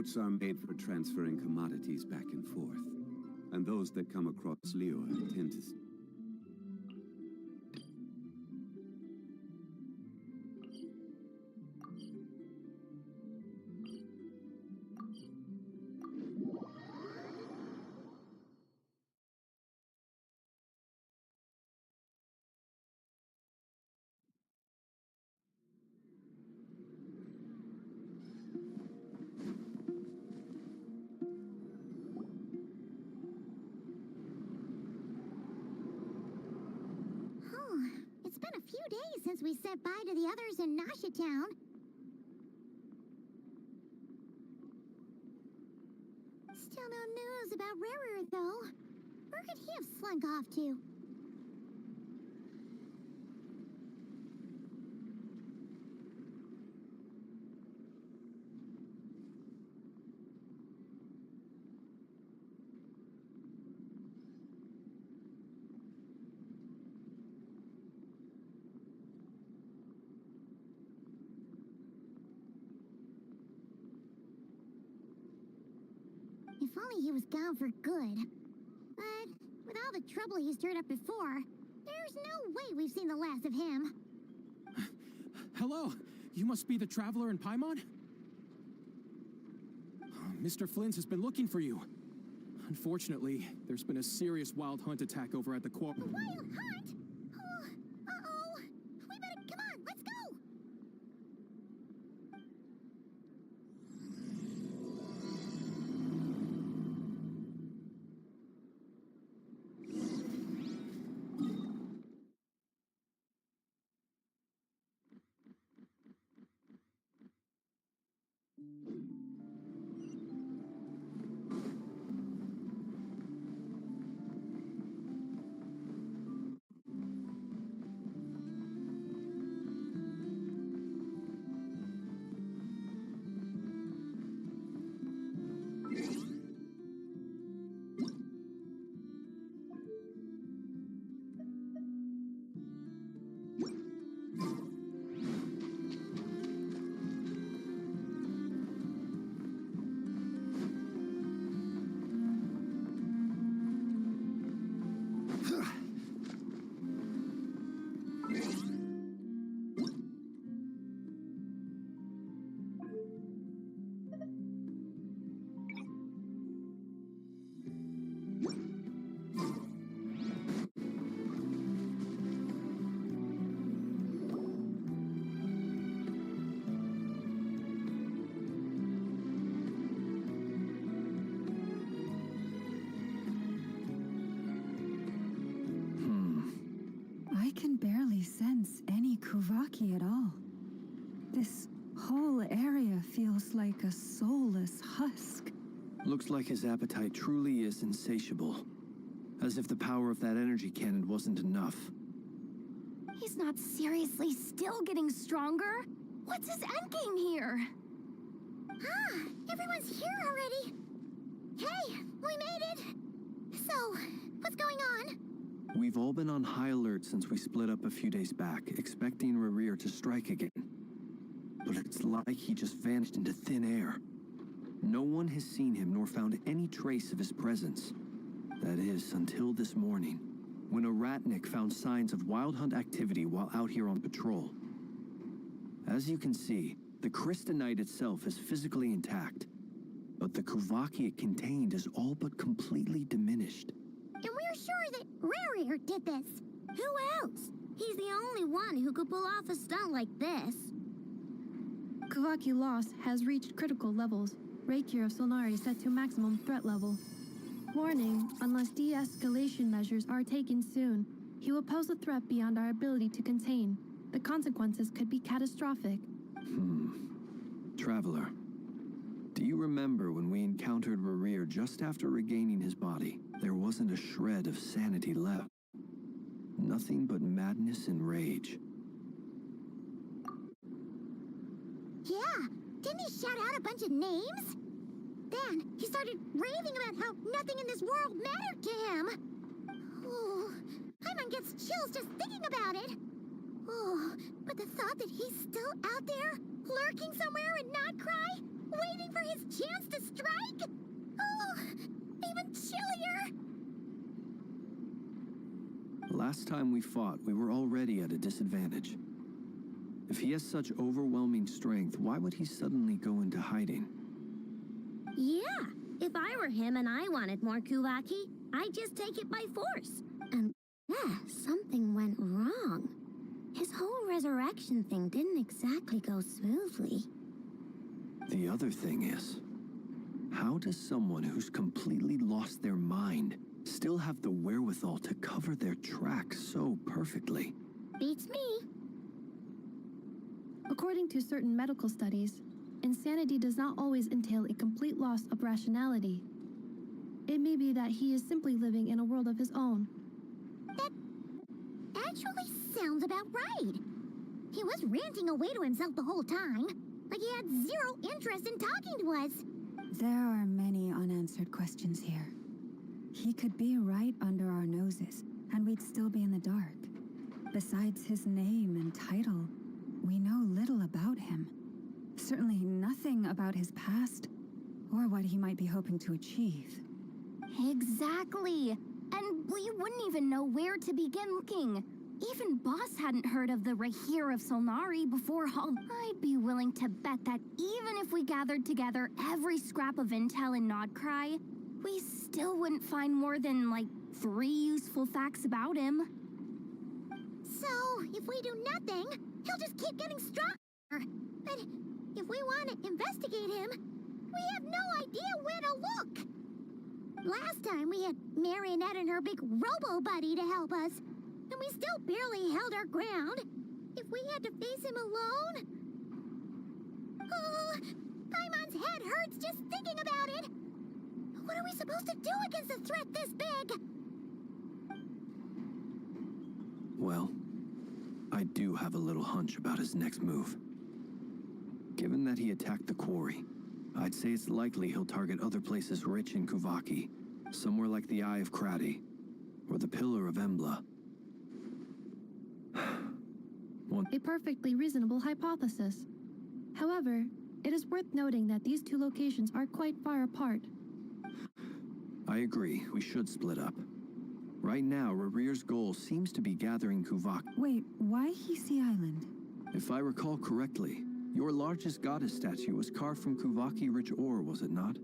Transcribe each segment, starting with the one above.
boats are made for transferring commodities back and forth, and those that come across Lure tend to... It's been a few days since we said bye to the others in Nasha Town. Still no news about Rarer, though. Where could he have slunk off to? If only he was gone for good. But with all the trouble he stirred up before, there's no way we've seen the last of him. Hello, you must be the traveler in Paimon? Mr. Flynn has been looking for you. Unfortunately, there's been a serious wild hunt attack over at the quarry. A wild hunt? Oh, uh-oh. We better, come on, let's go! I can barely sense any Kuvaki at all. This whole area feels like a soulless husk. Looks like his appetite truly is insatiable. As if the power of that energy cannon wasn't enough. He's not seriously still getting stronger? What's his endgame here? Ah, everyone's here already. Hey, we made it. So, what's going on? We've all been on high alert since we split up a few days back, expecting Rarir to strike again. But it's like he just vanished into thin air. No one has seen him nor found any trace of his presence. That is, until this morning, when a ratnik found signs of wild hunt activity while out here on patrol. As you can see, the Crystonite itself is physically intact, but the Kuvaki it contained is all but completely diminished. And we're sure that Rarir did this. Who else? He's the only one who could pull off a stunt like this. Kuvaki loss has reached critical levels. Reiki of Solnari set to maximum threat level. Warning, unless de-escalation measures are taken soon, he will pose a threat beyond our ability to contain. The consequences could be catastrophic. Traveler, do you remember when we encountered Rarir just after regaining his body? There wasn't a shred of sanity left. Nothing but madness and rage. Yeah, didn't he shout out a bunch of names? Then he started raving about how nothing in this world mattered to him. Oh, Paimon gets chills just thinking about it. Oh, but the thought that he's still out there, lurking somewhere and not cry, waiting for his chance to strike? Oh, even chillier! Last time we fought, we were already at a disadvantage. If he has such overwhelming strength, why would he suddenly go into hiding? Yeah, if I were him and I wanted more Kuvaki, I'd just take it by force. And yeah, something went wrong. His whole resurrection thing didn't exactly go smoothly. The other thing is, how does someone who's completely lost their mind still have the wherewithal to cover their tracks so perfectly? Beats me. According to certain medical studies, insanity does not always entail a complete loss of rationality. It may be that he is simply living in a world of his own. That actually sounds about right. He was ranting away to himself the whole time, like he had zero interest in talking to us. There are many unanswered questions here. He could be right under our noses, and we'd still be in the dark. Besides his name and title, we know little about him. Certainly nothing about his past, or what he might be hoping to achieve. Exactly. And we wouldn't even know where to begin looking. Even Boss hadn't heard of the Rahir of Solnari before all. I'd be willing to bet that even if we gathered together every scrap of intel in Nodcry, we still wouldn't find more than, like, 3 useful facts about him. So, if we do nothing, he'll just keep getting stronger. But if we want to investigate him, we have no idea where to look. Last time we had Marionette and her big robo-buddy to help us, and we still barely held our ground. If we had to face him alone... Oh, Paimon's head hurts just thinking about it. What are we supposed to do against a threat this big? Well, I do have a little hunch about his next move. Given that he attacked the quarry, I'd say it's likely he'll target other places rich in Kuvaki, somewhere like the Eye of Krati, or the Pillar of Embla. A perfectly reasonable hypothesis. However, it is worth noting that these two locations are quite far apart. I agree, we should split up. Right now, Rarir's goal seems to be gathering Kuvaki. Wait, why Hisi Island? If I recall correctly, your largest goddess statue was carved from Kuvaki-rich ore, was it not?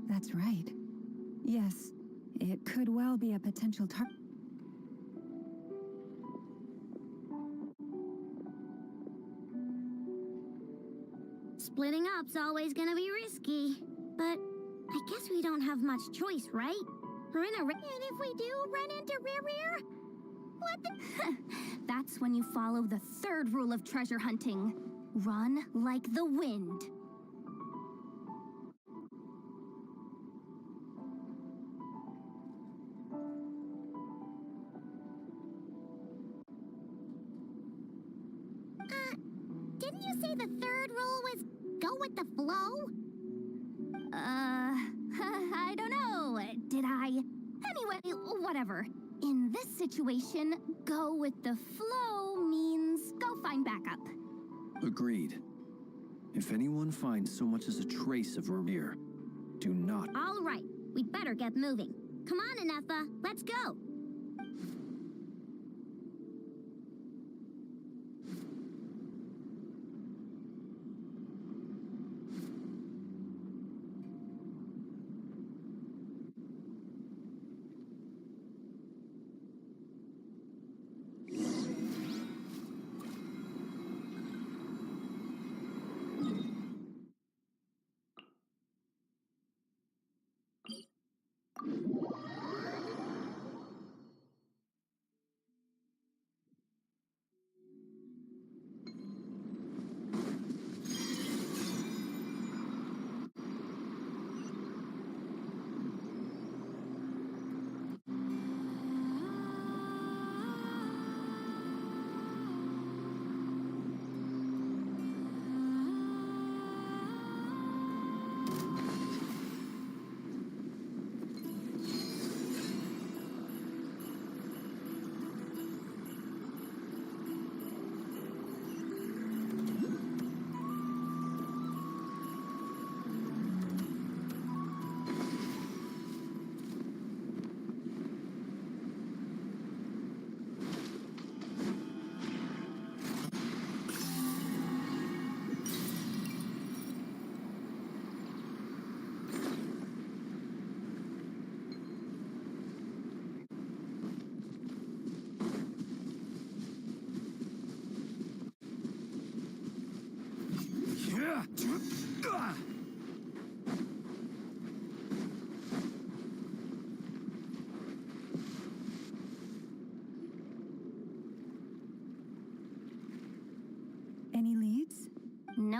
That's right. Yes, it could well be a potential target. Splitting up's always gonna be risky. But I guess we don't have much choice, right? We're in a... And if we do run into Rerir? What the... That's when you follow the 3rd rule of treasure hunting. Run like the wind. Didn't you say the 3rd rule was go with the flow? I don't know. Did I? Anyway, whatever. In this situation, go with the flow means go find backup. Agreed. If anyone finds so much as a trace of Rarir, do not... All right, we'd better get moving. Come on, Ineffa, let's go.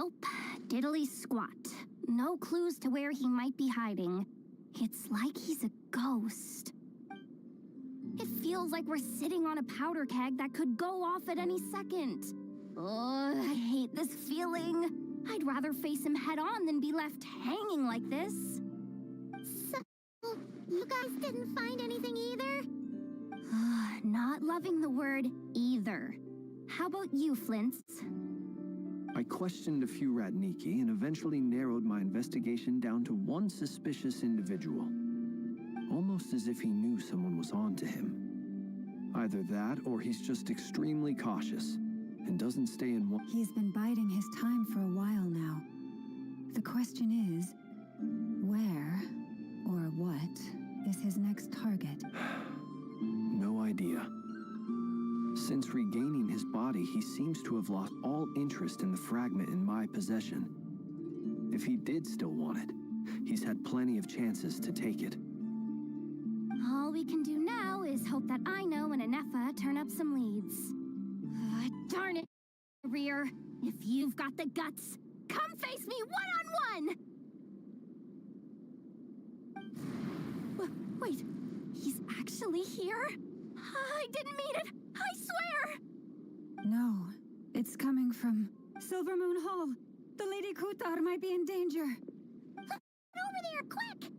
Nope, diddly squat. No clues to where he might be hiding. It's like he's a ghost. It feels like we're sitting on a powder keg that could go off at any second. Ugh, I hate this feeling. I'd rather face him head on than be left hanging like this. So, you guys didn't find anything either? Not loving the word either. How about you, Flints? I questioned a few Ratniki and eventually narrowed my investigation down to one suspicious individual. Almost as if he knew someone was on to him. Either that or he's just extremely cautious and doesn't stay in one. He's been biding his time for a while now. The question is, where or what is his next target? No idea. Since regaining his body, he seems to have lost all interest in the fragment in my possession. If he did still want it, he's had plenty of chances to take it. All we can do now is hope that Ino and Anefa turn up some leads. Darn it, Rear. If you've got the guts, come face me one-on-one! Wait, he's actually here? I didn't mean it, I swear! No, it's coming from Silver Moon Hall. The Lady Kutar might be in danger. Over there, quick!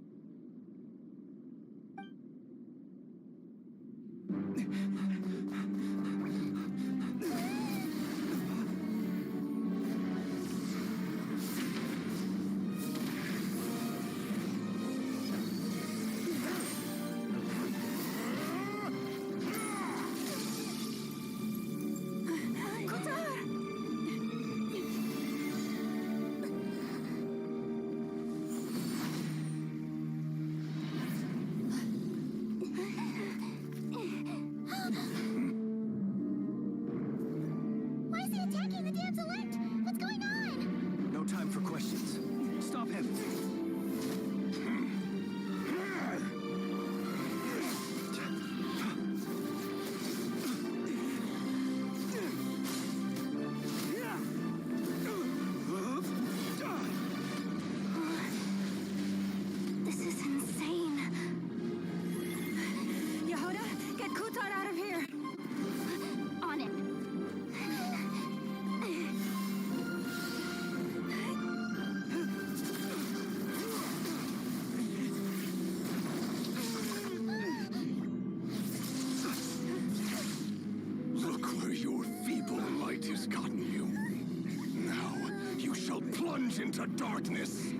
Into darkness.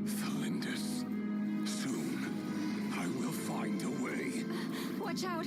Thalindus, soon I will find a way. Watch out!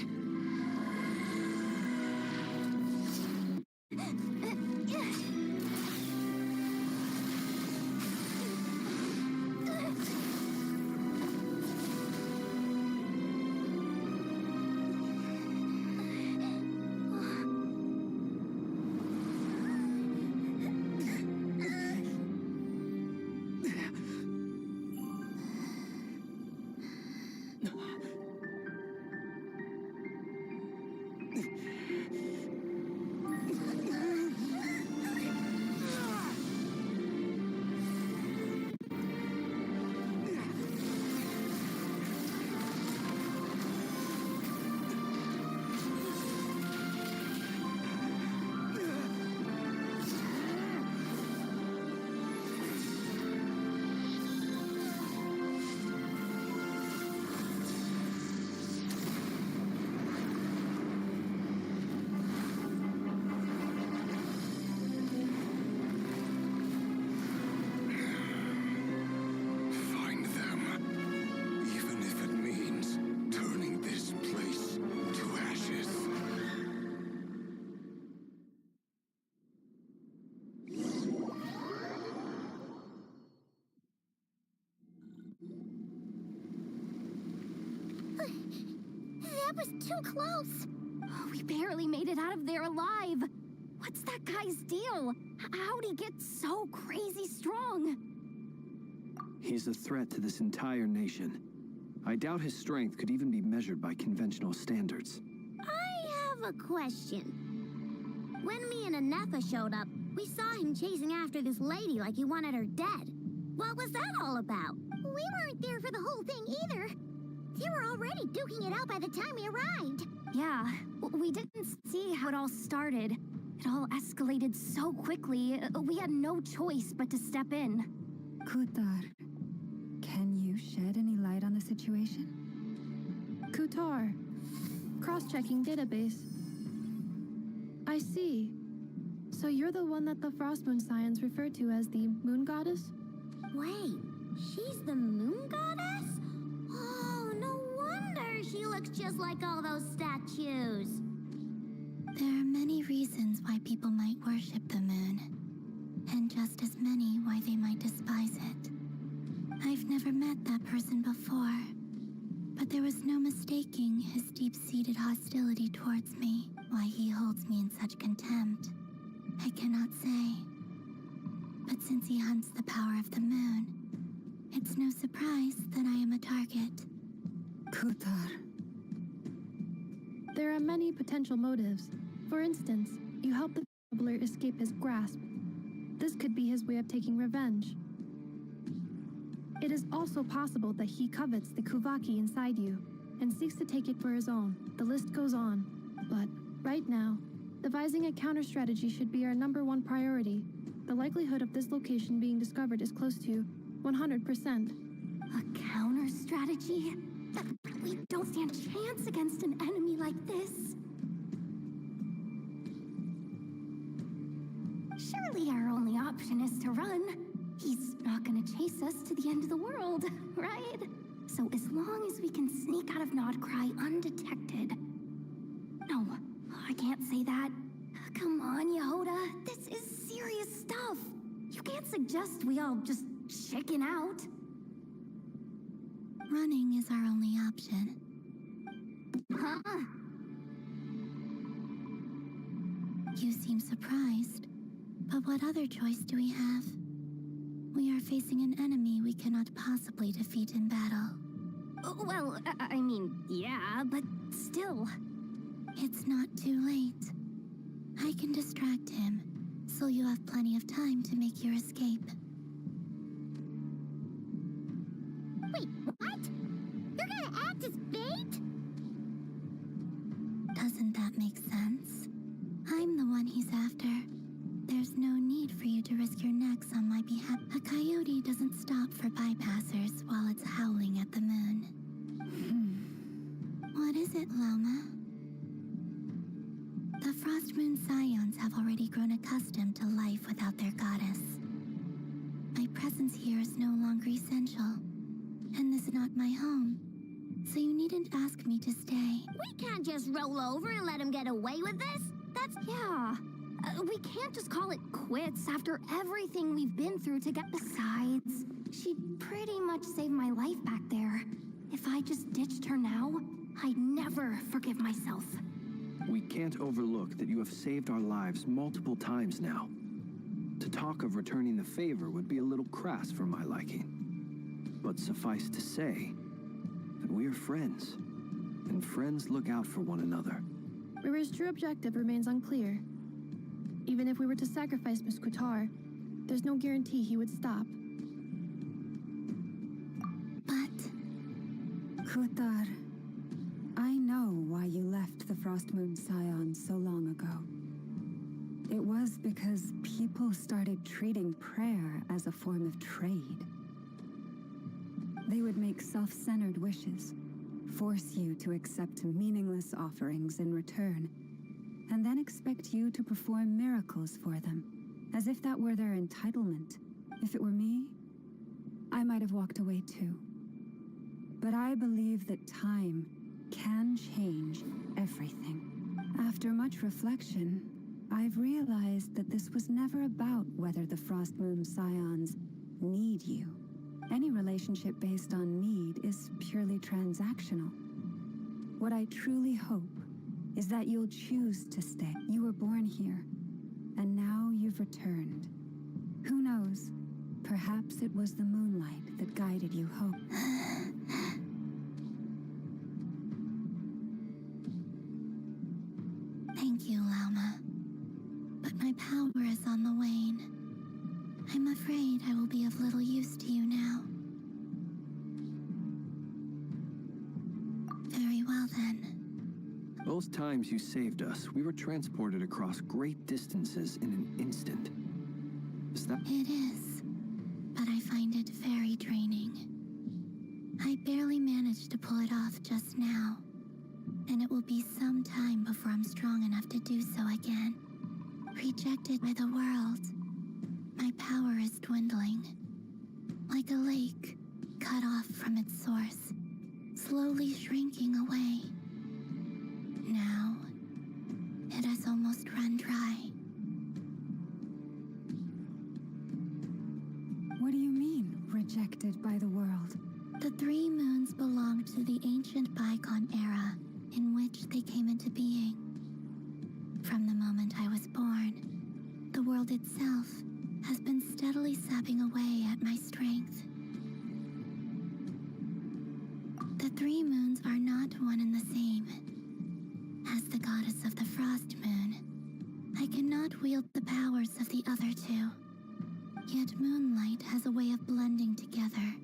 That was too close. Oh, we barely made it out of there alive. What's that guy's deal? How'd he get so crazy strong? He's a threat to this entire nation. I doubt his strength could even be measured by conventional standards. I have a question. When me and Anefa showed up, We saw him chasing after this lady like he wanted her dead. What was that all about? We weren't there for the whole thing either. They were already duking it out by the time we arrived. Yeah, we didn't see how it all started. It all escalated so quickly, we had no choice but to step in. Kutar, can you shed any light on the situation? Kutar. Cross-checking database. I see. So you're the one that the Frostmoon Scions refer to as the Moon Goddess? Wait, she's the moon goddess? Oh, no wonder she looks just like all those statues. There are many reasons why people might worship the moon, and just as many why they might despise it. I've never met that person before, but there was no mistaking his deep-seated hostility towards me, why he holds me in such contempt. I cannot say. But since he hunts the power of the moon, it's no surprise that I am a target. Kutar. There are many potential motives. For instance, you help the traveler escape his grasp. This could be his way of taking revenge. It is also possible that he covets the Kuvaki inside you and seeks to take it for his own. The list goes on. But right now, devising a counter strategy should be our #1 priority. The likelihood of this location being discovered is close to 100%. A counter strategy? We don't stand a chance against an enemy like this. Surely our only option is to run. He's not gonna chase us to the end of the world, right? So as long as we can sneak out of Nodcry undetected. No, I can't say that. Come on, Yehoda. This is serious stuff. You can't suggest we all just chicken out. Running is our only option. Huh? You seem surprised. But what other choice do we have? We are facing an enemy we cannot possibly defeat in battle. Well, I mean, yeah, but still. It's not too late. I can distract him, so you have plenty of time to make your escape. Wait, what? You're gonna act as bait? Doesn't that make sense? I'm the one he's after. There's no need for you to risk your necks on my behalf. A coyote doesn't stop for bypassers while it's howling at the moon. What is it, Loma? The Frostmoon Scions have already grown accustomed to life without their goddess. My presence here is no longer essential, and this is not my home, so you needn't ask me to stay. We can't just roll over and let him get away with this. Yeah. We can't just call it quits after everything we've been through to get. Besides, she pretty much saved my life back there. If I just ditched her now, I'd never forgive myself. We can't overlook that you have saved our lives multiple times now. To talk of returning the favor would be a little crass for my liking. But suffice to say that we are friends, and friends look out for one another. Rira's true objective remains unclear. Even if we were to sacrifice Miss Kutar, there's no guarantee he would stop. But... Kutar, I know why you left the Frostmoon Scions so long ago. It was because people started treating prayer as a form of trade. They would make self-centered wishes, force you to accept meaningless offerings in return, and then expect you to perform miracles for them, as if that were their entitlement. If it were me, I might have walked away too. But I believe that time can change everything. After much reflection, I've realized that this was never about whether the Frostmoon Scions need you. Any relationship based on need is purely transactional. What I truly hope is that you'll choose to stay. You were born here, and now you've returned. Who knows? Perhaps it was the moonlight that guided you home. Thank you, Lauma. But my power is on the way. afraid I will be of little use to you now. Very well then. Those times you saved us, we were transported across great distances in an instant. Is that... It is, but I find it very draining. I barely managed to pull it off just now, and it will be some time before I'm strong enough to do so again. Rejected by the world, my power is dwindling. Like a lake, cut off from its source, slowly shrinking away. Now, it has almost run dry. What do you mean, rejected by the world? The 3 moons belonged to the ancient bygone era in which they came into being. From the moment I was born, the world itself has been steadily sapping away at my strength. The 3 moons are not one and the same. As the goddess of the Frost Moon, I cannot wield the powers of the other 2. Yet moonlight has a way of blending together.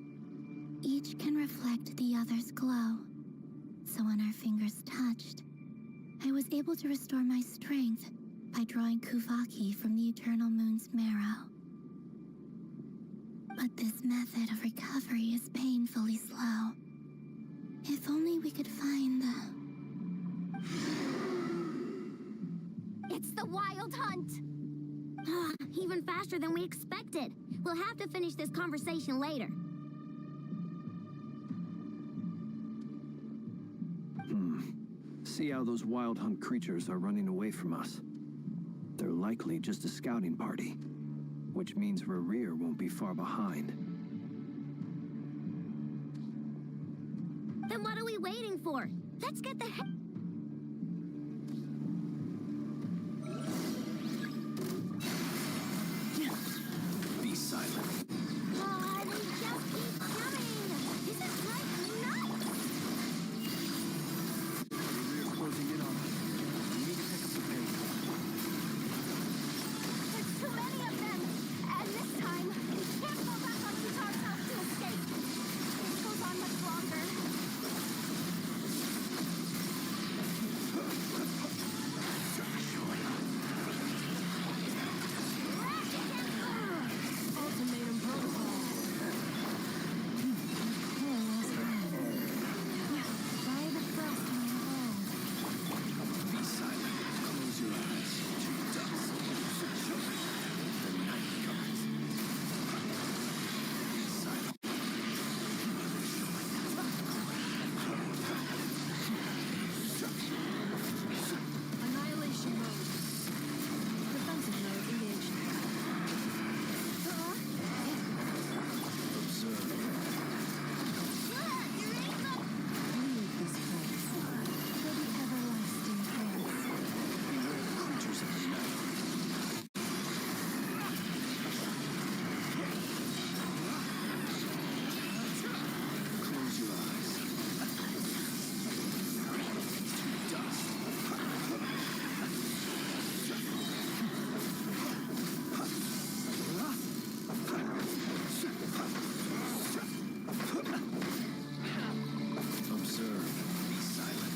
Each can reflect the other's glow. So when our fingers touched, I was able to restore my strength by drawing Kuvaki from the eternal moon's marrow. But this method of recovery is painfully slow. If only we could find the... It's the Wild Hunt! Even faster than we expected. We'll have to finish this conversation later. See how those wild hunt creatures are running away from us. They're likely just a scouting party, which means Rerir won't be far behind. Then what are we waiting for? Let's get the heck... Be silent. Oh, they just keep coming! This is like nuts! Rerir's closing in on us. We need to pick up the pace. There's too many of them! And this time, we can't fall back on Kitar's house to escape! This goes on much longer. Ultimatum protocol. By the frost my hold. Be silent. Close your eyes. To dust. The night comes. Be silent. Annihilation mode. Defensive mode engaged. Observe. Leave this place for the everlasting place. Beware the creatures of the night. Close your eyes. To dust. Observe. Be silent.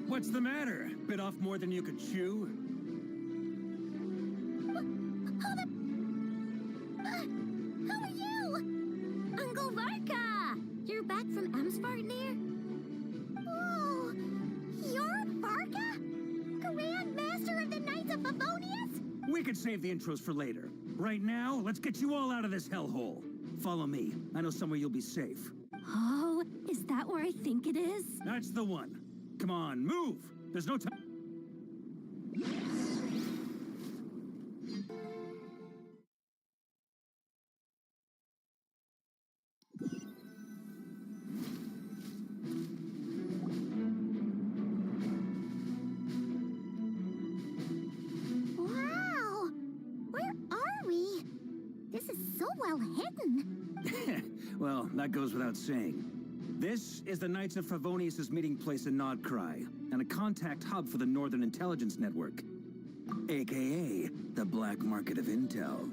What's the matter? Bit off more than you could chew? Who are you? Uncle Varka! You're back from Amsvartnir? Oh, you're Varka? Grand Master of the Knights of Favonius? We could save the intros for later. Right now, let's get you all out of this hellhole. Follow me. I know somewhere you'll be safe. Oh, is that where I think it is? That's the one. Come on, move! There's no time. Wow! Where are we? This is so well hidden. Well, that goes without saying. This is the Knights of Favonius' meeting place in Nodcry, and a contact hub for the Northern Intelligence Network, aka the black market of intel.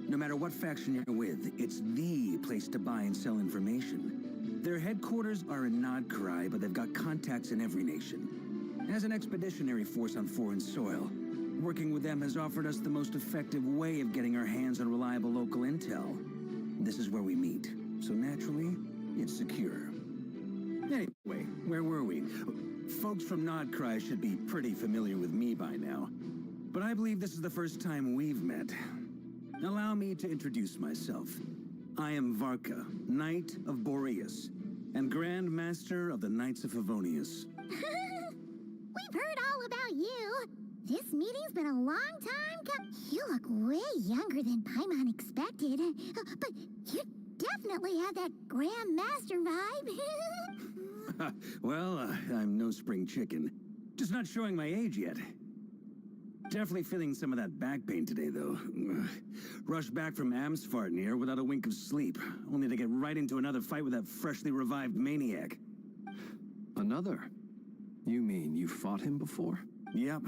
No matter what faction you're with, it's the place to buy and sell information. Their headquarters are in Nodcry, but they've got contacts in every nation. As an expeditionary force on foreign soil, working with them has offered us the most effective way of getting our hands on reliable local intel. This is where we meet, so naturally, it's secure. Anyway, where were we? Folks from Nodcry should be pretty familiar with me by now, but I believe this is the first time we've met. Allow me to introduce myself. I am Varka, Knight of Boreas, and Grand Master of the Knights of Favonius. We've heard all about you. This meeting's been a long time You look way younger than Paimon expected. But you definitely have that Grand Master vibe. Well, I'm no spring chicken. Just not showing my age yet. Definitely feeling some of that back pain today, though. Rushed back from Amsfartnir without a wink of sleep, only to get right into another fight with that freshly revived maniac. Another? You mean you fought him before? Yep.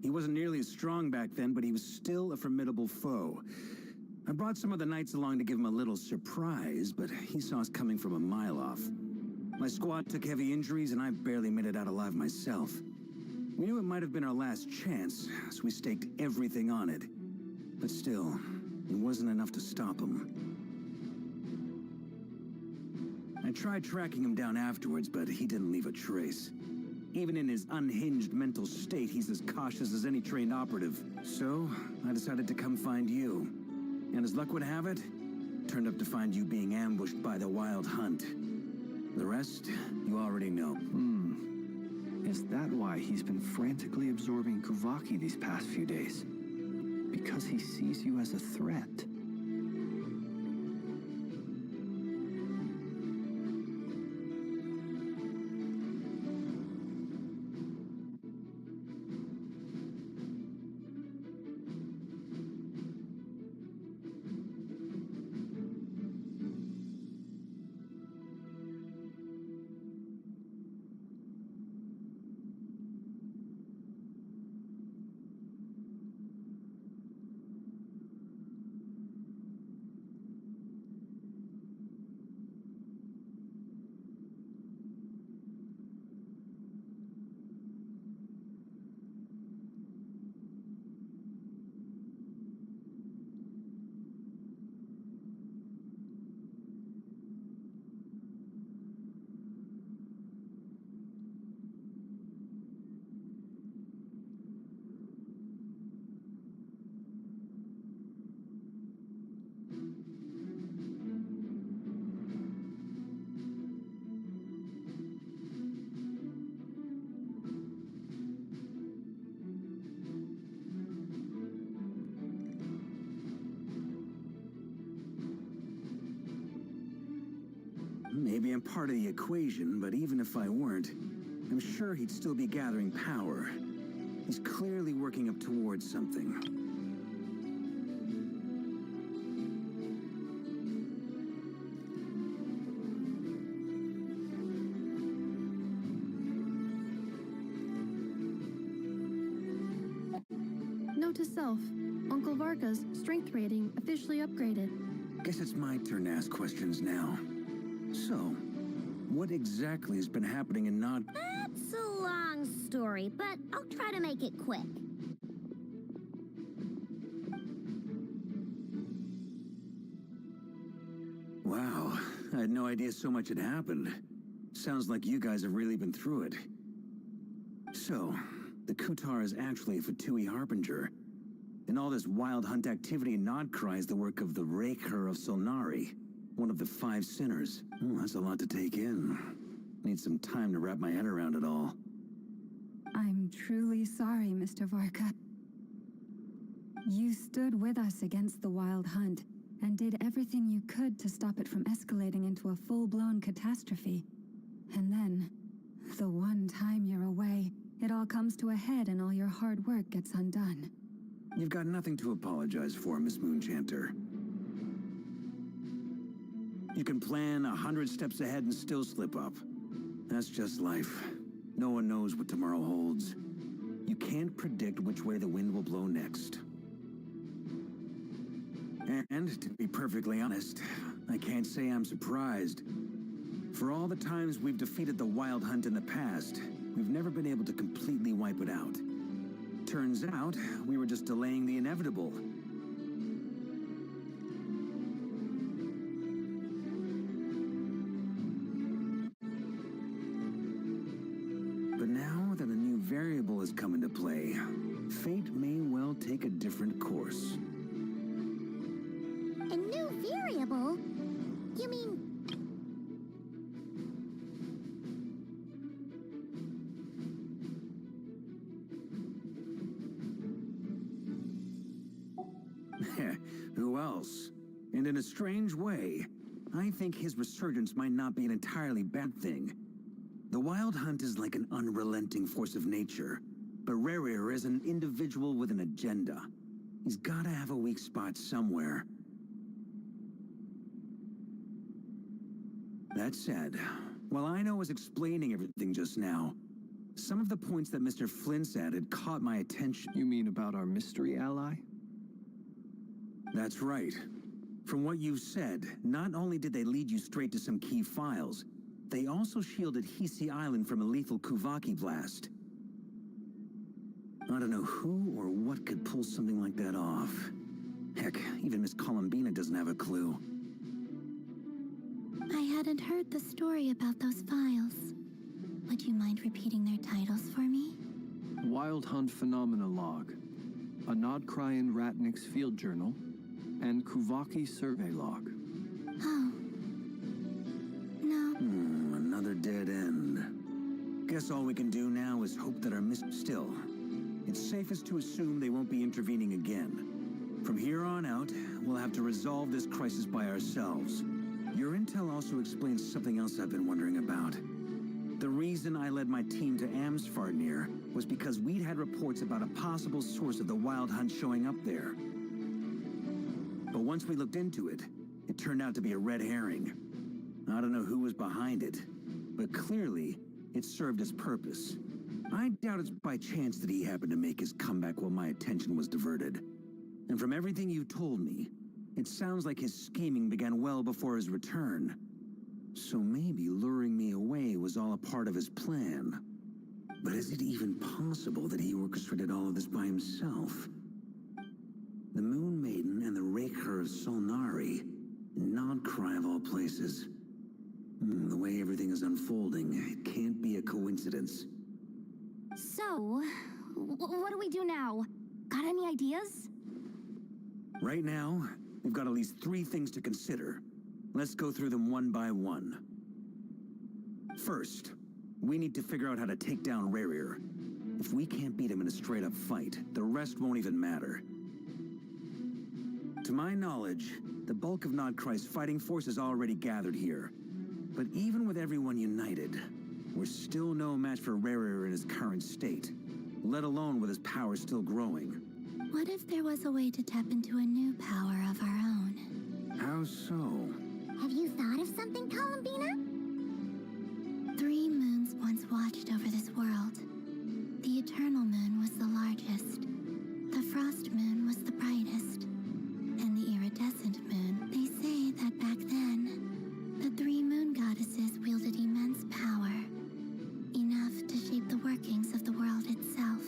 He wasn't nearly as strong back then, but he was still a formidable foe. I brought some of the knights along to give him a little surprise, but he saw us coming from a mile off. My squad took heavy injuries, and I barely made it out alive myself. We knew it might have been our last chance, so we staked everything on it. But still, it wasn't enough to stop him. I tried tracking him down afterwards, but he didn't leave a trace. Even in his unhinged mental state, he's as cautious as any trained operative. So, I decided to come find you. And as luck would have it, turned up to find you being ambushed by the Wild Hunt. The rest, you already know. Is that why he's been frantically absorbing Kuvaki these past few days? Because he sees you as a threat? Maybe I'm part of the equation, but even if I weren't, I'm sure he'd still be gathering power. He's clearly working up towards something. Note to self, Uncle Varka's strength rating officially upgraded. Guess it's my turn to ask questions now. So, what exactly has been happening in Nod? That's a long story, but I'll try to make it quick. Wow, I had no idea so much had happened. Sounds like you guys have really been through it. So, the Kutar is actually a Fatui Harbinger. And all this wild hunt activity in Nodcry is the work of the Raker of Solnari, one of the 5 sinners. Oh, that's a lot to take in. Need some time to wrap my head around it all. I'm truly sorry, Mr. Varka. You stood with us against the Wild Hunt and did everything you could to stop it from escalating into a full-blown catastrophe. And then, the one time you're away, it all comes to a head and all your hard work gets undone. You've got nothing to apologize for, Miss Moonchanter. You can plan 100 steps ahead and still slip up. That's just life. No one knows what tomorrow holds. You can't predict which way the wind will blow next. And, to be perfectly honest, I can't say I'm surprised. For all the times we've defeated the Wild Hunt in the past, we've never been able to completely wipe it out. Turns out, we were just delaying the inevitable. But now that a new variable has come into play, fate may well take a different course. A new variable? You mean... Who else? And in a strange way, I think his resurgence might not be an entirely bad thing. The Wild Hunt is like an unrelenting force of nature, but Rerir is an individual with an agenda. He's gotta have a weak spot somewhere. That said, while Ino was explaining everything just now, some of the points that Mr. Flint's added caught my attention. You mean about our mystery ally? That's right. From what you've said, not only did they lead you straight to some key files, they also shielded Hisi Island from a lethal Kuvaki blast. I don't know who or what could pull something like that off. Heck, even Miss Columbina doesn't have a clue. I hadn't heard the story about those files. Would you mind repeating their titles for me? Wild Hunt Phenomena Log, a Nodcrian Ratnik's Field Journal, and Kuvaki Survey Log. Oh. No. Another dead end. Guess all we can do now is hope that our still. It's safest to assume they won't be intervening again. From here on out, we'll have to resolve this crisis by ourselves. Your intel also explains something else I've been wondering about. The reason I led my team to Amsfarnir was because we'd had reports about a possible source of the Wild Hunt showing up there. But once we looked into it, it turned out to be a red herring. I don't know who was behind it, but clearly, it served its purpose. I doubt it's by chance that he happened to make his comeback while my attention was diverted. And from everything you told me, it sounds like his scheming began well before his return. So maybe luring me away was all a part of his plan. But is it even possible that he orchestrated all of this by himself? The Moon Maiden and the Raker of Solnari, Nodcry of all places. The way everything is unfolding, it can't be a coincidence. So, what do we do now? Got any ideas? Right now, we've got at least 3 things to consider. Let's go through them one by one. First, we need to figure out how to take down Rerir. If we can't beat him in a straight-up fight, the rest won't even matter. To my knowledge, the bulk of Nodcry's fighting force is already gathered here. But even with everyone united, we're still no match for Rerir in his current state, let alone with his power still growing. What if there was a way to tap into a new power of our own? How so? Have you thought of something, Columbina? 3 moons once watched over this world. The Eternal Moon was the largest. The Frost Moon was the brightest. And the Iridescent Moon, they say that back then, the 3 moon goddesses wielded immense power. Enough to shape the workings of the world itself.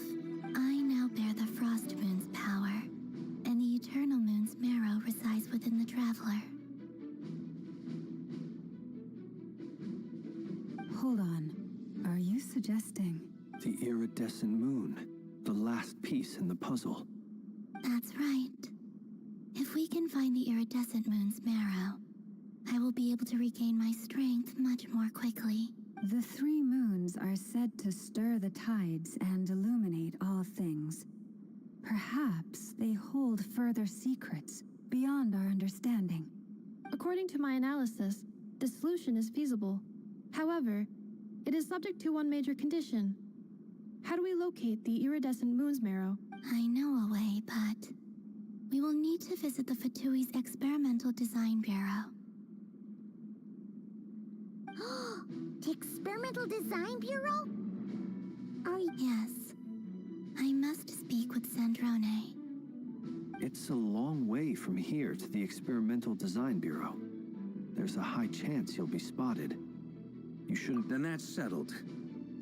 I now bear the Frost Moon's power, and the Eternal Moon's marrow resides within the Traveler. Hold on. Are you suggesting... The Iridescent Moon, the last piece in the puzzle. That's right. If we can find the Iridescent Moon's marrow, I will be able to regain my strength much more quickly. The 3 moons are said to stir the tides and illuminate all things. Perhaps they hold further secrets beyond our understanding. According to my analysis, the solution is feasible. However, it is subject to one major condition. How do we locate the iridescent moon's marrow? I know a way, but we will need to visit the Fatui's Experimental Design Bureau. The Experimental Design Bureau? Yes. I must speak with Sandrone. It's a long way from here to the Experimental Design Bureau. There's a high chance you'll be spotted. You shouldn't... Then that's settled.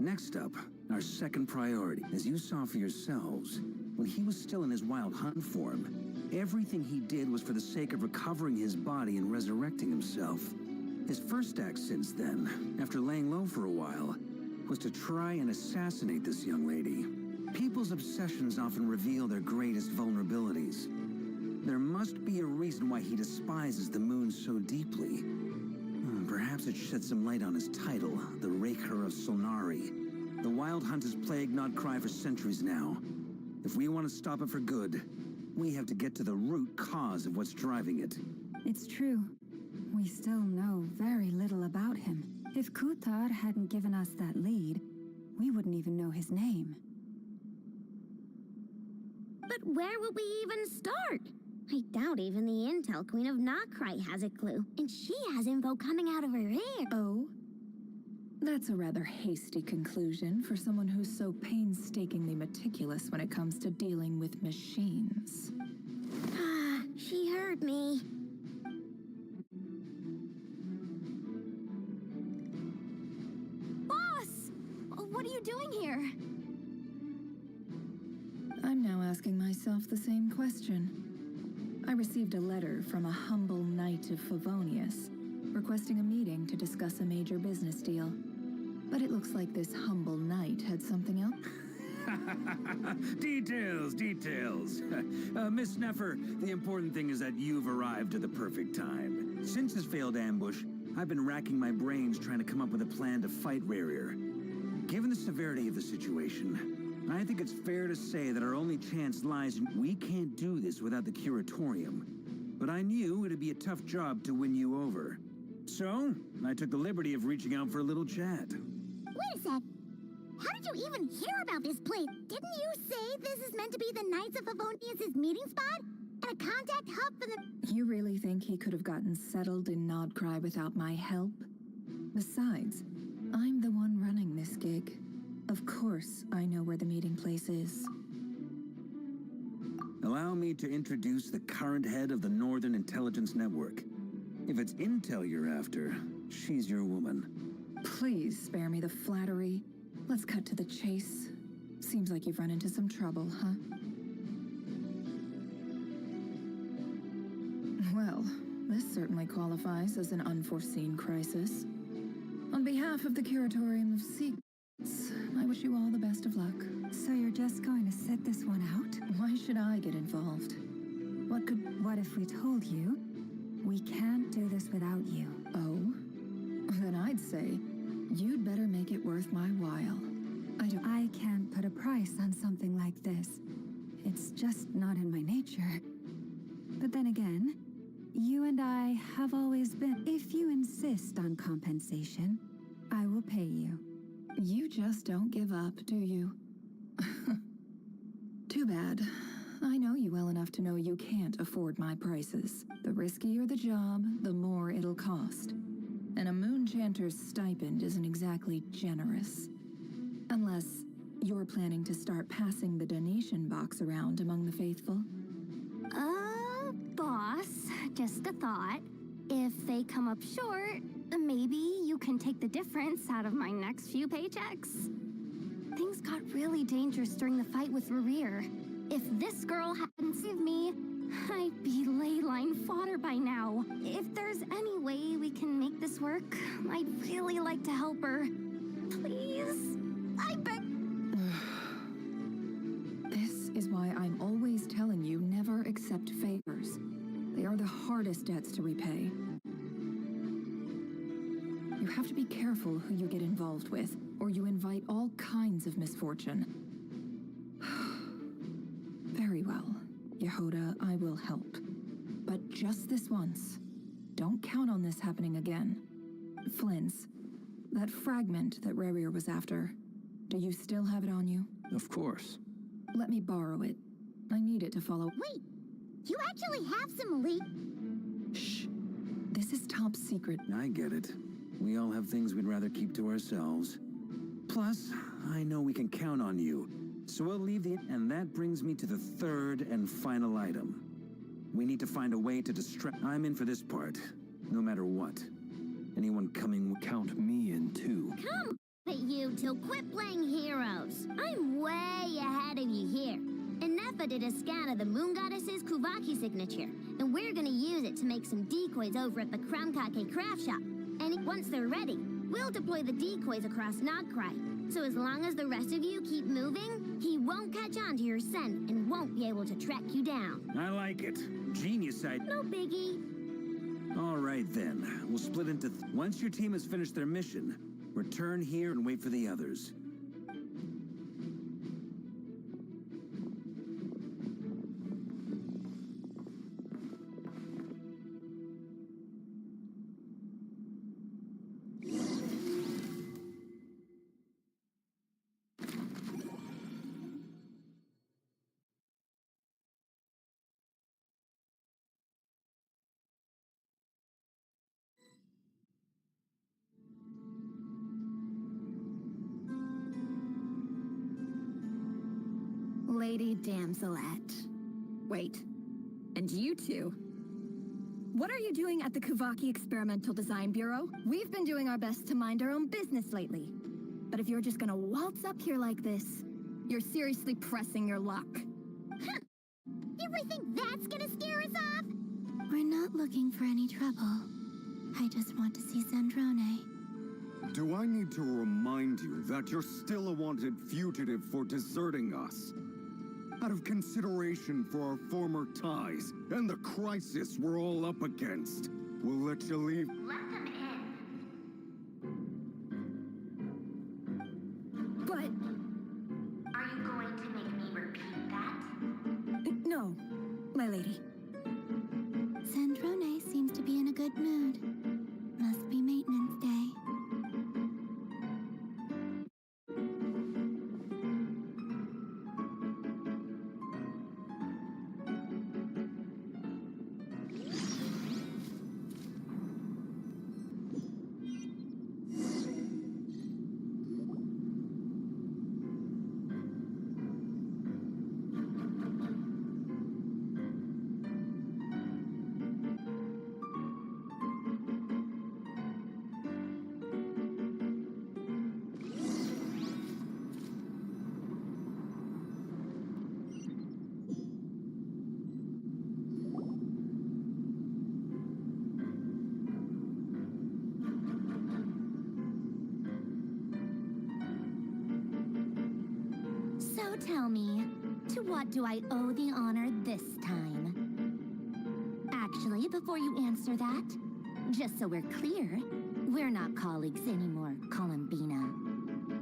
Next up, our second priority. As you saw for yourselves, when he was still in his wild hunt form, everything he did was for the sake of recovering his body and resurrecting himself. His first act since then, after laying low for a while, was to try and assassinate this young lady. People's obsessions often reveal their greatest vulnerabilities. There must be a reason why he despises the moon so deeply. Perhaps it sheds some light on his title, the Raker of Solnari. The Wild Hunt has plagued Nodcry for centuries now. If we want to stop it for good, we have to get to the root cause of what's driving it. It's true. We still know very little about him. If Kutar hadn't given us that lead, we wouldn't even know his name. But where would we even start? I doubt even the Intel Queen of Nodcry has a clue. And she has info coming out of her ear. Oh? That's a rather hasty conclusion for someone who's so painstakingly meticulous when it comes to dealing with machines. She heard me. Boss! What are you doing here? I'm now asking myself the same question. I received a letter from a humble knight of Favonius, requesting a meeting to discuss a major business deal. But it looks like this humble knight had something else. Details. Miss Sneffer, the important thing is that you've arrived at the perfect time. Since his failed ambush, I've been racking my brains trying to come up with a plan to fight Rerir. Given the severity of the situation, I think it's fair to say that our only chance lies in we can't do this without the Curatorium. But I knew it'd be a tough job to win you over. So, I took the liberty of reaching out for a little chat. Wait a sec. How did you even hear about this place? Didn't you say this is meant to be the Knights of Favonius' meeting spot? And a contact hub for the... You really think he could have gotten settled in Nodcry without my help? Besides, I'm the one running this gig. Of course, I know where the meeting place is. Allow me to introduce the current head of the Northern Intelligence Network. If it's intel you're after, she's your woman. Please spare me the flattery. Let's cut to the chase. Seems like you've run into some trouble, huh? Well, this certainly qualifies as an unforeseen crisis. On behalf of the Curatorium of Secrets, I wish you all the best of luck. So you're just going to sit this one out? Why should I get involved? What if we told you we can't do this without you? Oh? Then I'd say you'd better make it worth my while. I can't put a price on something like this. It's just not in my nature. But then again, you and I have always been... If you insist on compensation, I will pay you. You just don't give up, do you? Too bad. I know you well enough to know you can't afford my prices. The riskier the job, the more it'll cost. And a Moonchanter's stipend isn't exactly generous. Unless you're planning to start passing the donation box around among the faithful. Boss, just a thought. If they come up short, maybe you can take the difference out of my next few paychecks. Things got really dangerous during the fight with Rerir. If this girl hadn't saved me, I'd be leyline fodder by now. If there's any way we can make this work, I'd really like to help her. Please, I beg. This is why I'm always telling you never accept favors. They are the hardest debts to repay. You have to be careful who you get involved with, or you invite all kinds of misfortune. Very well. Yehoda, I will help. But just this once. Don't count on this happening again. Flins, that fragment that Rerir was after, do you still have it on you? Of course. Let me borrow it. I need it to follow. Wait, you actually have some elite... Shh. This is top secret. I get it. We all have things we'd rather keep to ourselves. Plus, I know we can count on you. So we'll leave the... And that brings me to the third and final item. We need to find a way to distract... I'm in for this part, no matter what. Anyone coming will count me in too. Come at you two, quit playing heroes. I'm way ahead of you here. Nefa did a scan of the Moon Goddess's Kuvaki signature, and we're gonna use it to make some decoys over at the Kramkake craft shop. And once they're ready, we'll deploy the decoys across Nogcry. So as long as the rest of you keep moving, he won't catch on to your scent and won't be able to track you down. I like it. Genius idea. No biggie. All right then. We'll split into... Once your team has finished their mission, return here and wait for the others. Lady Damselette. Wait, and you two? What are you doing at the Kuvaki Experimental Design Bureau? We've been doing our best to mind our own business lately. But if you're just gonna waltz up here like this, you're seriously pressing your luck. You really think that's gonna scare us off? We're not looking for any trouble. I just want to see Zandrone. Do I need to remind you that you're still a wanted fugitive for deserting us? Out of consideration for our former ties and the crisis we're all up against, we'll let you leave. Let them in. But... Are you going to make me repeat that? no, my lady. Zandrone seems to be in a good mood. Must be maintenance day. Tell me, to what do I owe the honor this time? Actually, before you answer that, just so we're clear, we're not colleagues anymore, Columbina.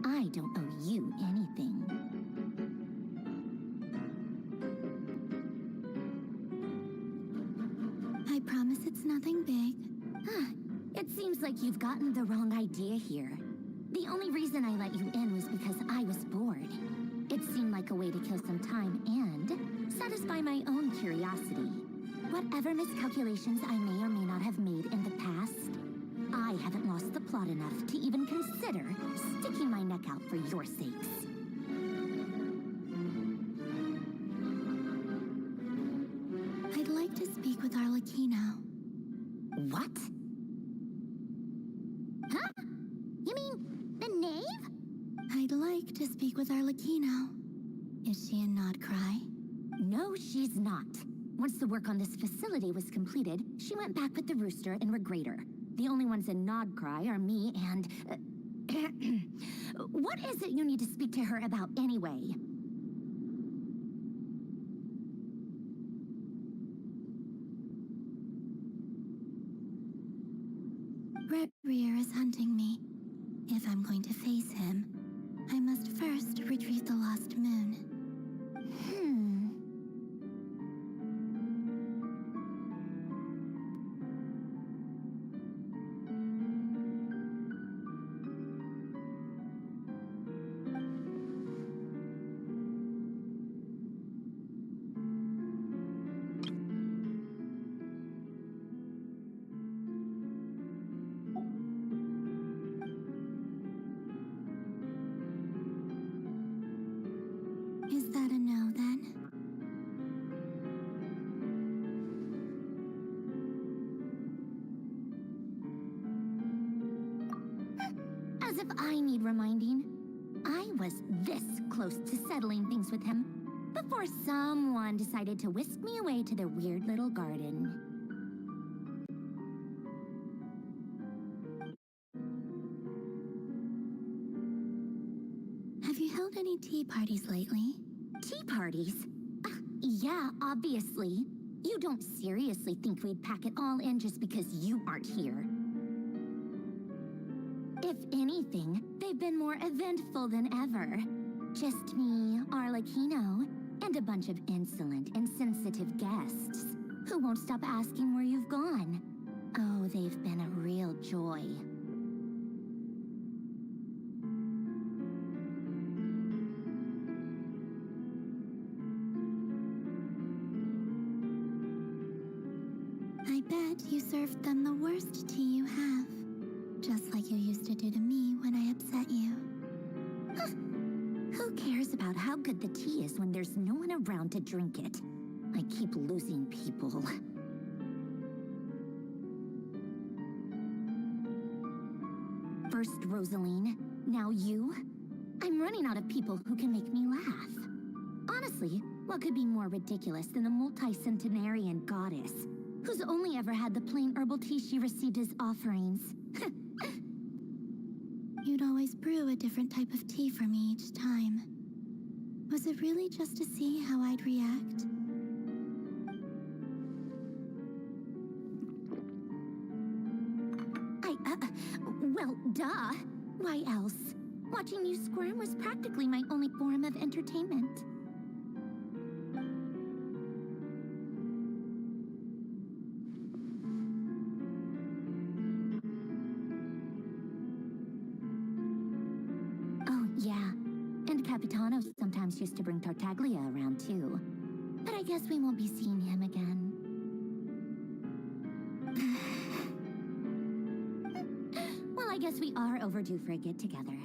I don't owe you anything. I promise it's nothing big. It seems like you've gotten the wrong idea here. The only reason I let you in was because I was bored. It seemed like a way to kill some time and satisfy my own curiosity. Whatever miscalculations I may or may not have made in the past, I haven't lost the plot enough to even consider sticking my neck out for your sakes. I'd like to speak with Arlecchino. What? Huh? You mean the knave? I'd like to speak with Arlecchino. Is she in Nodcry? No, she's not. Once the work on this facility was completed, she went back with the Rooster and Regrator. The only ones in Nodcry are me and... what is it you need to speak to her about anyway? Rear is hunting me. If I'm going to face him, I must first retrieve the lost moon. Is that a no, then? As if I need reminding. I was this close to settling things with him before someone decided to whisk me away to their weird little garden. Have you held any tea parties lately? Tea parties? Yeah, obviously. You don't seriously think we'd pack it all in just because you aren't here. If anything, they've been more eventful than ever. Just me, Arlecchino, and a bunch of insolent, insensitive guests who won't stop asking where you've gone. Oh, they've been a real joy. I bet you served them the worst tea you have. Just like you used to do to me when I upset you. Who cares about how good the tea is when there's no one around to drink it? I keep losing people. First Rosaline, now you? I'm running out of people who can make me laugh. Honestly, what could be more ridiculous than the multi-centenarian goddess, who's only ever had the plain herbal tea she received as offerings? You'd always brew a different type of tea for me each time. Was it really just to see how I'd react? Well, duh. Why else? Watching you squirm was practically my only form of entertainment. Oh, yeah. And Capitano sometimes used to bring Tartaglia around, too. But I guess we won't be seeing him again. Well, I guess we are overdue for a get-together.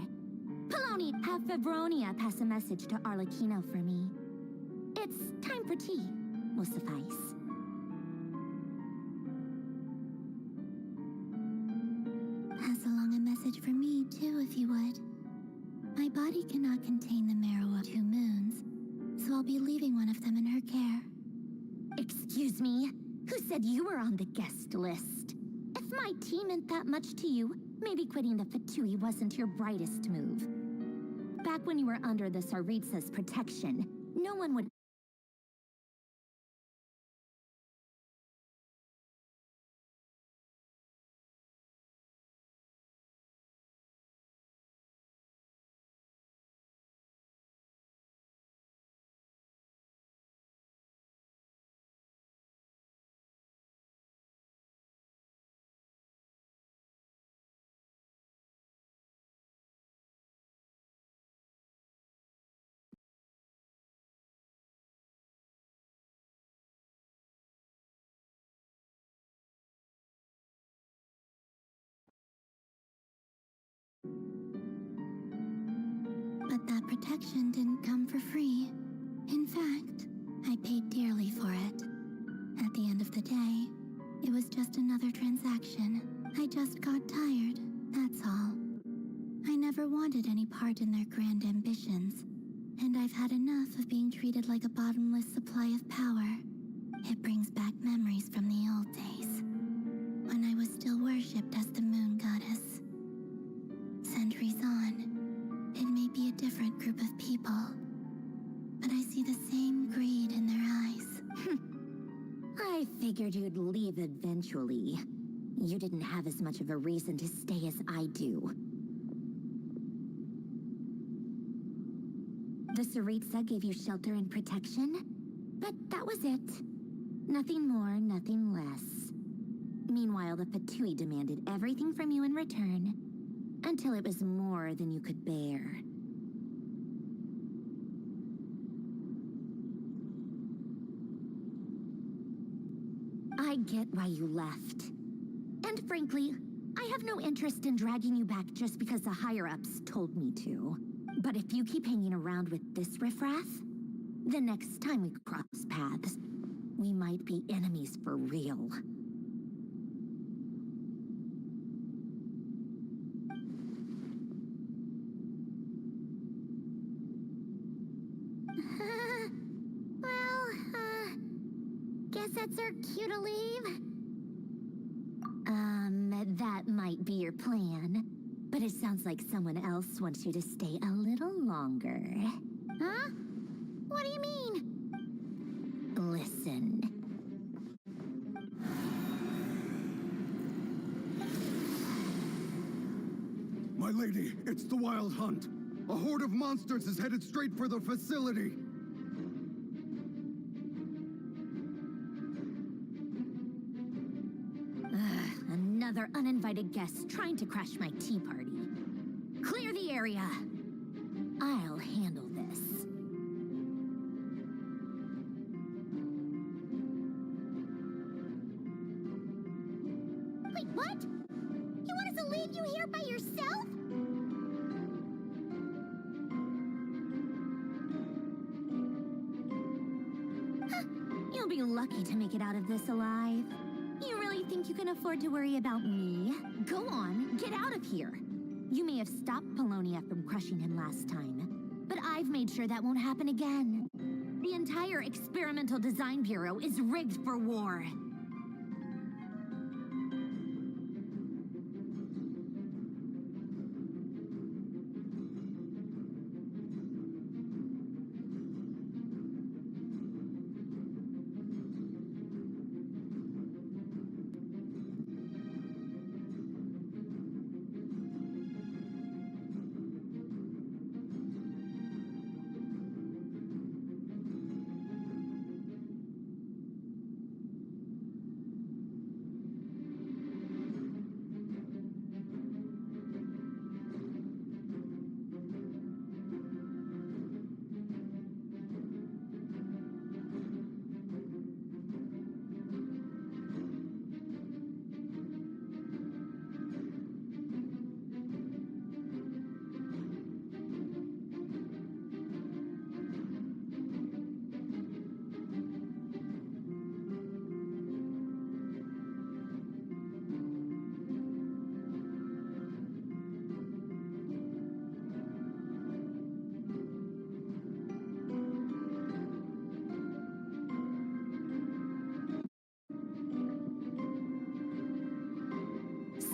Poloni, have Febronia pass a message to Arlecchino for me. It's time for tea. Will suffice. Pass along a message for me, too, if you would. My body cannot contain the marrow of 2 moons, so I'll be leaving one of them in her care. Excuse me? Who said you were on the guest list? If my tea meant that much to you, maybe quitting the Fatui wasn't your brightest move. Back when you were under the Tsaritsa's protection, no one would... But that protection didn't come for free. In fact, I paid dearly for it. At the end of the day, it was just another transaction. I just got tired, that's all. I never wanted any part in their grand ambitions, and I've had enough of being treated like a bottomless supply of power. It brings back memories from the old days, when I was still worshipped as the moon goddess. Centuries on, it may be a different group of people, but I see the same greed in their eyes. I figured you'd leave eventually. You didn't have as much of a reason to stay as I do. The Tsaritsa gave you shelter and protection, but that was it. Nothing more, nothing less. Meanwhile, the Fatui demanded everything from you in return, until it was more than you could bear. I get why you left. And frankly, I have no interest in dragging you back just because the higher-ups told me to. But if you keep hanging around with this riffraff, the next time we cross paths, we might be enemies for real. Guess that's our cue to leave? That might be your plan, but it sounds like someone else wants you to stay a little longer. Huh? What do you mean? Listen. My lady, it's the Wild Hunt. A horde of monsters is headed straight for the facility. Another uninvited guest trying to crash my tea party. Clear the area. I'll handle this. Wait, what? You want us to leave you here by yourself? Huh. You'll be lucky to make it out of this alive. You really think you can afford to worry about me? Go on, get out of here. You may have stopped Polonia from crushing him last time, but I've made sure that won't happen again. The entire Experimental Design Bureau is rigged for war.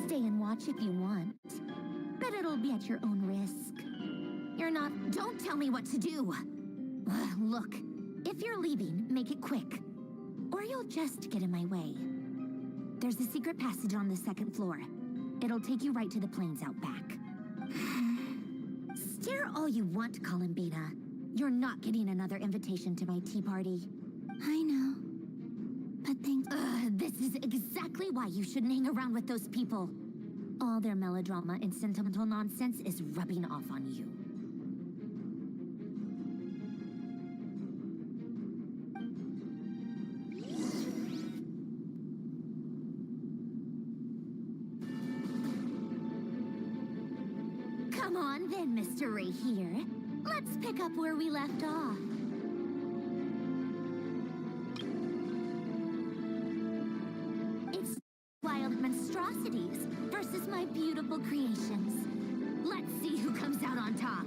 Stay and watch if you want, but it'll be at your own risk. You're not... Don't tell me what to do! Look, if you're leaving, make it quick, or you'll just get in my way. There's a secret passage on the second floor. It'll take you right to the plains out back. Stare all you want, Columbina. You're not getting another invitation to my tea party. I know. But thanks. This is exactly why you shouldn't hang around with those people. All their melodrama and sentimental nonsense is rubbing off on you. Come on then, Mr. Ray here. Let's pick up where we left off. It's wild monstrosities versus my beautiful creations. Let's see who comes out on top.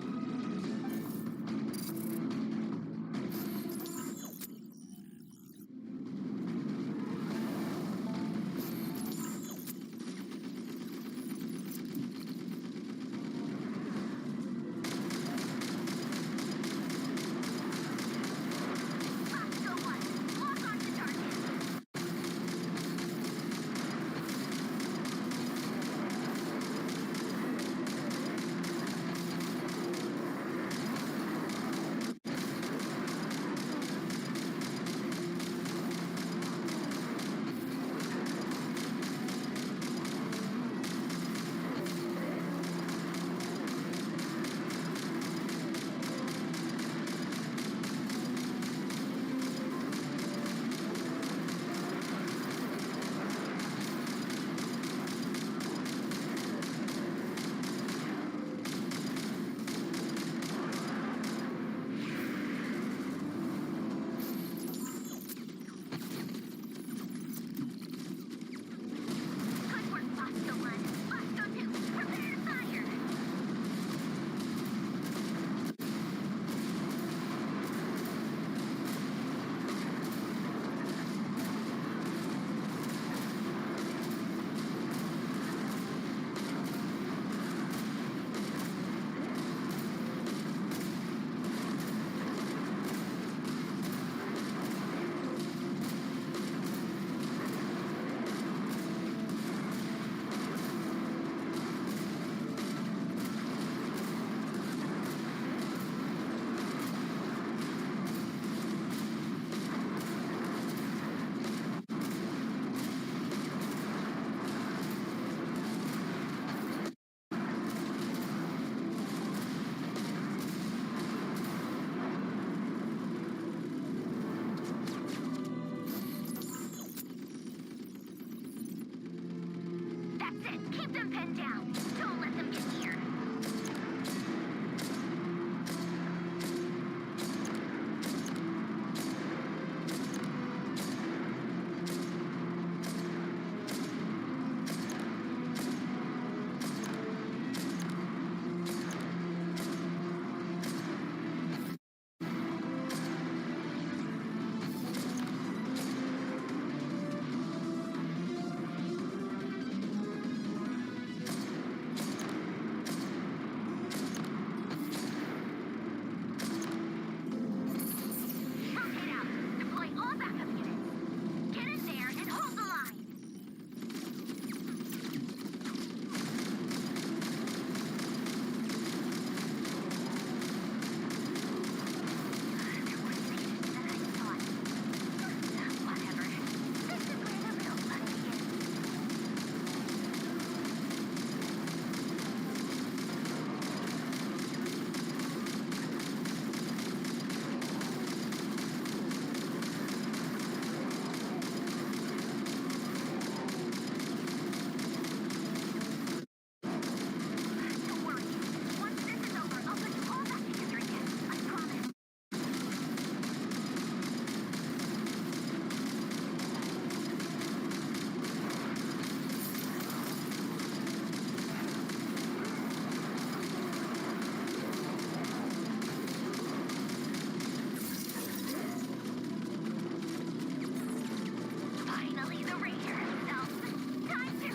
them pinned down. Don't let them get near. Rotate out. Deploy all backup units. Get in there and hold the line. They're more efficient than I thought. Whatever. This is where the real fun begins. Don't worry. Once this is over, I'll put you all back together again. I promise. Finally, the Ranger himself. Time to...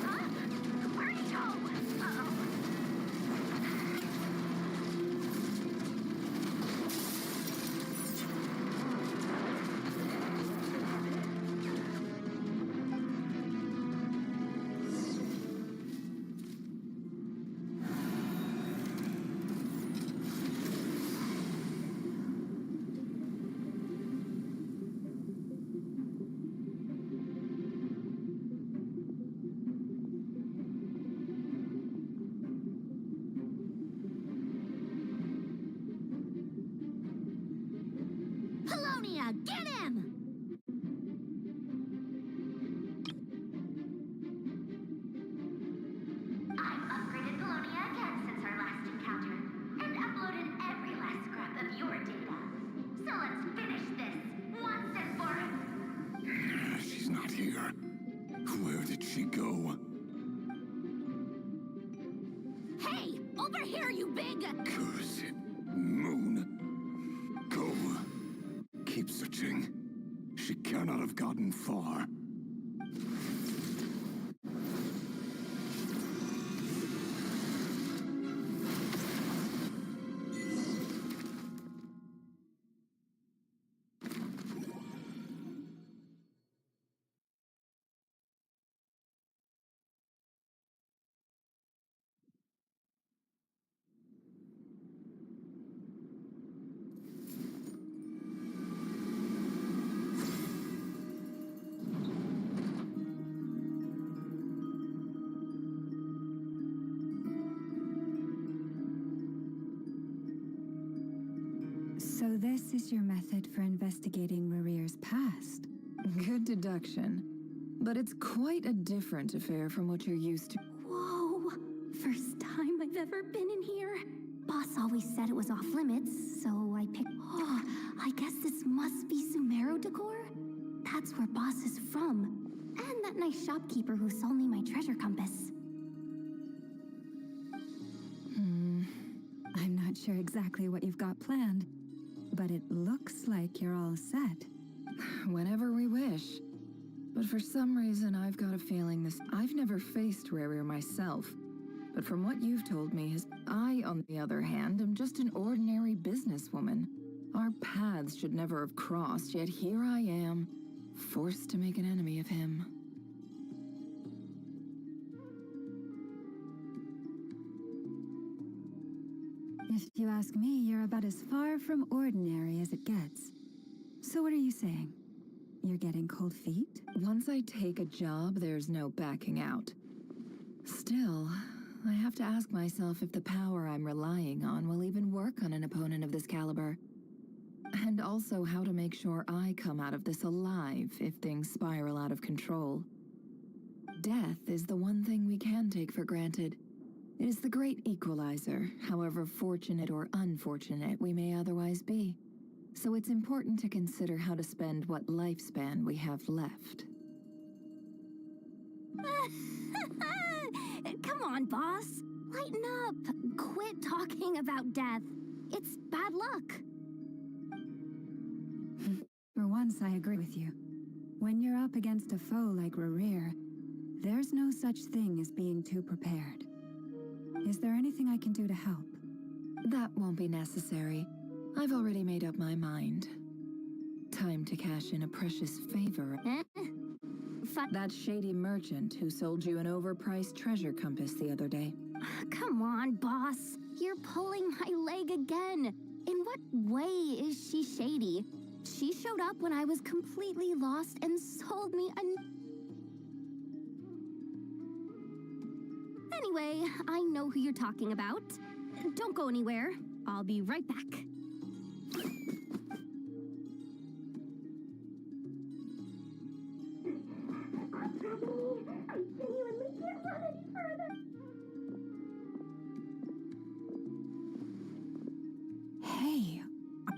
Huh? Where'd he go? Uh-oh. Polonia, get him! I've upgraded Polonia again since our last encounter, and uploaded every last scrap of your data. So let's finish this, once and for... She's not here. Where did she go? Hey! Over here, you big... Curse it. Moon. Go. Keep searching. She cannot have gotten far. So this is your method for investigating Rarir's past? Good deduction. But it's quite a different affair from what you're used to. Whoa! First time I've ever been in here. Boss always said it was off limits, so I picked... Oh, I guess this must be Sumero decor? That's where Boss is from. And that nice shopkeeper who sold me my treasure compass. I'm not sure exactly what you've got planned, but it looks like you're all set. Whenever we wish. But for some reason, I've got a feeling this... I've never faced Rarir myself. But from what you've told me, I, on the other hand, am just an ordinary businesswoman. Our paths should never have crossed, yet here I am, forced to make an enemy of him. If you ask me, you're about as far from ordinary as it gets. So what are you saying? You're getting cold feet? Once I take a job, there's no backing out. Still, I have to ask myself if the power I'm relying on will even work on an opponent of this caliber. And also how to make sure I come out of this alive if things spiral out of control. Death is the one thing we can take for granted. It is the great equalizer, however fortunate or unfortunate we may otherwise be. So it's important to consider how to spend what lifespan we have left. Come on, boss. Lighten up. Quit talking about death. It's bad luck. For once, I agree with you. When you're up against a foe like Rerir, there's no such thing as being too prepared. Is there anything I can do to help? That won't be necessary. I've already made up my mind. Time to cash in a precious favor. That shady merchant who sold you an overpriced treasure compass the other day. Come on, boss. You're pulling my leg again. In what way is she shady? She showed up when I was completely lost and sold me Anyway, I know who you're talking about. Don't go anywhere. I'll be right back. Hey.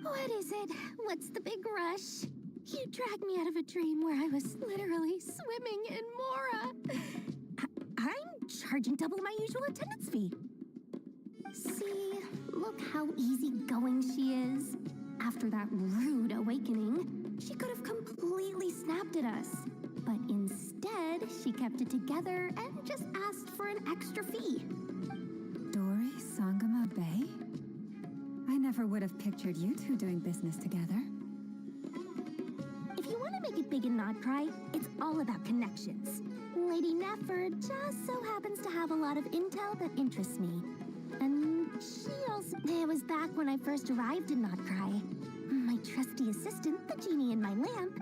What is it? What's the big rush? You dragged me out of a dream where I was literally swimming in Mora. I'm charging double my usual attendance fee. See, look how easygoing she is. After that rude awakening, she could have completely snapped at us. But instead, she kept it together and just asked for an extra fee. Dory Sangama Bay? I never would have pictured you two doing business together. If you want to make it big in Nodcry, it's all about connections. Lady Nefford just so happens to have a lot of intel that interests me. And she also... It was back when I first arrived in Nodcry. My trusty assistant, the genie in my lamp...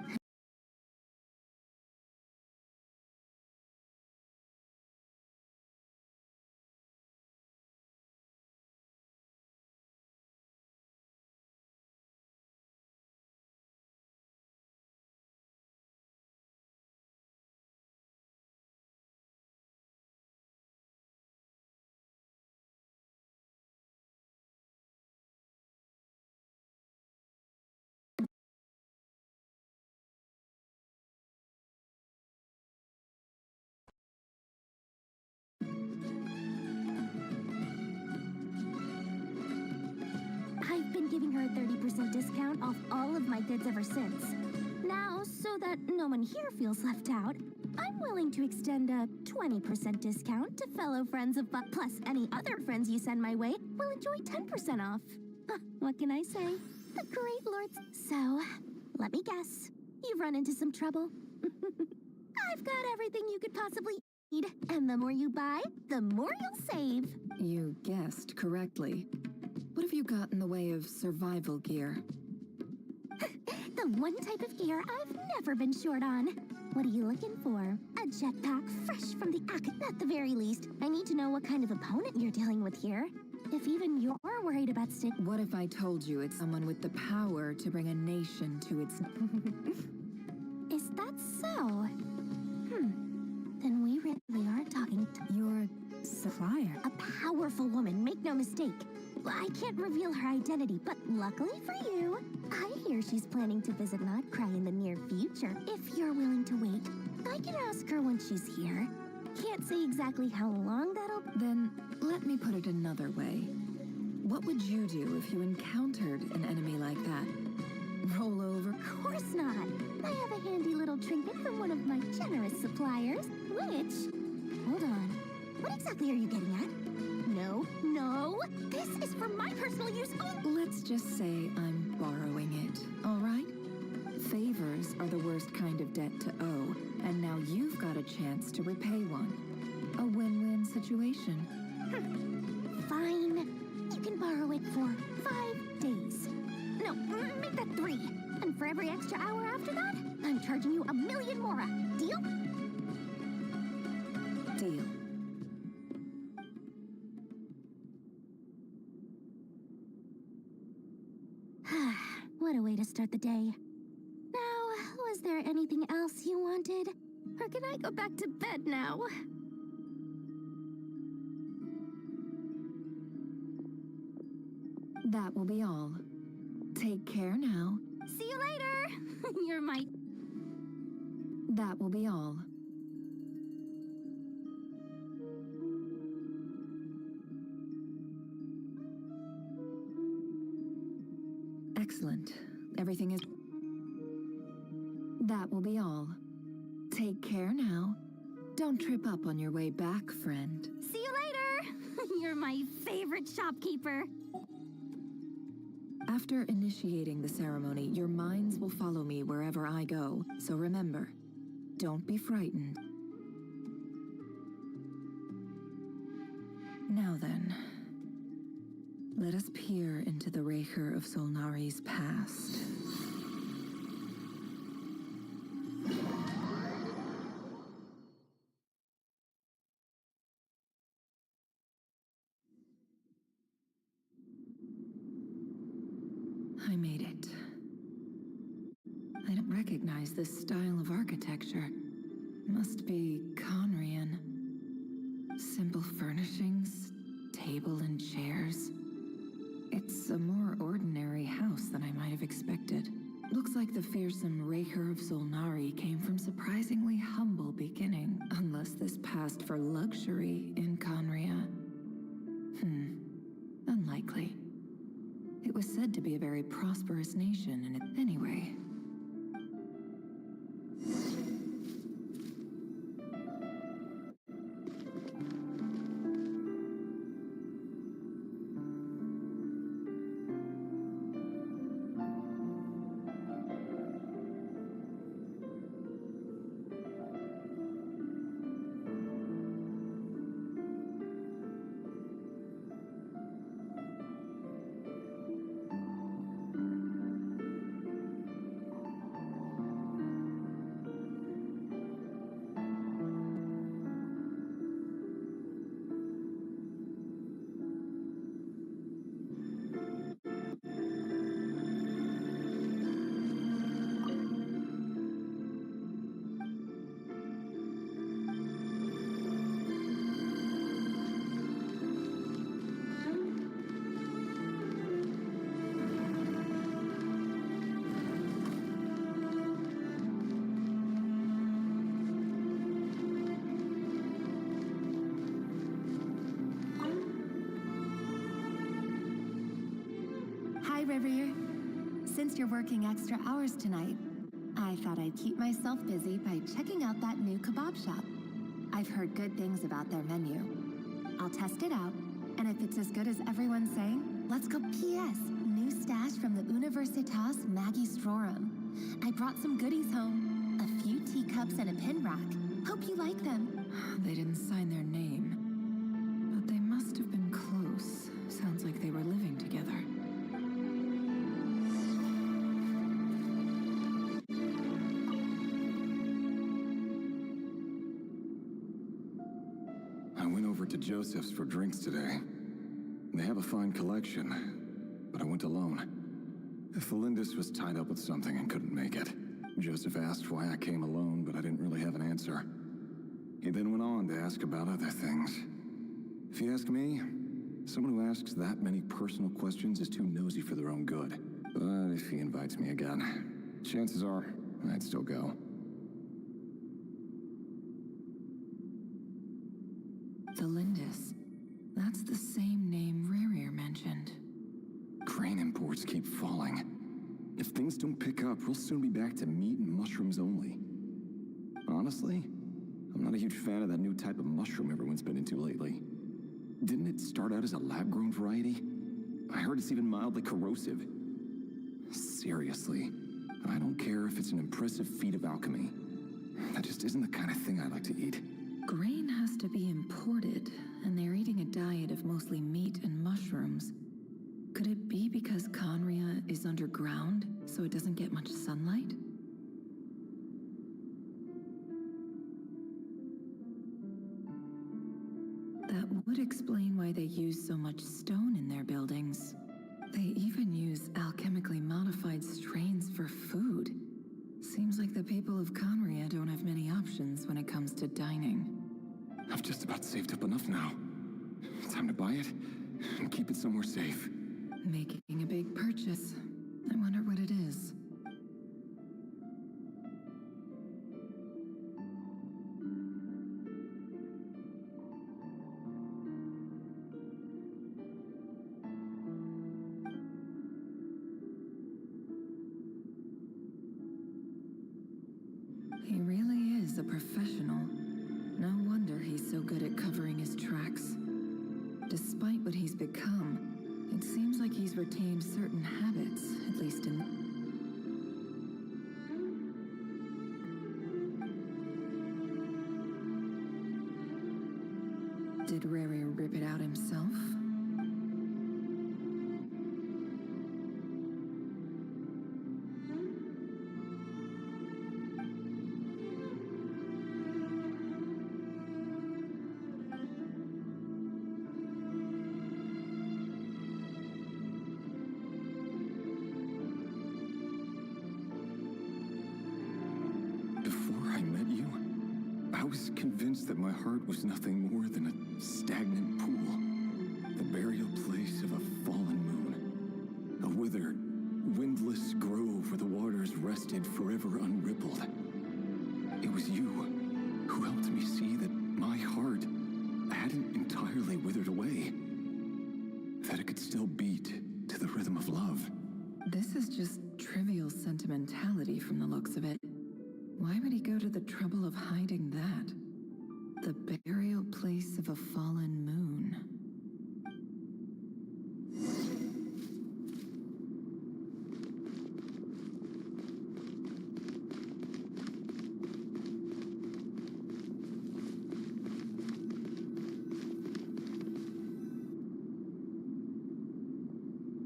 I've been giving her a 30% discount off all of my goods ever since. Now, so that no one here feels left out, I'm willing to extend a 20% discount to fellow friends of Buck, plus any other friends you send my way will enjoy 10% off. What can I say? The great lords. So, let me guess. You've run into some trouble. I've got everything you could possibly need, and the more you buy, the more you'll save. You guessed correctly. What have you got in the way of survival gear? The one type of gear I've never been short on. What are you looking for? A jetpack fresh from the at the very least. I need to know what kind of opponent you're dealing with here. If even you're worried about stick... What if I told you it's someone with the power to bring a nation to its... Is that so? Then we really are talking to... Your supplier? A powerful woman, make no mistake. I can't reveal her identity, but luckily for you, I hear she's planning to visit Nodcry in the near future. If you're willing to wait, I can ask her when she's here. Can't say exactly how long that'll... Then, let me put it another way. What would you do if you encountered an enemy like that? Roll over? Of course not. I have a handy little trinket from one of my generous suppliers, which... Hold on. What exactly are you getting at? No. This is for my personal use only. Let's just say I'm borrowing it, all right? Favors are the worst kind of debt to owe, and now you've got a chance to repay one. A win-win situation. Fine. You can borrow it for 5 days. No, make that 3. And for every extra hour after that, I'm charging you 1,000,000 more. Deal? Deal. What a start the day. Now, was there anything else you wanted? Or can I go back to bed now? That will be all. Take care now. See you later! You're my... That will be all. Excellent. Everything is... That will be all. Take care now. Don't trip up on your way back, friend. See you later! You're my favorite shopkeeper. After initiating the ceremony, your minds will follow me wherever I go. So remember, don't be frightened. Now then, let us peer into the Raker of Solnari's past. I made it. I don't recognize this style of architecture. Must be Conrian. Simple furnishings, table and chairs. It's a more ordinary house than I might have expected. Looks like the fearsome Raker of Solnari came from surprisingly humble beginning, unless this passed for luxury in Conria. Unlikely. It was said to be a very prosperous nation, and anyway. Hi, Rivier. Since you're working extra hours tonight, I thought I'd keep myself busy by checking out that new kebab shop. I've heard good things about their menu. I'll test it out, and if it's as good as everyone's saying, let's go. P.S. New stash from the Universitas Magistrorum. I brought some goodies home. A few teacups and a pin rack. Hope you like them. They didn't sign their name, but they must have been close. Sounds like they were living together. I went over to Joseph's for drinks today. They have a fine collection, but I went alone. Felindis was tied up with something and couldn't make it. Joseph asked why I came alone, but I didn't really have an answer. He then went on to ask about other things. If you ask me, someone who asks that many personal questions is too nosy for their own good. But if he invites me again, chances are I'd still go. Felindis. That's the same name Rerir mentioned. Crane imports keep falling. If things don't pick up, we'll soon be back to meat and mushrooms only. Honestly, I'm not a huge fan of that new type of mushroom everyone's been into lately. Didn't it start out as a lab-grown variety? I heard it's even mildly corrosive. Seriously, I don't care if it's an impressive feat of alchemy. That just isn't the kind of thing I like to eat. Grain has to be imported, and they're eating a diet of mostly meat and mushrooms. Could it be because Conria is underground, so it doesn't get much sunlight? That would explain why they use so much stone in their buildings. They even use alchemically modified strains for food. Seems like the people of Conria don't have many options when it comes to dining. I've just about saved up enough now. Time to buy it and keep it somewhere safe. Making a big purchase. I wonder what it is. He really is a professional. No wonder he's so good at covering his tracks. Despite what he's become, it seems like he's retained certain habits, at least in... Did Rary rip it out himself? Before I met you, I was convinced that my heart was nothing more than a stagnant pool, the burial place of a fallen moon, a withered, windless grove where the waters rested forever unrippled. It was you who helped me see that my heart hadn't entirely withered away, that it could still beat to the rhythm of love. This is just trivial sentimentality from the looks of it. Why would he go to the trouble of hiding that? The burial place of a fallen moon.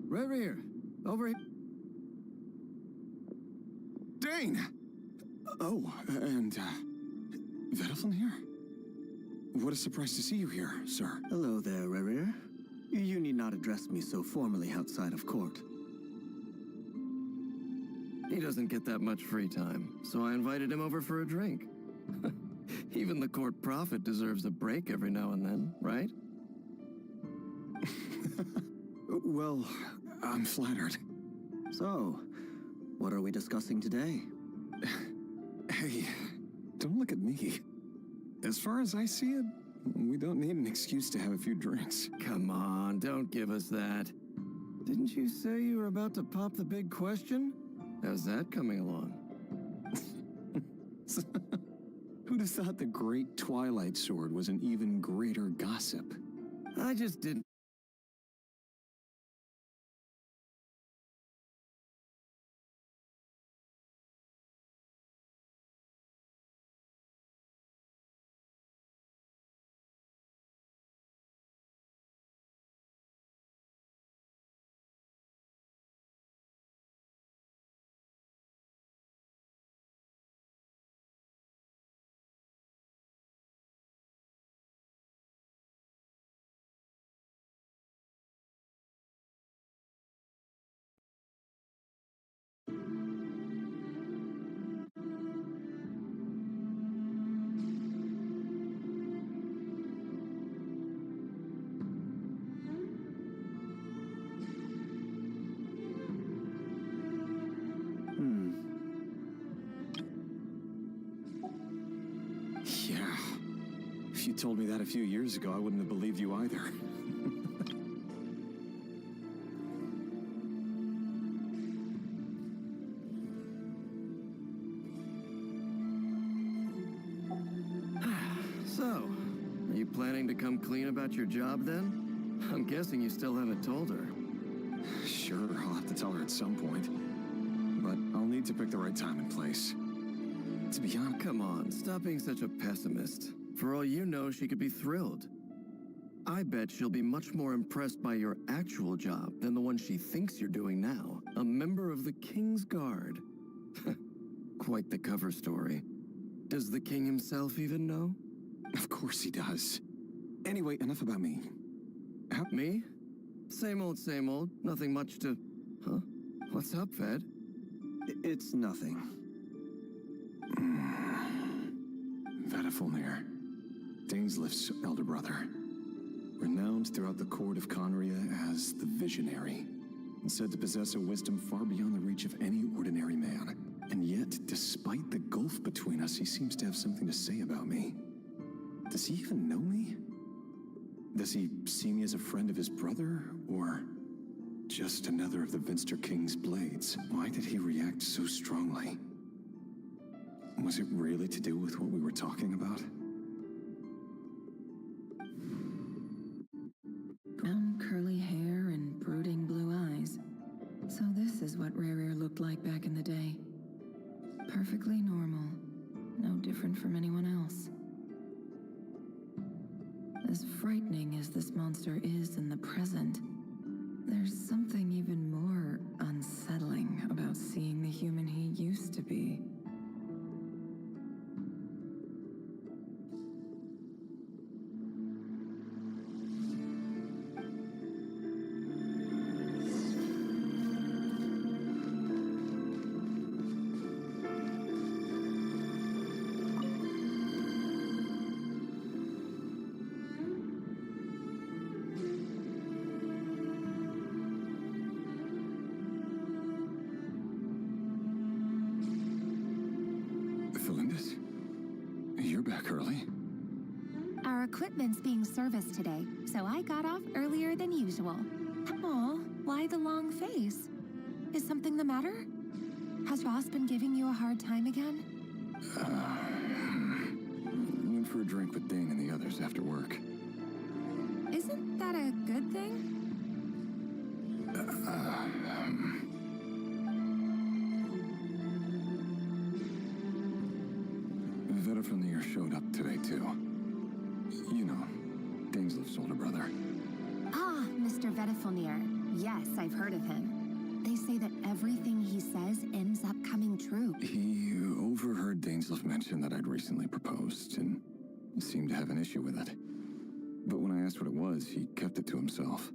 Rerir, over here. Dane! Oh, and, Vedelfin here? What a surprise to see you here, sir. Hello there, Rerir. You need not address me so formally outside of court. He doesn't get that much free time, so I invited him over for a drink. Even the court prophet deserves a break every now and then, right? Well, I'm flattered. So, what are we discussing today? Hey, don't look at me. As far as I see it, we don't need an excuse to have a few drinks. Come on, don't give us that. Didn't you say you were about to pop the big question? How's that coming along? Who'd have thought the great Twilight Sword was an even greater gossip? I just didn't. Yeah. If you told me that a few years ago, I wouldn't have believed you either. So, are you planning to come clean about your job then? I'm guessing you still haven't told her. Sure, I'll have to tell her at some point. But I'll need to pick the right time and place. To be honest, Come on, stop being such a pessimist. For all you know, she could be thrilled. I bet she'll be much more impressed by your actual job than the one she thinks you're doing now. A member of the King's Guard. Quite the cover story. Does the king himself even know? of course he does. Anyway, enough about me. Me? Same old. Nothing much to... Huh? What's up, Ved? It's nothing. Vedifulnir, Dainslif's elder brother. Renowned throughout the court of Conria as the Visionary, and said to possess a wisdom far beyond the reach of any ordinary man. And yet, despite the gulf between us, he seems to have something to say about me. Does he even know me? Does he see me as a friend of his brother, or just another of the Vinster King's blades? Why did he react so strongly? Was it really to do with what we were talking about? Brown curly hair and brooding blue eyes. So this is what Rerir looked like back in the day. Perfectly normal. No different from anyone else. As frightening as this monster is in the present, there's something even more unsettling about seeing the human he used to be. Felindis? You're back early? Our equipment's being serviced today, so I got off earlier than usual. Aw, why the long face? Is something the matter? Has Ross been giving you a hard time again? Went for a drink with Dane and the others after work. Isn't that a good thing? Vedifulnir showed up today, too. You know, Dainslif's older brother. Ah, Mr. Vedifulnir. Yes, I've heard of him. They say that everything he says ends up coming true. He overheard Dainslif mention that I'd recently proposed, and seemed to have an issue with it. But when I asked what it was, he kept it to himself.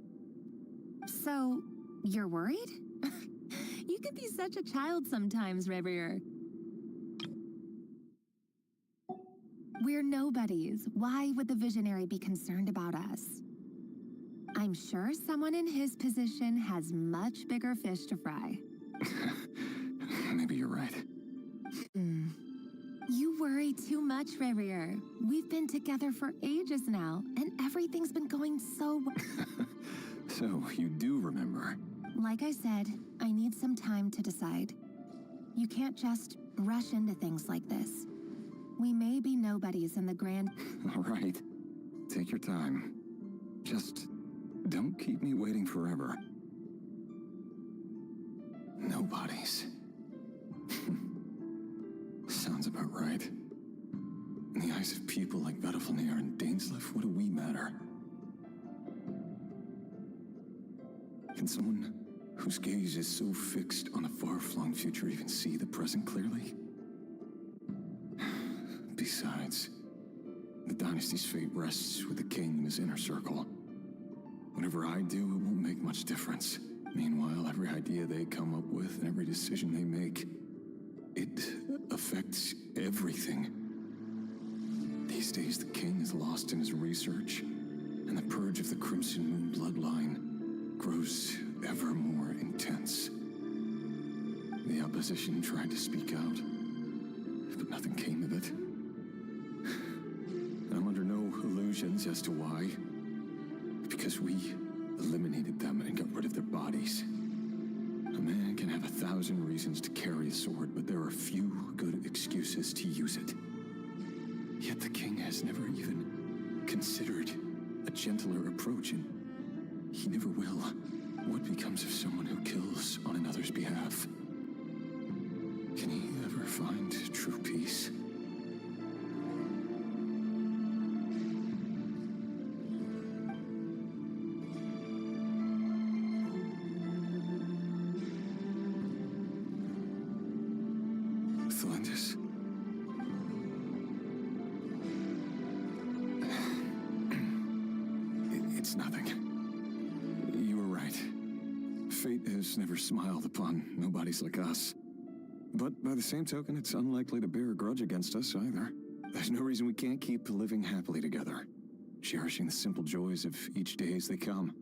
So, you're worried? You could be such a child sometimes, Reverie. We're nobodies. Why would the Visionary be concerned about us? I'm sure someone in his position has much bigger fish to fry. Maybe you're right. You worry too much, Reverie. We've been together for ages now, and everything's been going so well. So, you do remember? Like I said, I need some time to decide. You can't just rush into things like this. We may be nobodies in the grand... All right. Take your time. Just don't keep me waiting forever. Nobodies. Sounds about right. In the eyes of people like Vedifulnir and Dainslif, what do we matter? Can someone whose gaze is so fixed on a far-flung future even see the present clearly? Besides, the dynasty's fate rests with the king and his inner circle. Whatever I do, it won't make much difference. Meanwhile, every idea they come up with and every decision they make, it affects everything. These days, the king is lost in his research, and the purge of the Crimson Moon bloodline grows ever more intense. The opposition tried to speak out, but nothing came of it. I'm under no illusions as to why. Because we eliminated them and got rid of their bodies. A man can have 1,000 reasons to carry a sword, but there are few good excuses to use it. Yet the king has never even considered a gentler approach, and he never will. What becomes of someone who kills on another's behalf? Can he ever find true peace? Felindis. It's nothing. You were Fate has never smiled upon nobodies like us. But by the same token, it's unlikely to bear a grudge against us either. There's no reason we can't keep living happily together, cherishing the simple joys of each day as they come.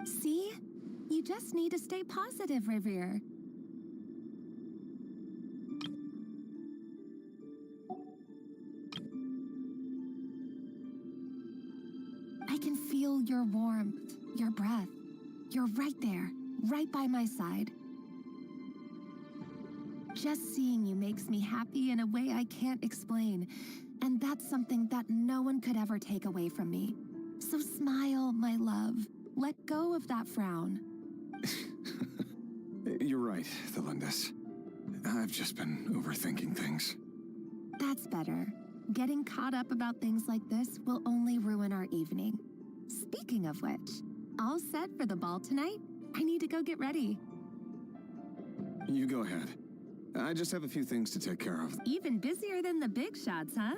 See? You just need to stay positive, Revere. I can feel your warmth, your breath. You're right there, right by my side. Just seeing you makes me happy in a way I can't explain, and that's something that no one could ever take away from me. So smile, my love. Let go of that frown. You're right, Thelindis. I've just been overthinking things. That's better. Getting caught up about things like this will only ruin our evening. Speaking of which, all set for the ball tonight? I need to go get ready. You go ahead. I just have a few things to take care of. Even busier than the big shots, huh?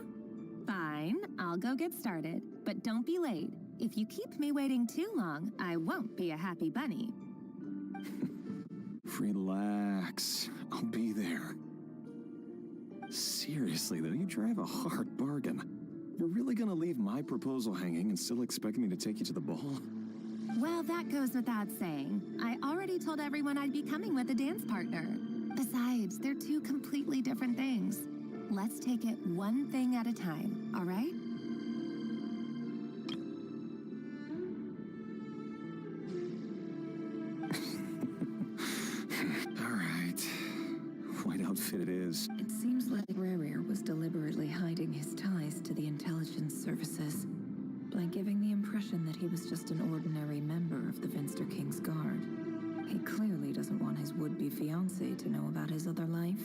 Fine, I'll go get started. But don't be late. If you keep me waiting too long, I won't be a happy bunny. Relax. I'll be there. Seriously, though, you drive a hard bargain. You're really gonna leave my proposal hanging and still expect me to take you to the ball? Well, that goes without saying. I already told everyone I'd be coming with a dance partner. Besides, they're two completely different things. Let's take it one thing at a time, all right? All right. White outfit it is. It seems like Rerir was deliberately hiding his ties to the intelligence services by giving the impression that he was just an ordinary member of the Vinster King's Guard. He clearly doesn't want his would-be fiancée to know about his other life.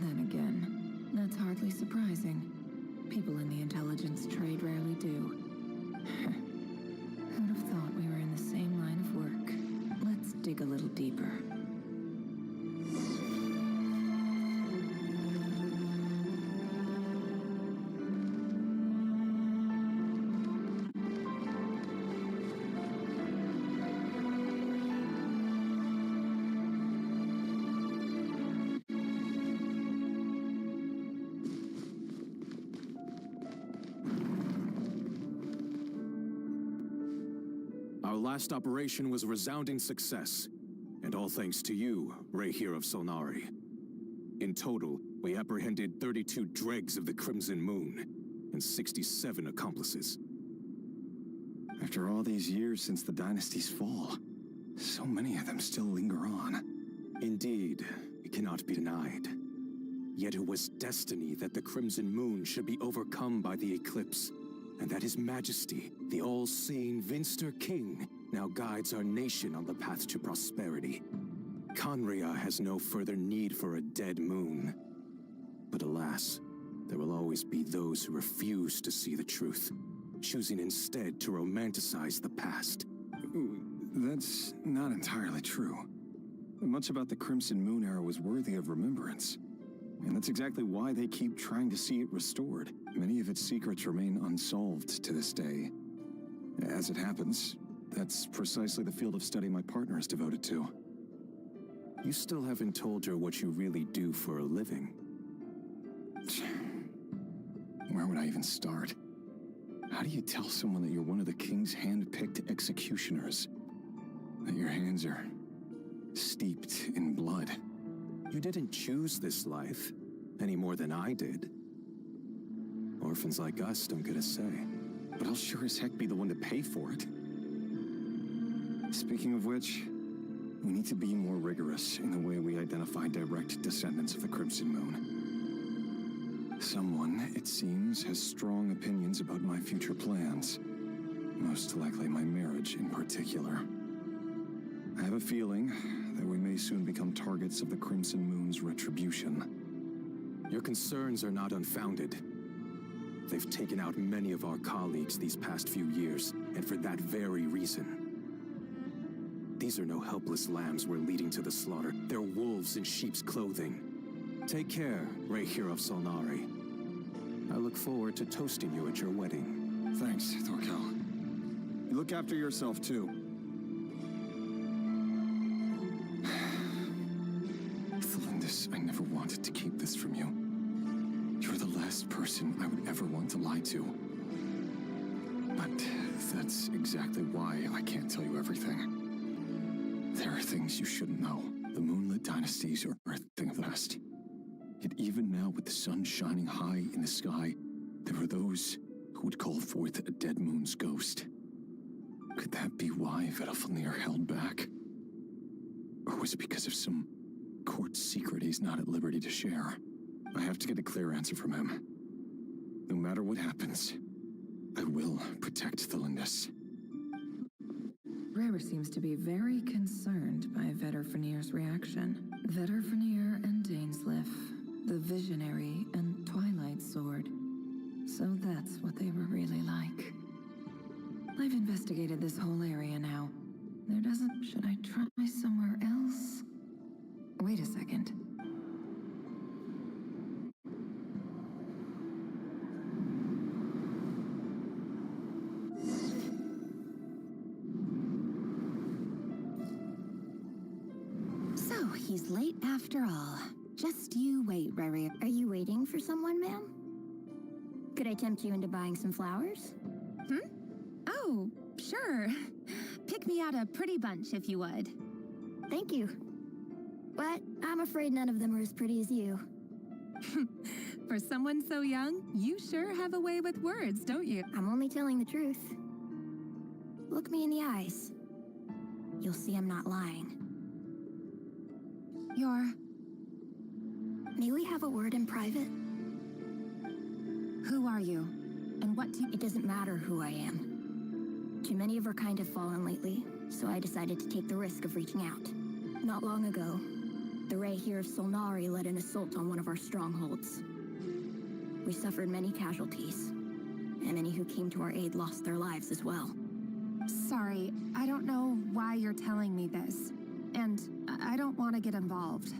Then again, that's hardly surprising. People in the intelligence trade rarely do. Who'd have thought we were in the same line of work? Let's dig a little deeper. Our last operation was a resounding success, and all thanks to you, Rehir of Solnari. In total, we apprehended 32 dregs of the Crimson Moon, and 67 accomplices. After all these years since the dynasty's fall, so many of them still linger on. Indeed, it cannot be denied. Yet it was destiny that the Crimson Moon should be overcome by the eclipse, and that His Majesty, the all-seeing Vinster King, now guides our nation on the path to prosperity. Conria has no further need for a dead moon. But alas, there will always be those who refuse to see the truth, choosing instead to romanticize the past. That's not entirely true. Much about the Crimson Moon era was worthy of remembrance. And that's exactly why they keep trying to see it restored. Many of its secrets remain unsolved to this day. As it happens, that's precisely the field of study my partner is devoted to. You still haven't told her what you really do for a living. Where would I even start? How do you tell someone that you're one of the king's hand-picked executioners? That your hands are steeped in blood? You didn't choose this life, any more than I did. Orphans like us don't get a say. But I'll sure as heck be the one to pay for it. Speaking of which, we need to be more rigorous in the way we identify direct descendants of the Crimson Moon. Someone, it seems, has strong opinions about my future plans. Most likely my marriage in particular. I have a feeling that we may soon become targets of the Crimson Moon's retribution. Your concerns are not unfounded. They've taken out many of our colleagues these past few years, and for that very reason. These are no helpless lambs we're leading to the slaughter. They're wolves in sheep's clothing. Take care, Rehir of Solnari. I look forward to toasting you at your wedding. Thanks, Thorkel. You look after yourself, too. Thelindis, I never wanted to keep this from you. You're the last person I would ever want to lie to. But that's exactly why I can't tell you everything. There are things you shouldn't know. The moonlit dynasties are a thing of the past. Yet even now, with the sun shining high in the sky, there are those who would call forth a dead moon's ghost. Could that be why Vedalfnir held back? Or was it because of some court secret he's not at liberty to share? I have to get a clear answer from him. No matter what happens, I will protect Thelindis. Rara seems to be very concerned by Vedalfnir's reaction. Vedalfnir and Dainsleif, the Visionary and Twilight Sword. So that's what they were really like. I've investigated this whole area now. There doesn't... Should I try somewhere else? Wait a second. So, he's late after all. Just you wait, Rari. Are you waiting for someone, ma'am? Could I tempt you into buying some flowers? Oh, sure. Pick me out a pretty bunch if you would. Thank you. But I'm afraid none of them are as pretty as you. For someone so young, you sure have a way with words, don't you? I'm only telling the truth. Look me in the eyes. You'll see I'm not lying. May we have a word in private? Who are you? And what do you... It doesn't matter who I am. Too many of our kind have fallen lately, so I decided to take the risk of reaching out. Not long ago, the Ray here of Solnari led an assault on one of our strongholds. We suffered many casualties, and many who came to our aid lost their lives as well. Sorry, I don't know why you're telling me this. And I don't want to get involved.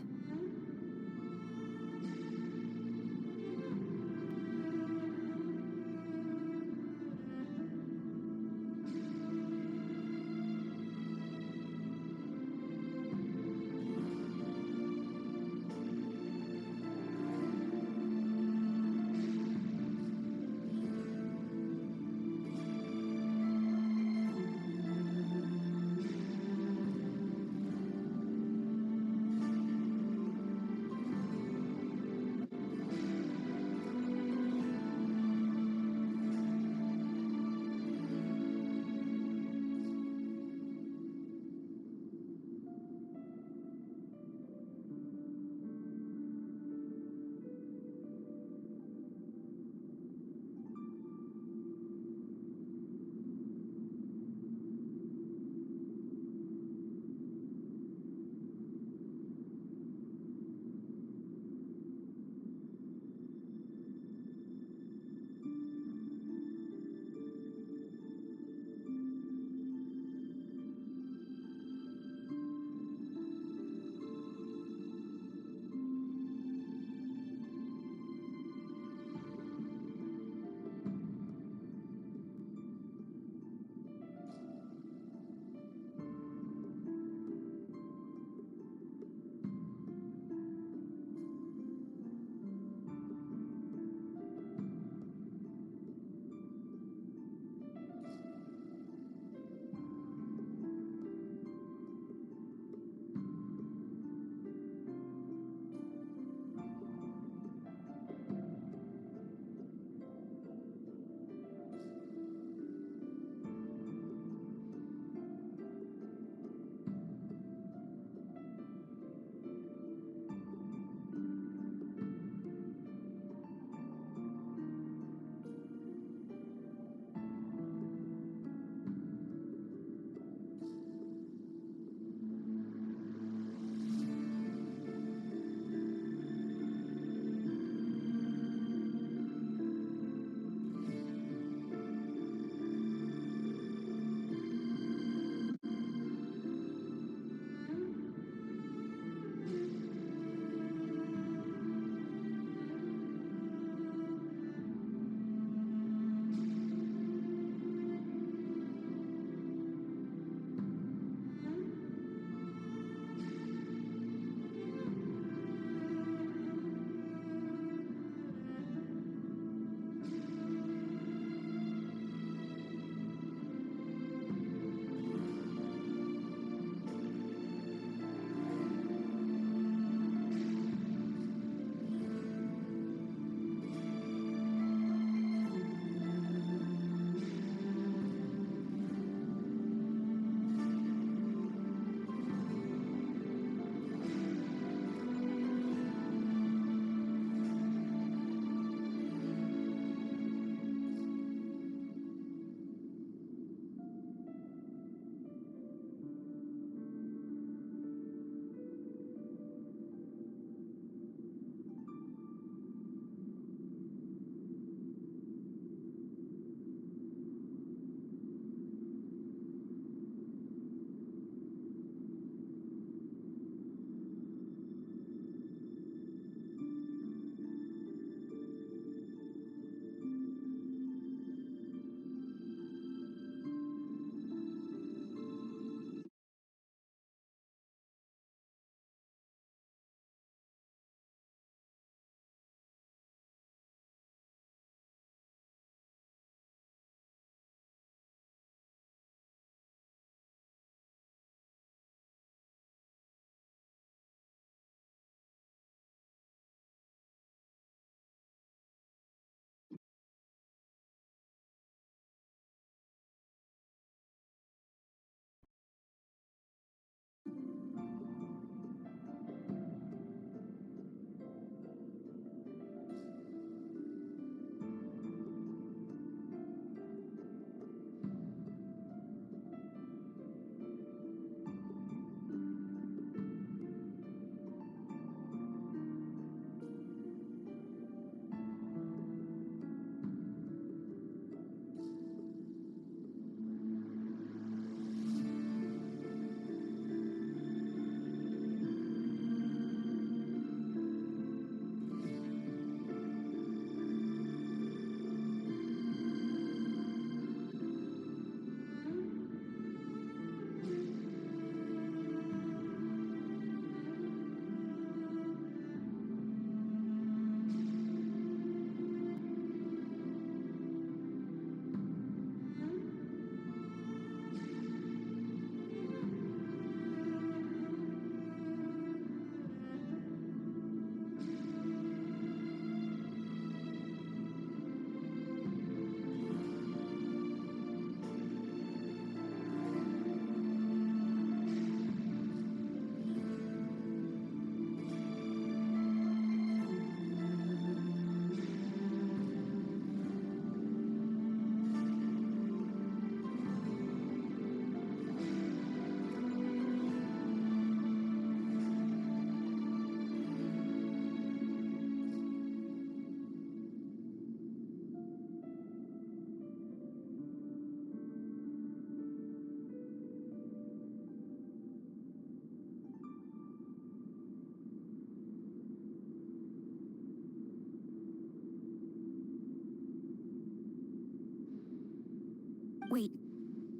Wait,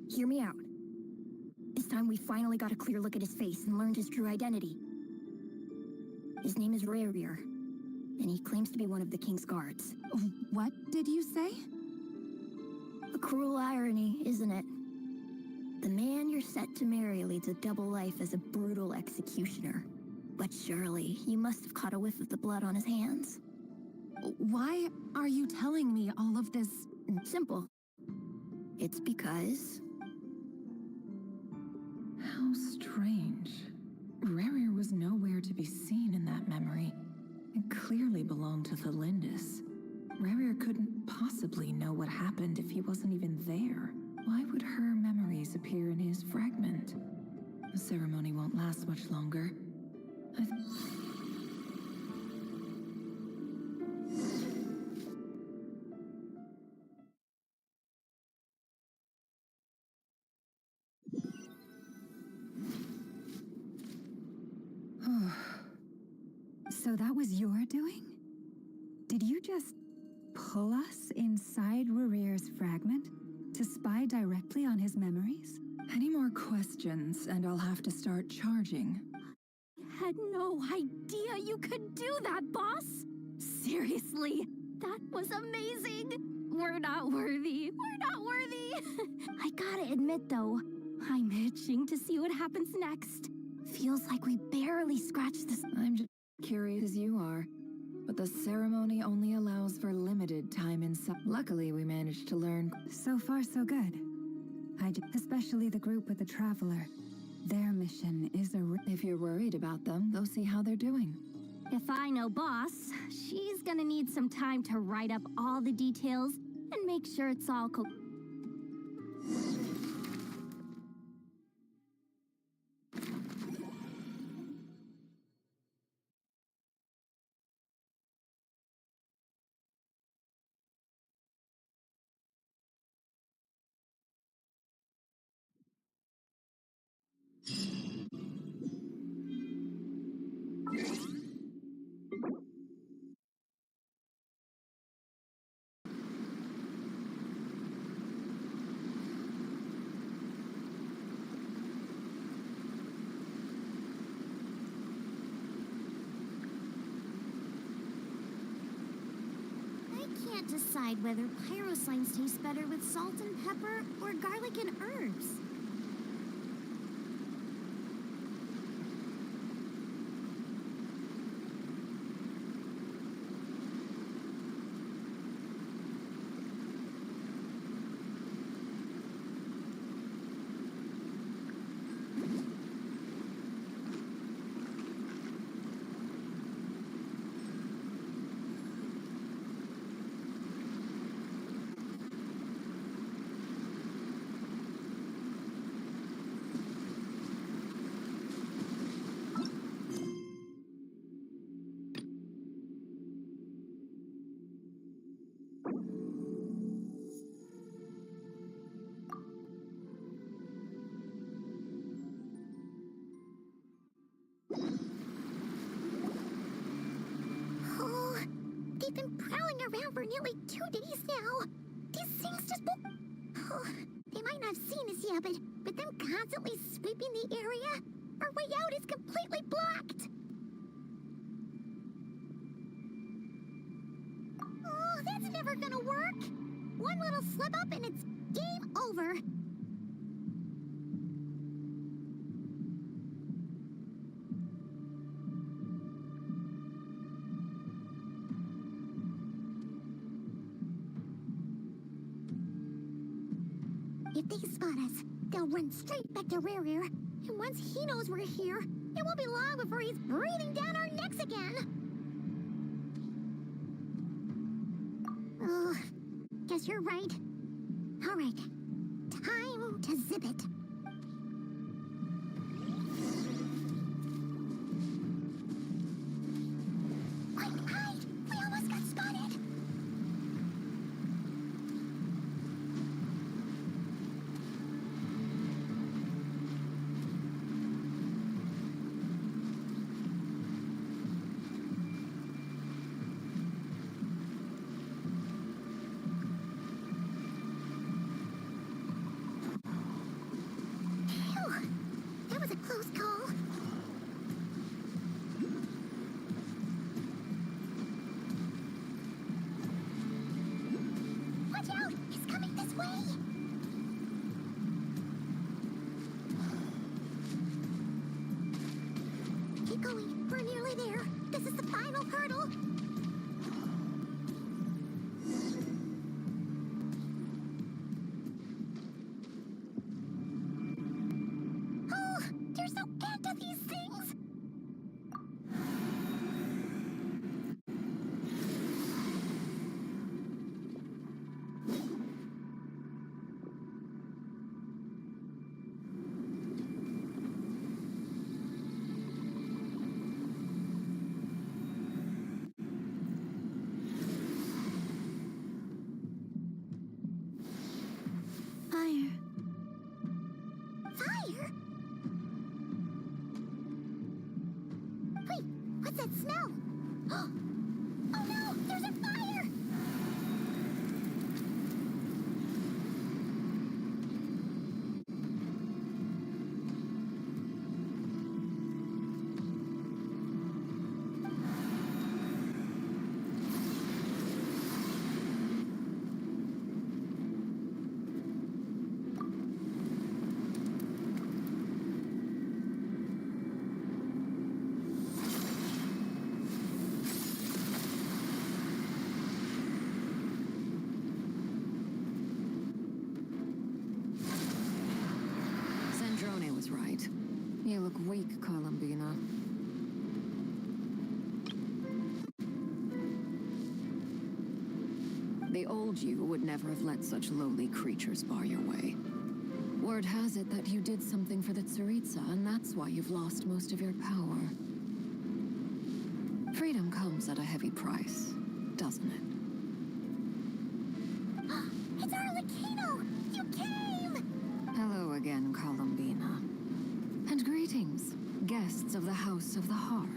hear me out. This time we finally got a clear look at his face and learned his true identity. His name is Rerir, and he claims to be one of the king's guards. What did you say? A cruel irony, isn't it? The man you're set to marry leads a double life as a brutal executioner. But surely, you must have caught a whiff of the blood on his hands. Why are you telling me all of this? Simple. It's because... How strange. Rerir was nowhere to be seen in that memory. It clearly belonged to the Lindis. Rerir couldn't possibly know what happened if he wasn't even there. Why would her memories appear in his fragment? The ceremony won't last much longer. So that was your doing? Did you just pull us inside Rerir's fragment to spy directly on his memories? Any more questions, and I'll have to start charging. Had no idea you could do that, boss! Seriously, that was amazing! We're not worthy. We're not worthy! I gotta admit, though, I'm itching to see what happens next. Feels like we barely scratched the... I'm just curious as you are, but the ceremony only allows for limited time inside. Luckily, we managed to learn. So far, so good. Especially the group with the Traveler. Their mission is If you're worried about them, go see how they're doing. If I know boss, she's gonna need some time to write up all the details and make sure it's all decide whether pyrosines taste better with salt and pepper or garlic and herbs. They've been prowling around for nearly 2 days now. These things just... They might not have seen us yet, but them constantly sweeping the area, our way out is completely blocked. Oh, that's never gonna work. One little slip up and it's game over. If they spot us, they'll run straight back to Rerir. And once he knows we're here, it won't be long before he's breathing down our necks again. Oh, guess you're right. All right, time to zip it. Hide! We almost got spotted! Keep going. We're nearly there. This is the final hurdle. Oh, there's no end to these things. Fire. Fire? Wait, what's that smell? Oh no, there's a fire! Sandrone was right. You look weak, Columbina. The old you would never have let such lowly creatures bar your way. Word has it that you did something for the Tsaritsa, and that's why you've lost most of your power. Freedom comes at a heavy price, doesn't it? It's Arlecchino! You came! Hello again, Columbina. And greetings, guests of the House of the Hearth.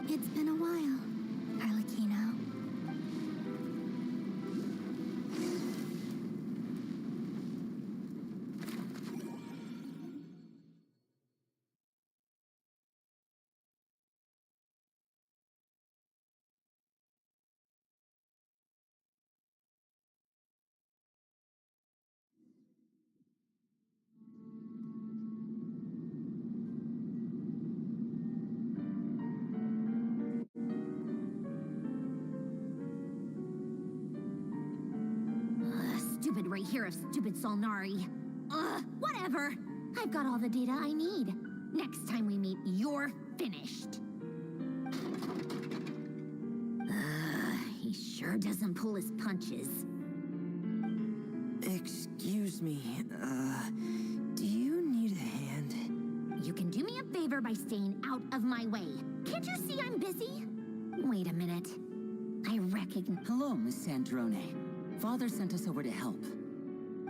It's been a while, Arlecchino. Stupid right here of stupid Solnari. Whatever. I've got all the data I need. Next time we meet, you're finished. He sure doesn't pull his punches. Excuse me, do you need a hand? You can do me a favor by staying out of my way. Can't you see I'm busy? Wait a minute. I reckon... Hello, Miss Sandrone. Father sent us over to help.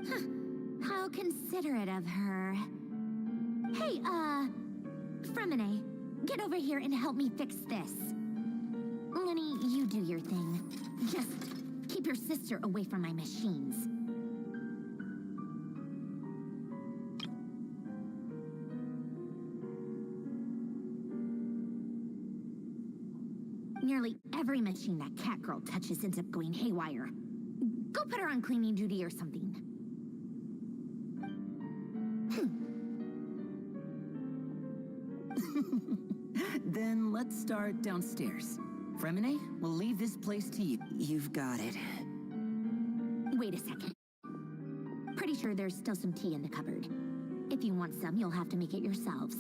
Huh. How considerate of her. Hey, Fremine, get over here and help me fix this. Lenny, you do your thing. Just keep your sister away from my machines. Nearly every machine that cat girl touches ends up going haywire. Go put her on cleaning duty or something. Then let's start downstairs. Fremine, we'll leave this place to you. You've got it. Wait a second. Pretty sure there's still some tea in the cupboard. If you want some, you'll have to make it yourselves.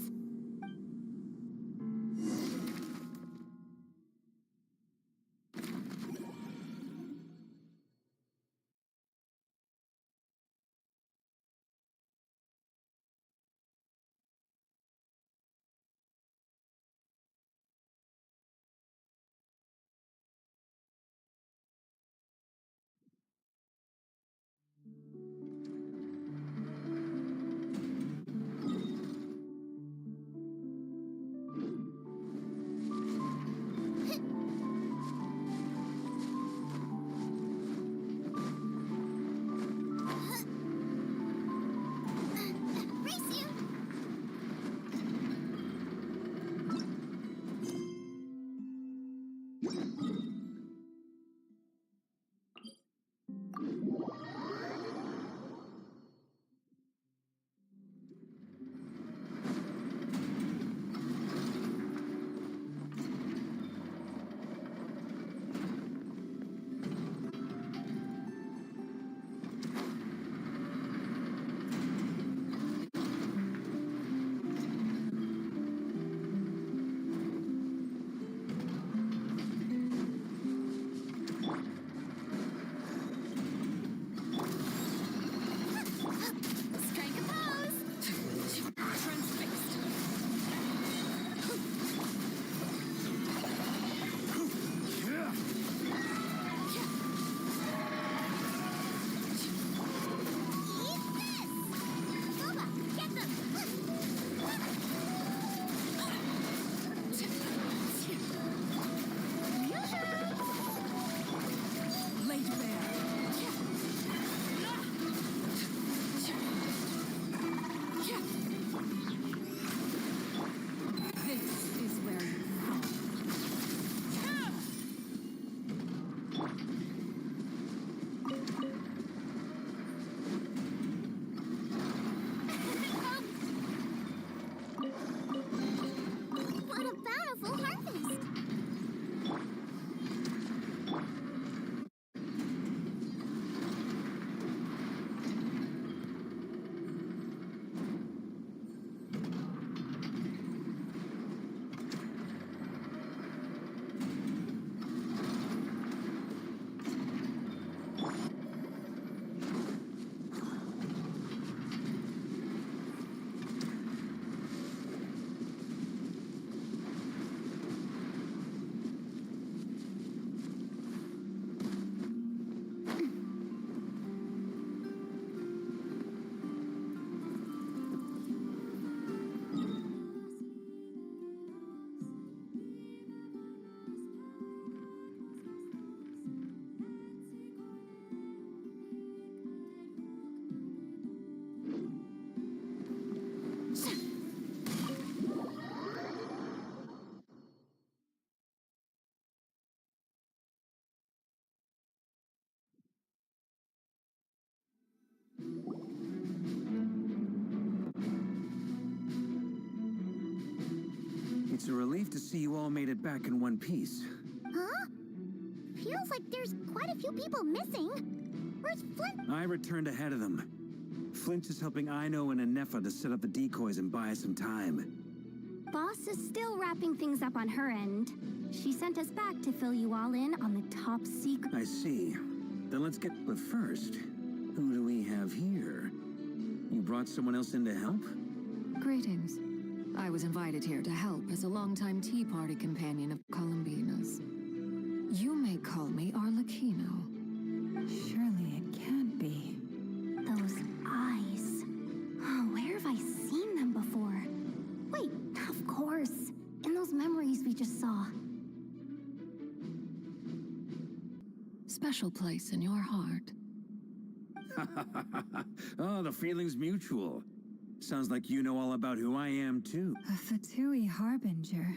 It's a relief to see you all made it back in one piece. Huh? Feels like there's quite a few people missing. Where's Flint? I returned ahead of them. Flint is helping Ino and Anefa to set up the decoys and buy us some time. Boss is still wrapping things up on her end. She sent us back to fill you all in on the top secret. I see. Then let's get... But first, who do we have here? You brought someone else in to help? Greetings. I was invited here to help as a longtime Tea Party companion of Columbina's. You may call me Arlecchino. Surely it can't be. Those eyes. Oh, where have I seen them before? Wait, of course. In those memories we just saw. Special place in your heart. Oh, the feeling's mutual. Sounds like you know all about who I am, too. A Fatui harbinger.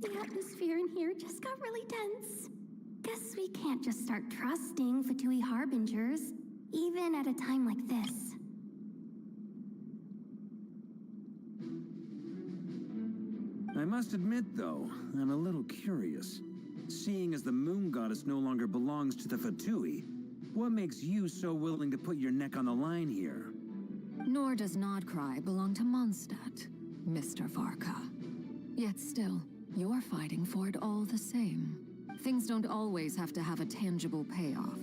The atmosphere in here just got really tense. Guess we can't just start trusting Fatui harbingers, even at a time like this. I must admit, though, I'm a little curious. Seeing as the moon goddess no longer belongs to the Fatui, what makes you so willing to put your neck on the line here? Nor does Nodcry belong to Mondstadt, Mr. Varka. Yet still, you're fighting for it all the same. Things don't always have to have a tangible payoff.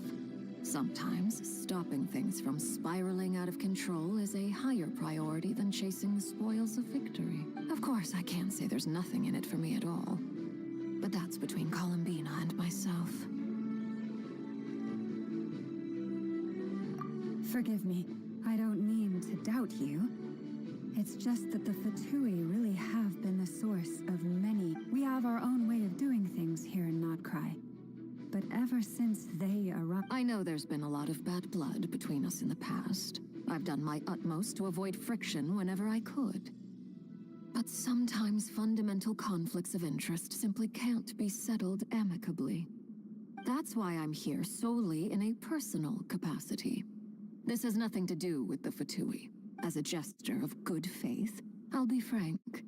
Sometimes, stopping things from spiraling out of control is a higher priority than chasing the spoils of victory. Of course, I can't say there's nothing in it for me at all. But that's between Columbina and myself. Forgive me. I don't mean to doubt you. It's just that the Fatui really have been the source of many. We have our own way of doing things here in Nodcry. But ever since they erupted... I know there's been a lot of bad blood between us in the past. I've done my utmost to avoid friction whenever I could. But sometimes fundamental conflicts of interest simply can't be settled amicably. That's why I'm here solely in a personal capacity. This has nothing to do with the Fatui. As a gesture of good faith, I'll be frank.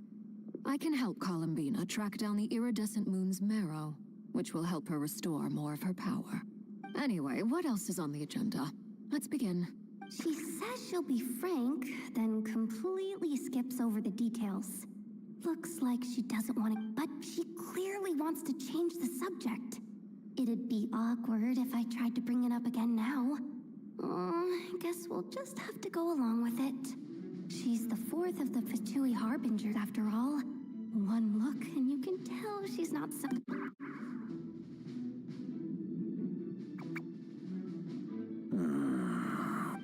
I can help Columbina track down the iridescent moon's marrow, which will help her restore more of her power. Anyway, what else is on the agenda? Let's begin. She says she'll be frank, then completely skips over the details. Looks like she doesn't want to, but she clearly wants to change the subject. It'd be awkward if I tried to bring it up again now. I guess we'll just have to go along with it. She's the fourth of the Fatui harbingers after all. One look and you can tell she's not so...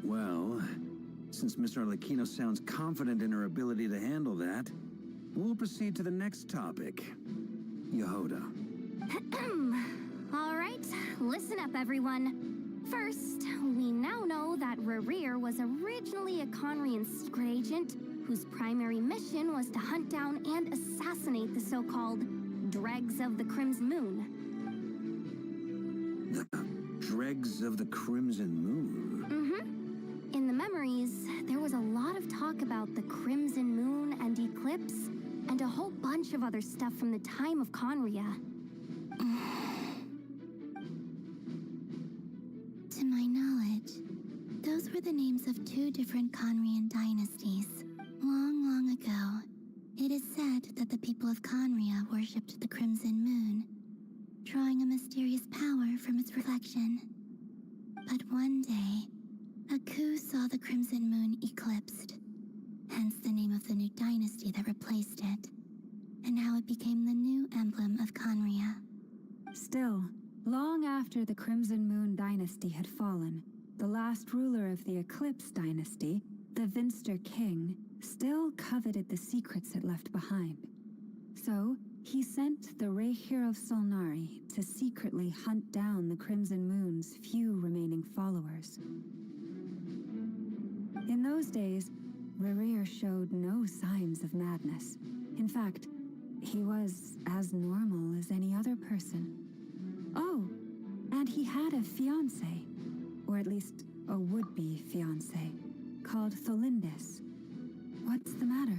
Well, since Miss Arlecchino sounds confident in her ability to handle that, we'll proceed to the next topic. Yehoda. All right, listen up, everyone. First, we now know that Rerir was originally a Conrian secret agent whose primary mission was to hunt down and assassinate the so-called Dregs of the Crimson Moon. The Dregs of the Crimson Moon? Mm-hmm. In the memories, there was a lot of talk about the Crimson Moon and Eclipse, and a whole bunch of other stuff from the time of Conria. To my knowledge, those were the names of two different Conrian dynasties. Long, long ago, it is said that the people of Conria worshipped the Crimson Moon, drawing a mysterious power from its reflection. But one day, a coup saw the Crimson Moon eclipsed, hence the name of the new dynasty that replaced it, and how it became the new emblem of Conria. Still, long after the Crimson Moon dynasty had fallen, the last ruler of the Eclipse dynasty, the Vinster King, still coveted the secrets it left behind. So, he sent the Reihir of Solnari to secretly hunt down the Crimson Moon's few remaining followers. In those days, Rerir showed no signs of madness. In fact, he was as normal as any other person. Oh, and he had a fiancé, or at least a would-be fiancé, called Tholindis. What's the matter?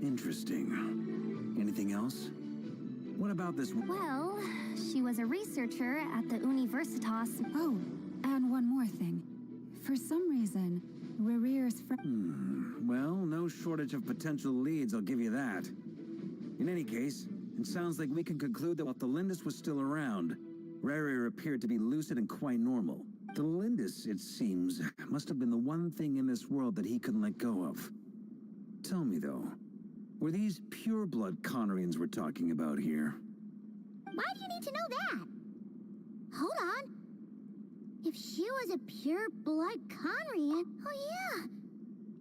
Interesting. Anything else? What about this? Well, she was a researcher at the Universitas. Oh, and one more thing. For some reason, Rerear's Well, no shortage of potential leads, I'll give you that. In any case, it sounds like we can conclude that while Delindis was still around, Rerir appeared to be lucid and quite normal. Delindis, it seems, must have been the one thing in this world that he couldn't let go of. Tell me, though, were these pure-blood Conorians we're talking about here? Why do you need to know that? Hold on. If she was a pure-blood Conrian, oh yeah,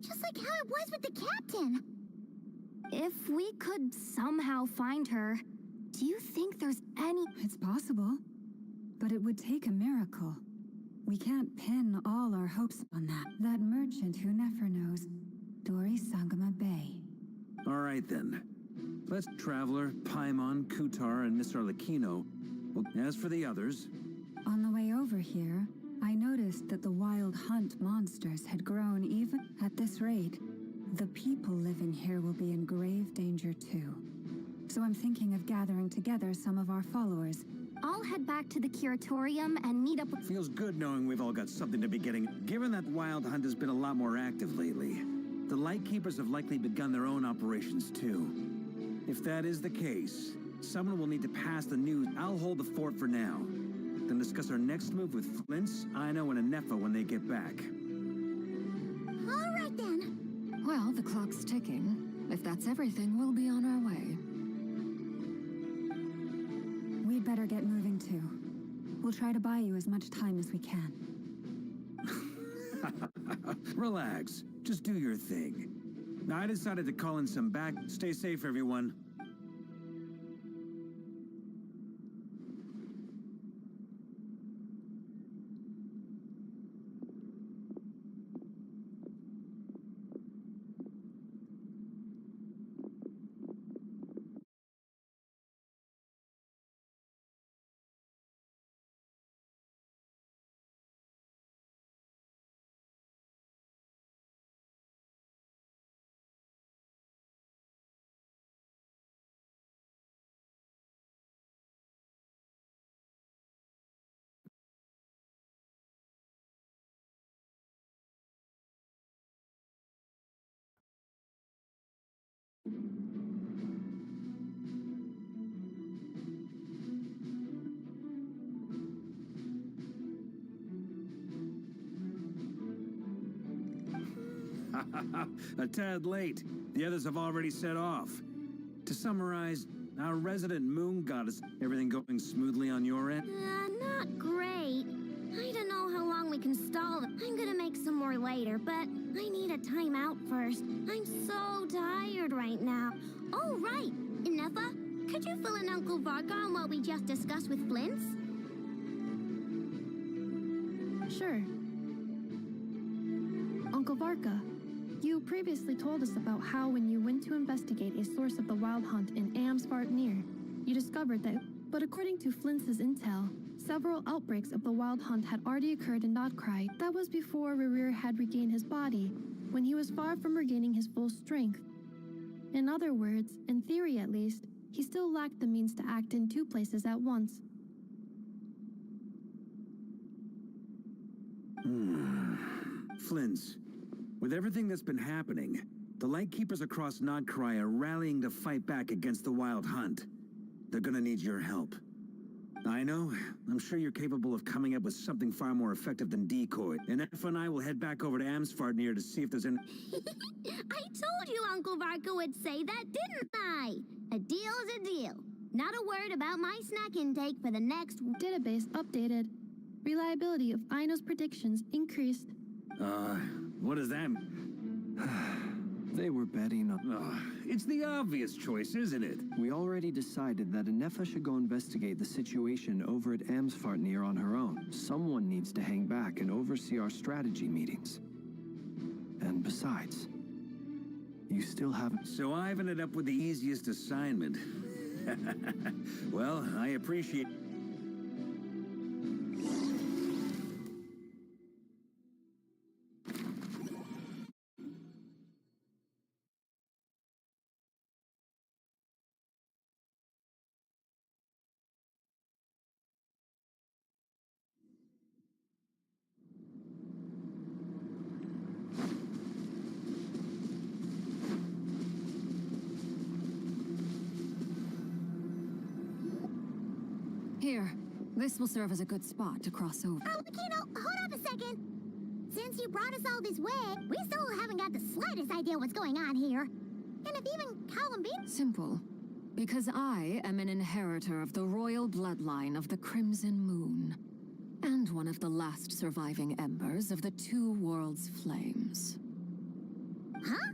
just like how it was with the captain. If we could somehow find her, do you think there's any... It's possible, but it would take a miracle. We can't pin all our hopes on that. That merchant who never knows, Dori Sangama Bay. All right, then. Let's Traveler, Paimon, Kutar, and Miss Arlecchino. Well, as for the others... On the way over here, I noticed that the wild hunt monsters had grown even at this rate. The people living here will be in grave danger too. So I'm thinking of gathering together some of our followers. I'll head back to the curatorium and meet up with... Feels good knowing we've all got something to be getting. Given that Wild Hunt has been a lot more active lately, the Lightkeepers have likely begun their own operations too. If that is the case, someone will need to pass the news. I'll hold the fort for now. Then discuss our next move with Flints, Ino, and Anefa when they get back. All right, then. Well, the clock's ticking. If that's everything, we'll be on our way. We'd better get moving too. We'll try to buy you as much time as we can. Relax. Just do your thing. Now, I decided to call in some back. Stay safe, everyone. A tad late. The others have already set off. To summarize, our resident moon goddess, everything going smoothly on your end? Not great. I don't know how long we can stall it. I'm gonna make some more later, but I need a timeout first. I'm so tired right now. Oh, right. Inefa, could you fill in Uncle Varka on what we just discussed with Flints? Sure. Uncle Varka, you previously told us about how when you went to investigate a source of the Wild Hunt in Amsvartnir, you discovered that, but according to Flints' intel, several outbreaks of the Wild Hunt had already occurred in Nodcry. That was before Rerir had regained his body, when he was far from regaining his full strength. In other words, in theory at least, he still lacked the means to act in two places at once. Flints, with everything that's been happening, the Lightkeepers across Nodcry are rallying to fight back against the Wild Hunt. They're gonna need your help. I know. I'm sure you're capable of coming up with something far more effective than decoy. And Efa and I will head back over to Amsvartnir to see if there's any... I told you Uncle Varka would say that, didn't I? A deal's a deal. Not a word about my snack intake for the next... Database updated. Reliability of Ino's predictions increased. What does that mean? They were betting on... It's the obvious choice, isn't it? We already decided that Anefa should go investigate the situation over at Amsfartnir on her own. Someone needs to hang back and oversee our strategy meetings. And besides, you still haven't... So I've ended up with the easiest assignment. Well, I appreciate... Here, this will serve as a good spot to cross over. Oh, Kino, hold up a second. Since you brought us all this way, we still haven't got the slightest idea what's going on here. And if even Columbine... Simple. Because I am an inheritor of the royal bloodline of the Crimson Moon. And one of the last surviving embers of the Two Worlds' flames. Huh?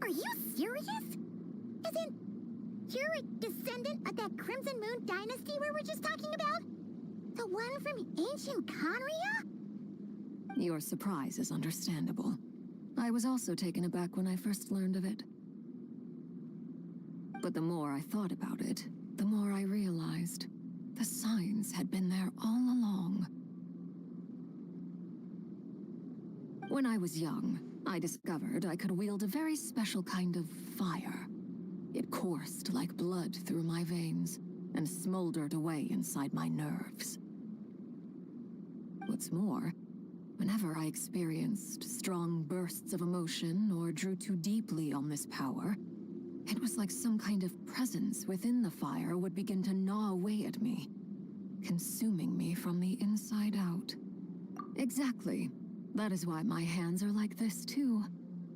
Are you serious? As in, you're a descendant of that Crimson Moon dynasty we were just talking about? The one from ancient Conria? Your surprise is understandable. I was also taken aback when I first learned of it. But the more I thought about it, the more I realized the signs had been there all along. When I was young, I discovered I could wield a very special kind of fire. It coursed like blood through my veins and smoldered away inside my nerves. What's more, whenever I experienced strong bursts of emotion or drew too deeply on this power, it was like some kind of presence within the fire would begin to gnaw away at me, consuming me from the inside out. Exactly. That is why my hands are like this, too.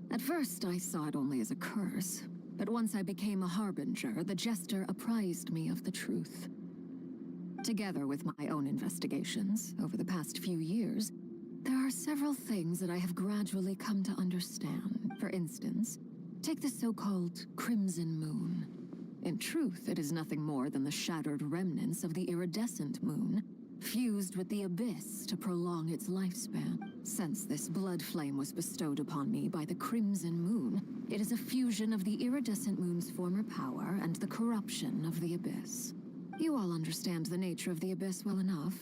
At first, I saw it only as a curse, but once I became a harbinger, the jester apprised me of the truth. Together with my own investigations over the past few years, there are several things that I have gradually come to understand. For instance, take the so-called Crimson Moon. In truth, it is nothing more than the shattered remnants of the iridescent moon, fused with the abyss to prolong its lifespan. Since this blood flame was bestowed upon me by the Crimson Moon, it is a fusion of the iridescent moon's former power and the corruption of the abyss. You all understand the nature of the abyss well enough.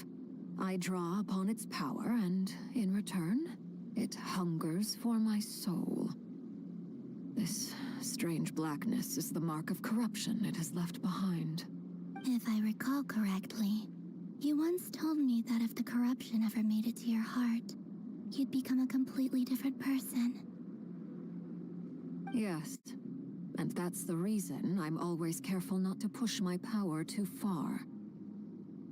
I draw upon its power, and in return, it hungers for my soul. This strange blackness is the mark of corruption it has left behind. If I recall correctly, you once told me that if the corruption ever made it to your heart, you'd become a completely different person. Yes, and that's the reason I'm always careful not to push my power too far.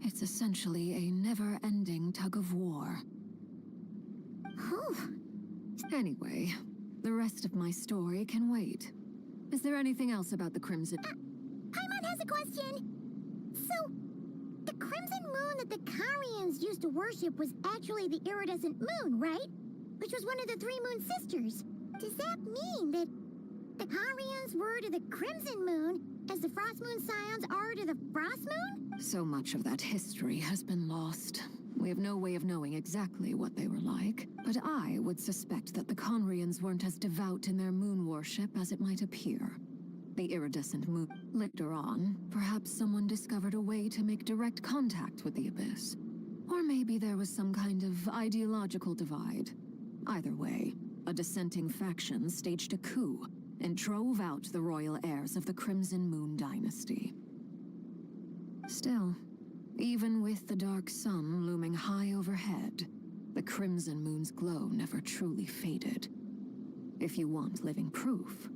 It's essentially a never-ending tug of war. Whew. Anyway, the rest of my story can wait. Is there anything else about the Crimson? Paimon has a question. So, the Crimson Moon that the Carians used to worship was actually the iridescent moon, right? Which was one of the three moon sisters. Does that mean that the Carians were to the Crimson Moon as the Frost Moon Scions are to the Frost Moon? So much of that history has been lost. We have no way of knowing exactly what they were like, but I would suspect that the Conrians weren't as devout in their moon worship as it might appear. The iridescent moon. Later on, perhaps someone discovered a way to make direct contact with the abyss. Or maybe there was some kind of ideological divide. Either way, a dissenting faction staged a coup and drove out the royal heirs of the Crimson Moon dynasty. Still, even with the dark sun looming high overhead, the Crimson Moon's glow never truly faded. If you want living proof,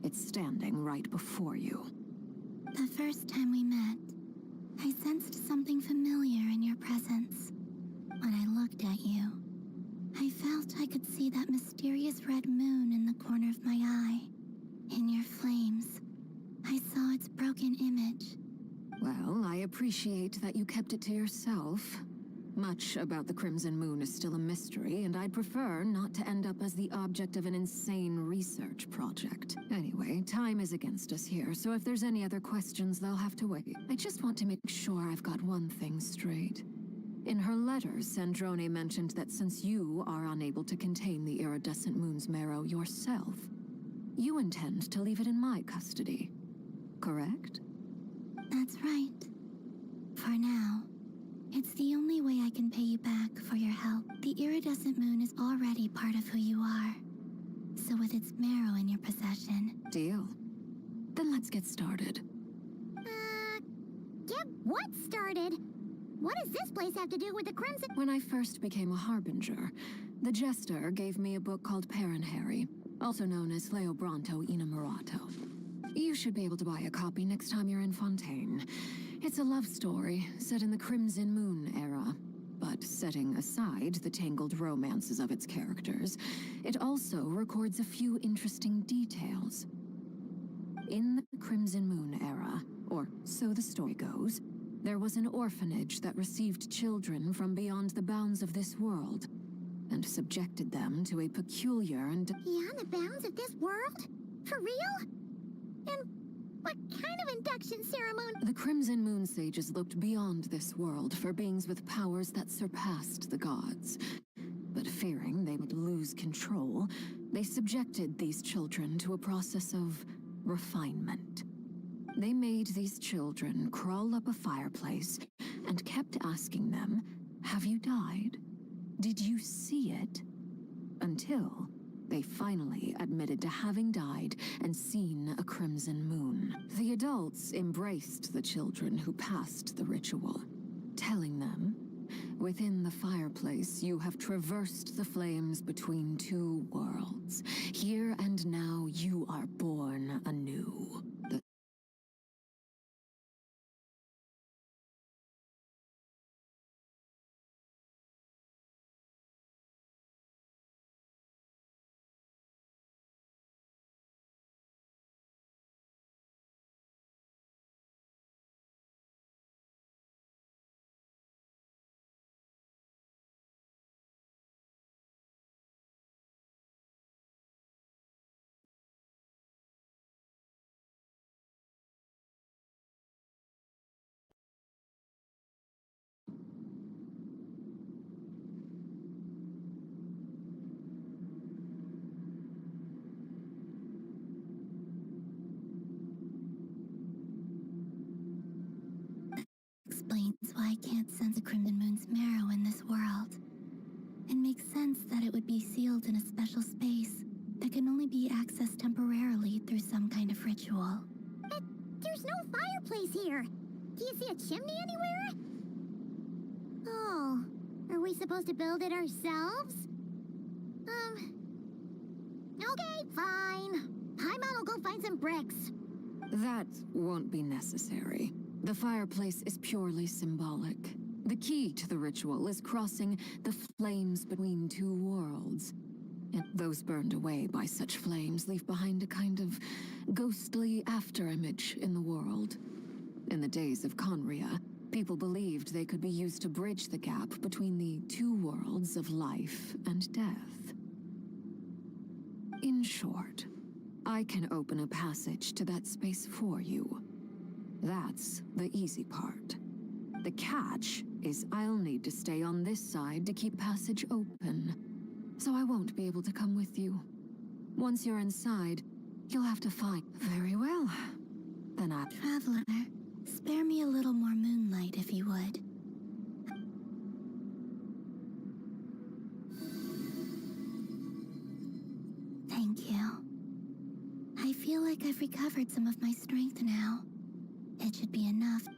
it's standing right before you. The first time we met, I sensed something familiar in your presence. When I looked at you, I felt I could see that mysterious red moon in the corner of my eye. In your flames, I saw its broken image. Well, I appreciate that you kept it to yourself. Much about the Crimson Moon is still a mystery, and I'd prefer not to end up as the object of an insane research project. Anyway, time is against us here, so if there's any other questions, they'll have to wait. I just want to make sure I've got one thing straight. In her letter, Sandrone mentioned that since you are unable to contain the iridescent moon's marrow yourself, you intend to leave it in my custody. Correct? That's right. For now. It's the only way I can pay you back for your help. The iridescent moon is already part of who you are. So with its marrow in your possession... Deal. Then let's get started. Get what started? What does this place have to do with the Crimson? When I first became a Harbinger, the Jester gave me a book called Harry, also known as Leobranto Inamorato. You should be able to buy a copy next time you're in Fontaine. It's a love story set in the Crimson Moon era, but setting aside the tangled romances of its characters, it also records a few interesting details. In the Crimson Moon era, or so the story goes, there was an orphanage that received children from beyond the bounds of this world, and subjected them to a peculiar and... Beyond the bounds of this world? For real? And what kind of induction ceremony? The Crimson Moon Sages looked beyond this world for beings with powers that surpassed the gods. But fearing they would lose control, they subjected these children to a process of refinement. They made these children crawl up a fireplace and kept asking them, "Have you died? Did you see it?" Until they finally admitted to having died and seen a crimson moon. The adults embraced the children who passed the ritual, telling them, "Within the fireplace, you have traversed the flames between two worlds. Here and now, you are born anew." Explains why I can't sense a Crimson Moon's marrow in this world. It makes sense that it would be sealed in a special space that can only be accessed temporarily through some kind of ritual. But there's no fireplace here. Do you see a chimney anywhere? Oh, are we supposed to build it ourselves? Okay, fine. Paimon will go find some bricks. That won't be necessary. The fireplace is purely symbolic. The key to the ritual is crossing the flames between two worlds. And those burned away by such flames leave behind a kind of ghostly afterimage in the world. In the days of Conria, people believed they could be used to bridge the gap between the two worlds of life and death. In short, I can open a passage to that space for you. That's the easy part. The catch is I'll need to stay on this side to keep passage open, so I won't be able to come with you. Once you're inside, you'll have to find... Very well. Then I... Traveler, spare me a little more moonlight if you would. Thank you. I feel like I've recovered some of my strength now. It should be enough.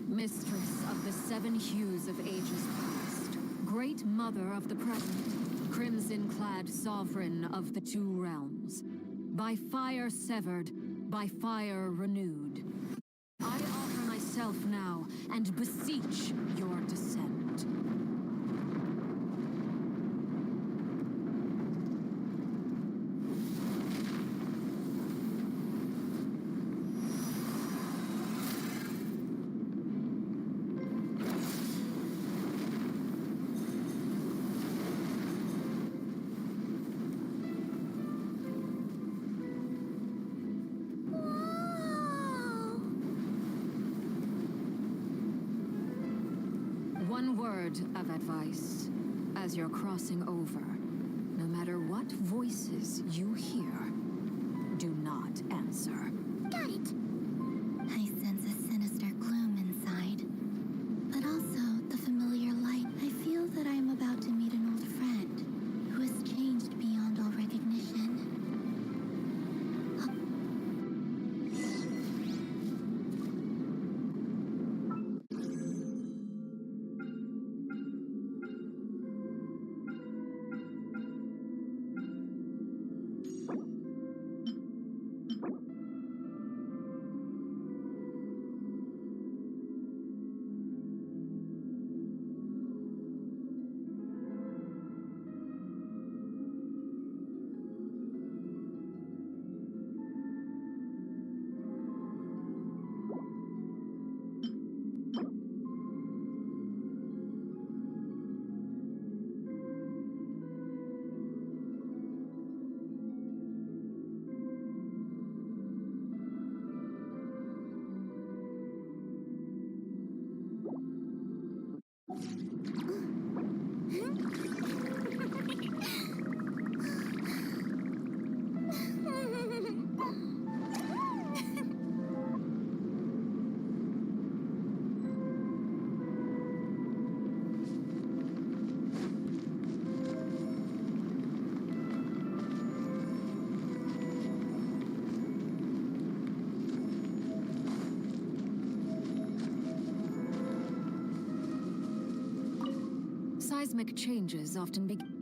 Mistress of the seven hues of ages past, great mother of the present, crimson-clad sovereign of the two realms, by fire severed, by fire renewed, I offer myself now and beseech your descent. advice. As you're crossing over, no matter what voices you hear, do not answer. Got it. I sense a sinister gloom inside, but also the familiar light. I feel that I am about to meet an old friend who has changed beyond all recognition. Seismic changes often begin.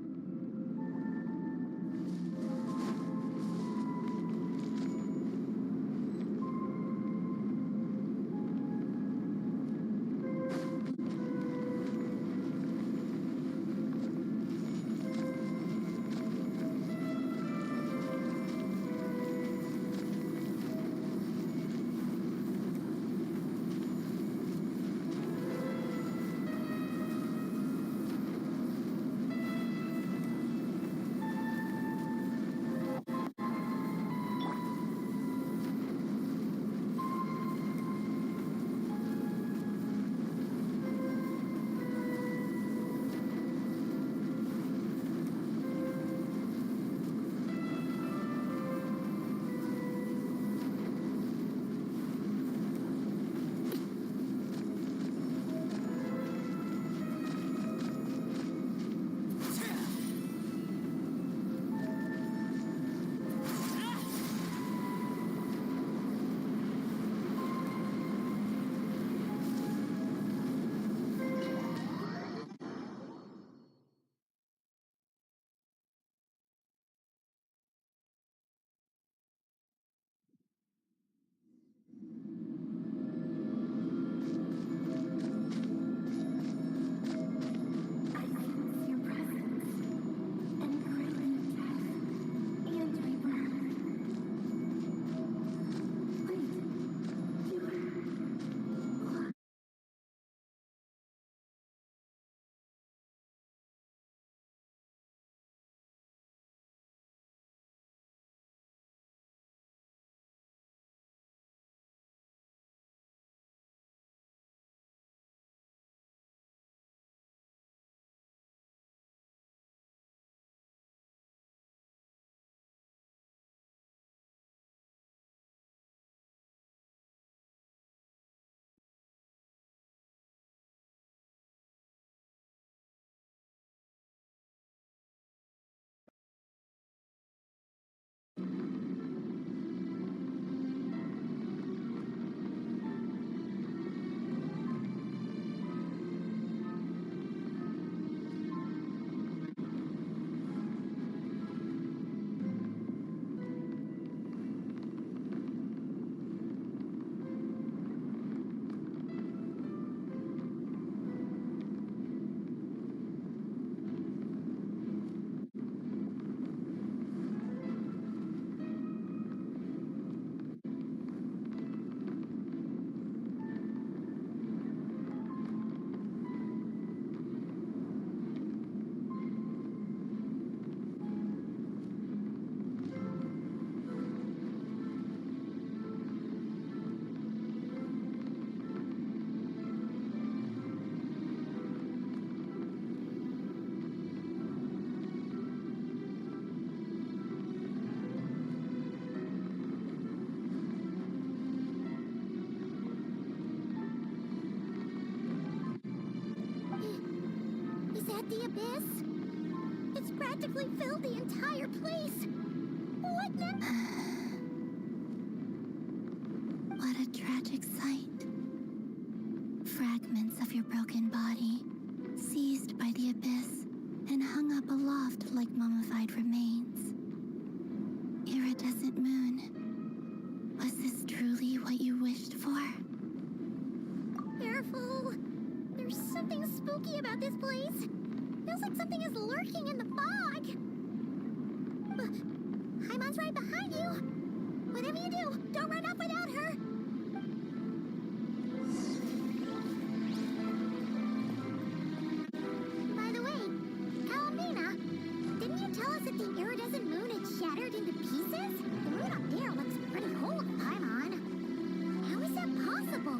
at the abyss? It's practically filled the entire place. What now? What a tragic sight. Fragments of your broken body, seized by the abyss, and hung up aloft like mummified remains. Iridescent moon, was this truly what you wished for? Careful. There's something spooky about this place. Feels like something is lurking in the fog. Haimon's right behind you. Whatever you do, don't run off without her. By the way, Kalamina, didn't you tell us that the iridescent moon had shattered into pieces? The moon up there looks pretty cold, Haimon. How is that possible?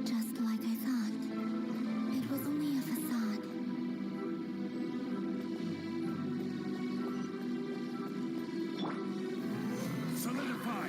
Just like I thought. It was only a facade. Solidify!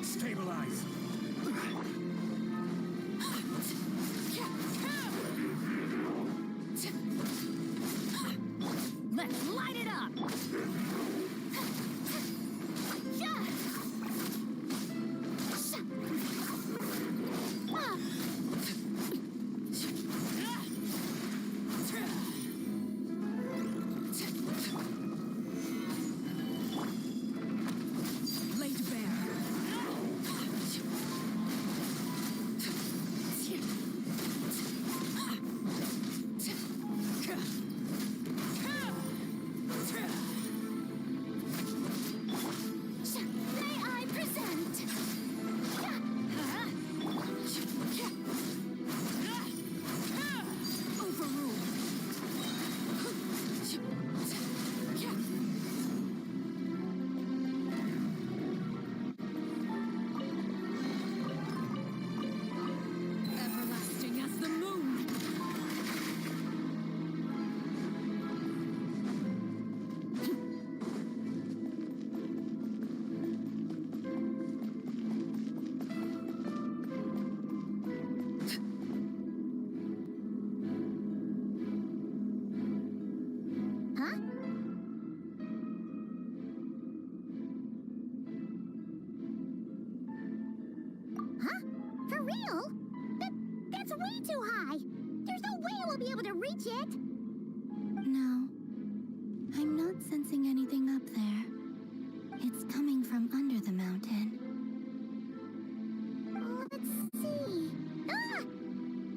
Stabilize! Let's light it up! Laid bare. May I present? Everlasting as the moon. Huh? Huh? For real? That's way too high. There's no way we'll be able to reach it. No, I'm not sensing anything up there. It's coming from under the mountain. Let's see. Ah!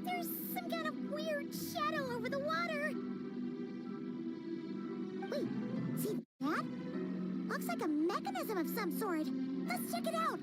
There's some kind of weird shadow over the water. Wait, see that? Looks like a mechanism of some sort. Let's check it out.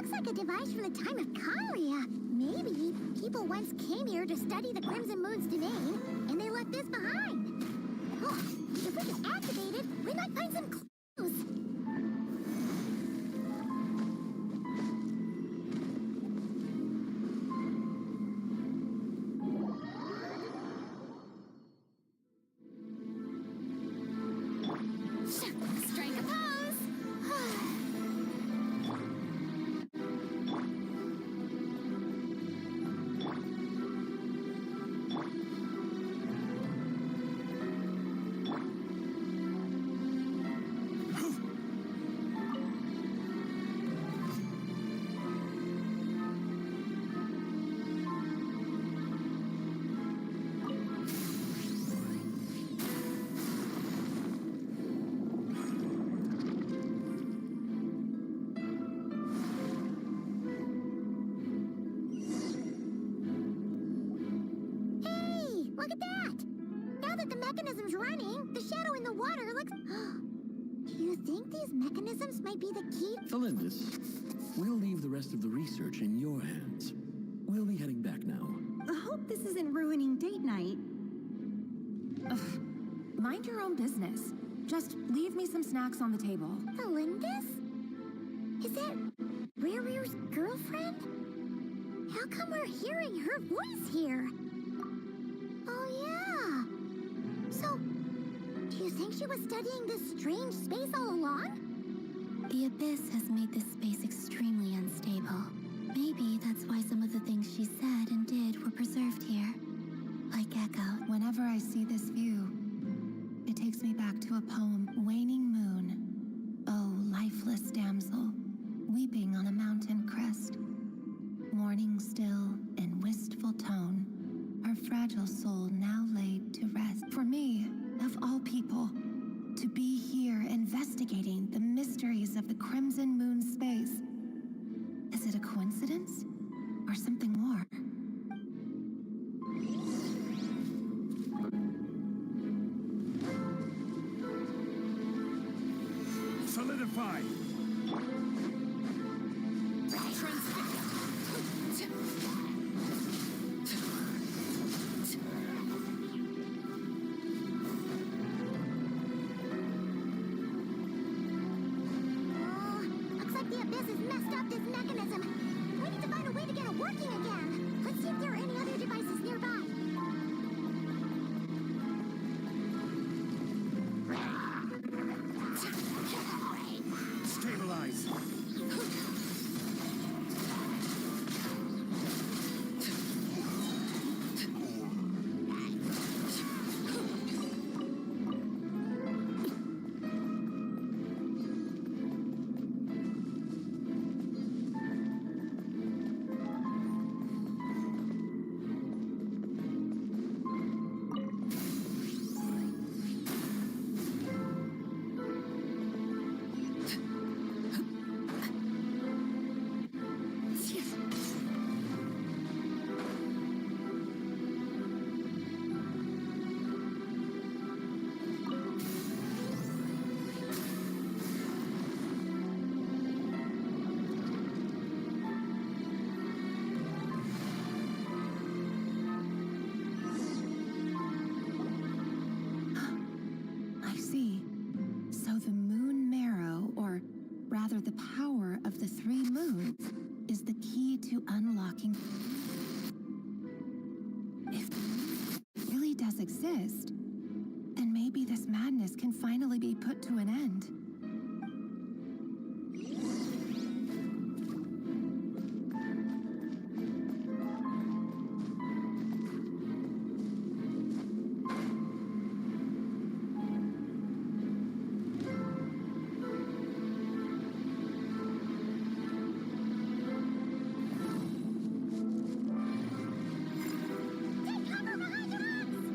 Looks like a device from the time of Kalia. Maybe people once came here to study the Crimson Moon's domain, and they left this behind. Oh, if we can activate it, we might find some clues. Strike a pose! Look at that! Now that the mechanism's running, the shadow in the water looks... Do you think these mechanisms might be the key? Felindis, we'll leave the rest of the research in your hands. We'll be heading back now. I hope this isn't ruining date night. Ugh. Mind your own business. Just leave me some snacks on the table. Felindis? Is that Rear's girlfriend? How come we're hearing her voice here? Oh, yeah. So, do you think she was studying this strange space all along? The Abyss has made this space extremely unstable. Maybe that's why some of the things she said and did were preserved here. Like Echo. Whenever I see this view, it takes me back to a poem, Waning Moon. Oh, lifeless damsel, weeping on a mountain crest. Mourning still in wistful tone, her fragile soul now laid to rest. For me, of all people, to be here investigating the mysteries of the Crimson Moon space. Is it a coincidence? Or something more? Solidify! Looks like the Abyss has messed up this mechanism. We need to find a way to get it working again. Let's see if there are any other devices nearby. Stabilize! I see. So the moon marrow, or rather the power of the three moons, is the key to unlocking... If it really does exist, then maybe this madness can finally be put to an end. Take cover behind the rocks!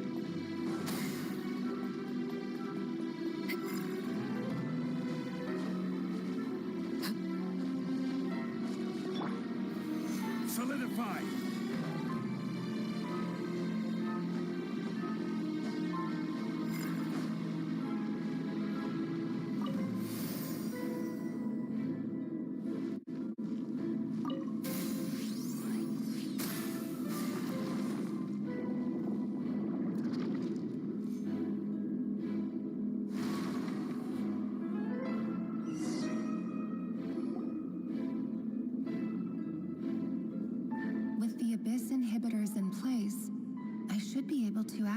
Solidify!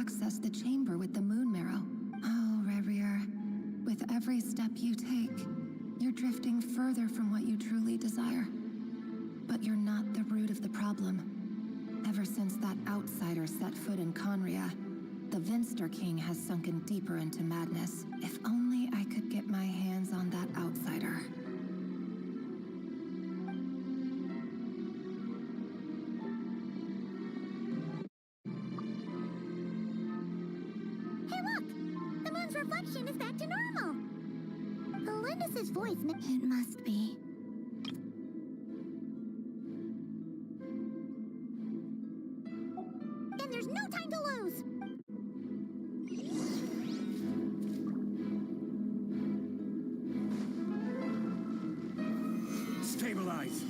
access the chamber with the moon marrow. Oh, Rerir, with every step you take, you're drifting further from what you truly desire. But you're not the root of the problem. Ever since that outsider set foot in Conria, the Vinster King has sunken deeper into madness. If only I could get my hands on that outsider. Hey, look! The moon's reflection is back to normal! Elendis' voice... It must be. Then there's no time to lose! Stabilize!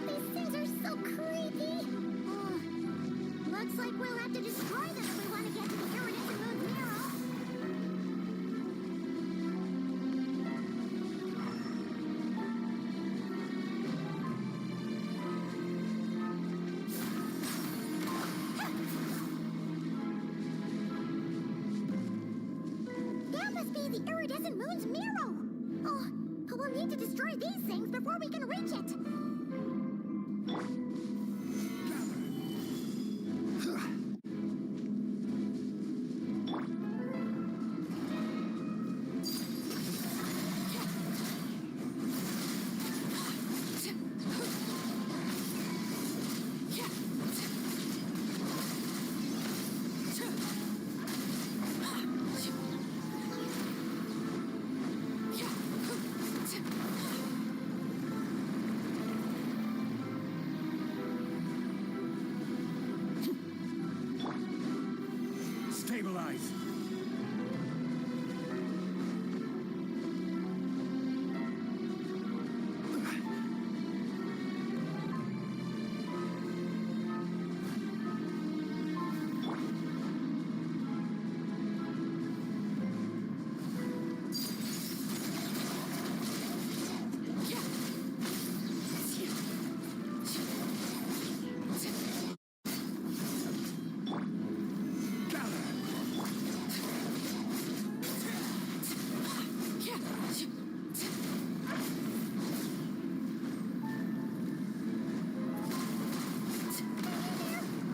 These things are so creepy! Looks like we'll have to destroy them if we want to get to the iridescent moon's mirror! That must be the iridescent moon's mirror! Oh, but we'll need to destroy these things before we can reach it! Stabilize!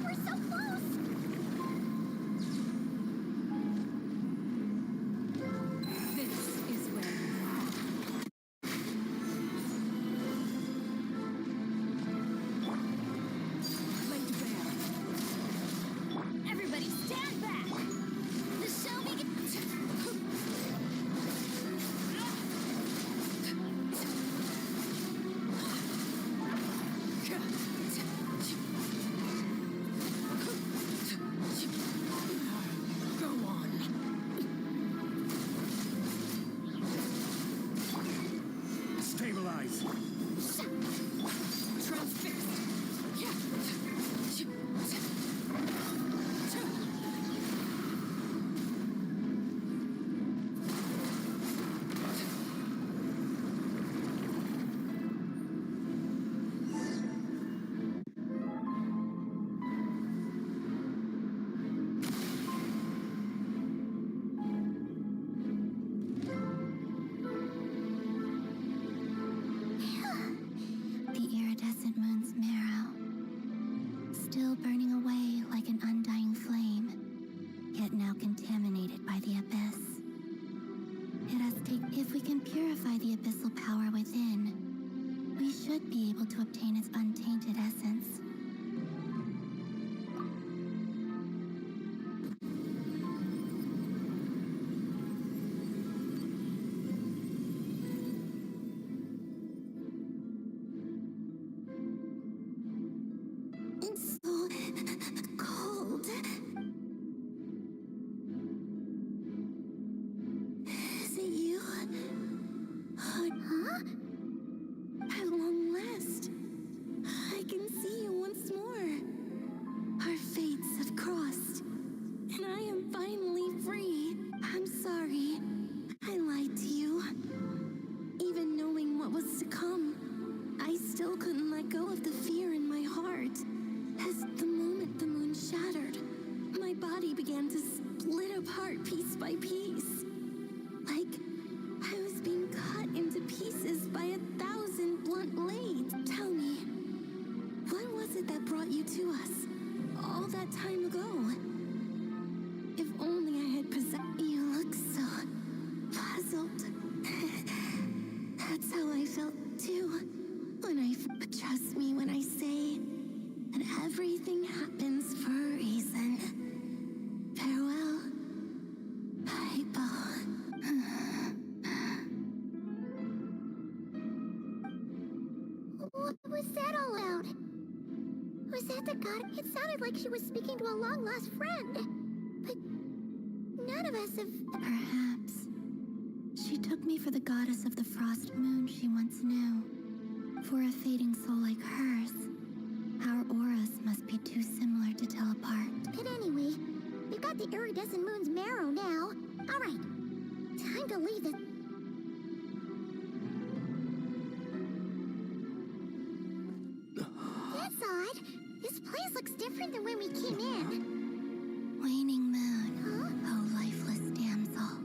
We're so close! This is where laid bare. Everybody stand back! The show begins! Go on. Stabilize! Transfixed. The iridescent moon's marrow. Still burning away like an undying flame, yet now contaminated by the abyss. If we can purify the abyssal power within, we should be able to obtain its untainted essence. It's so cold. Is it you? Huh? At long last. go of the fear in my heart. As the moment the moon shattered, my body began to split apart piece by piece. Like I was being cut into pieces by 1,000 blunt blades. Tell me, what was it that brought you to us all that time ago? If only I had possessed... You look so puzzled. That's how I felt too. But trust me when I say that everything happens for a reason. Farewell, people. What was that all about? Was that the god? It sounded like she was speaking to a long-lost friend. But none of us have... Perhaps. She took me for the goddess of the frost moon she once knew. For a fading soul like hers, our auras must be too similar to tell apart. But anyway, we've got the iridescent moon's marrow now. All right, time to leave this... That's odd. This place looks different than when we came in. Waning moon, oh lifeless damsel.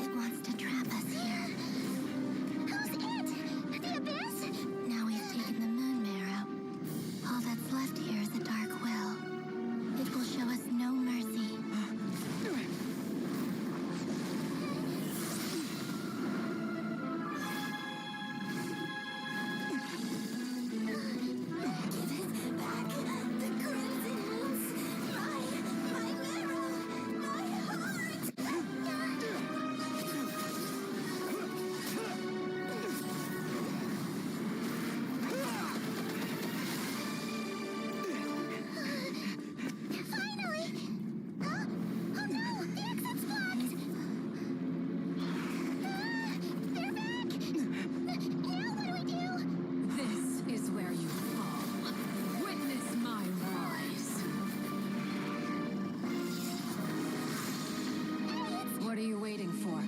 It wants to trap us here. Who's it? The abyss? Now we've taken the moon marrow. All that's left here is a dark will. It will show us no mercy. Give it back. The crimson moons. My marrow. My heart. Finally! Oh no! The exit's blocked! They're back! Now what do we do? This is where you fall. Witness my rise. What are you waiting for?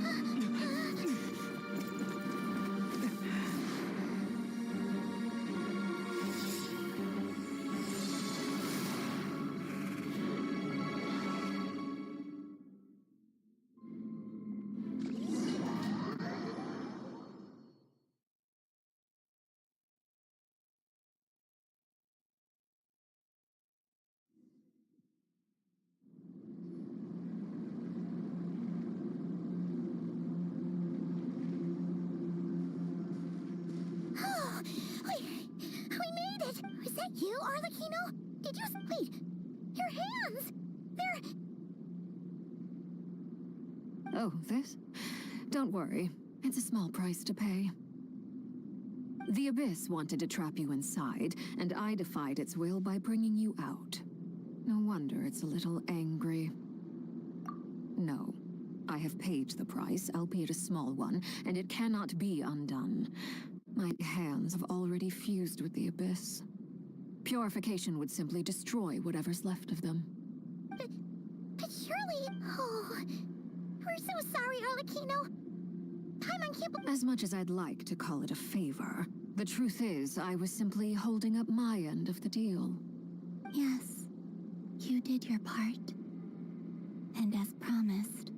Oh, we made it! Was that you, Arlecchino? Did you... Wait, your hands! They're... Oh, this? Don't worry. It's a small price to pay. The Abyss wanted to trap you inside, and I defied its will by bringing you out. No wonder it's a little angry. No. I have paid the price, albeit a small one, and it cannot be undone. My hands have already fused with the Abyss. Purification would simply destroy whatever's left of them. But surely... Oh... We're so sorry, Arlecchino. Paimon can't... As much as I'd like to call it a favor, the truth is I was simply holding up my end of the deal. Yes, you did your part. And as promised,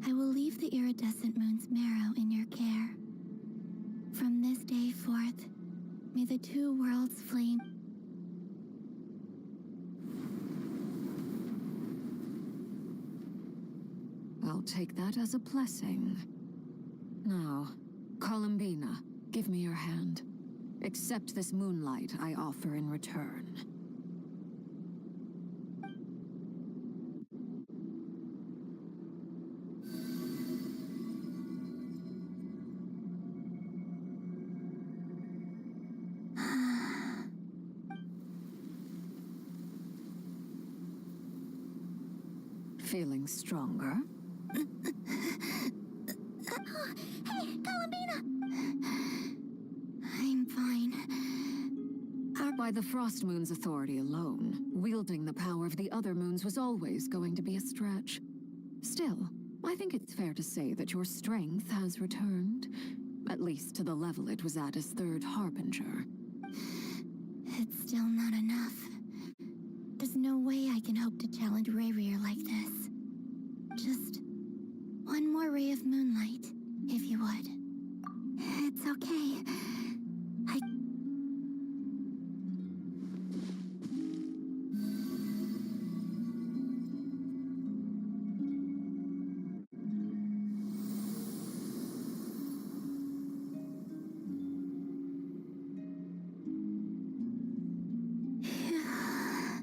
I will leave the iridescent moon's marrow in your care. From this day forth, may the two worlds flame... I'll take that as a blessing. Now, Columbina, give me your hand. Accept this moonlight I offer in return. Feeling stronger? Hey, Columbina! fine. By the Frost Moon's authority alone, wielding the power of the other moons was always going to be a stretch. Still, I think it's fair to say that your strength has returned, at least to the level it was at as Third Harbinger. It's still not enough. There's no way I can hope to challenge Rayrear like this. Just one more ray of moonlight, if you would. It's okay.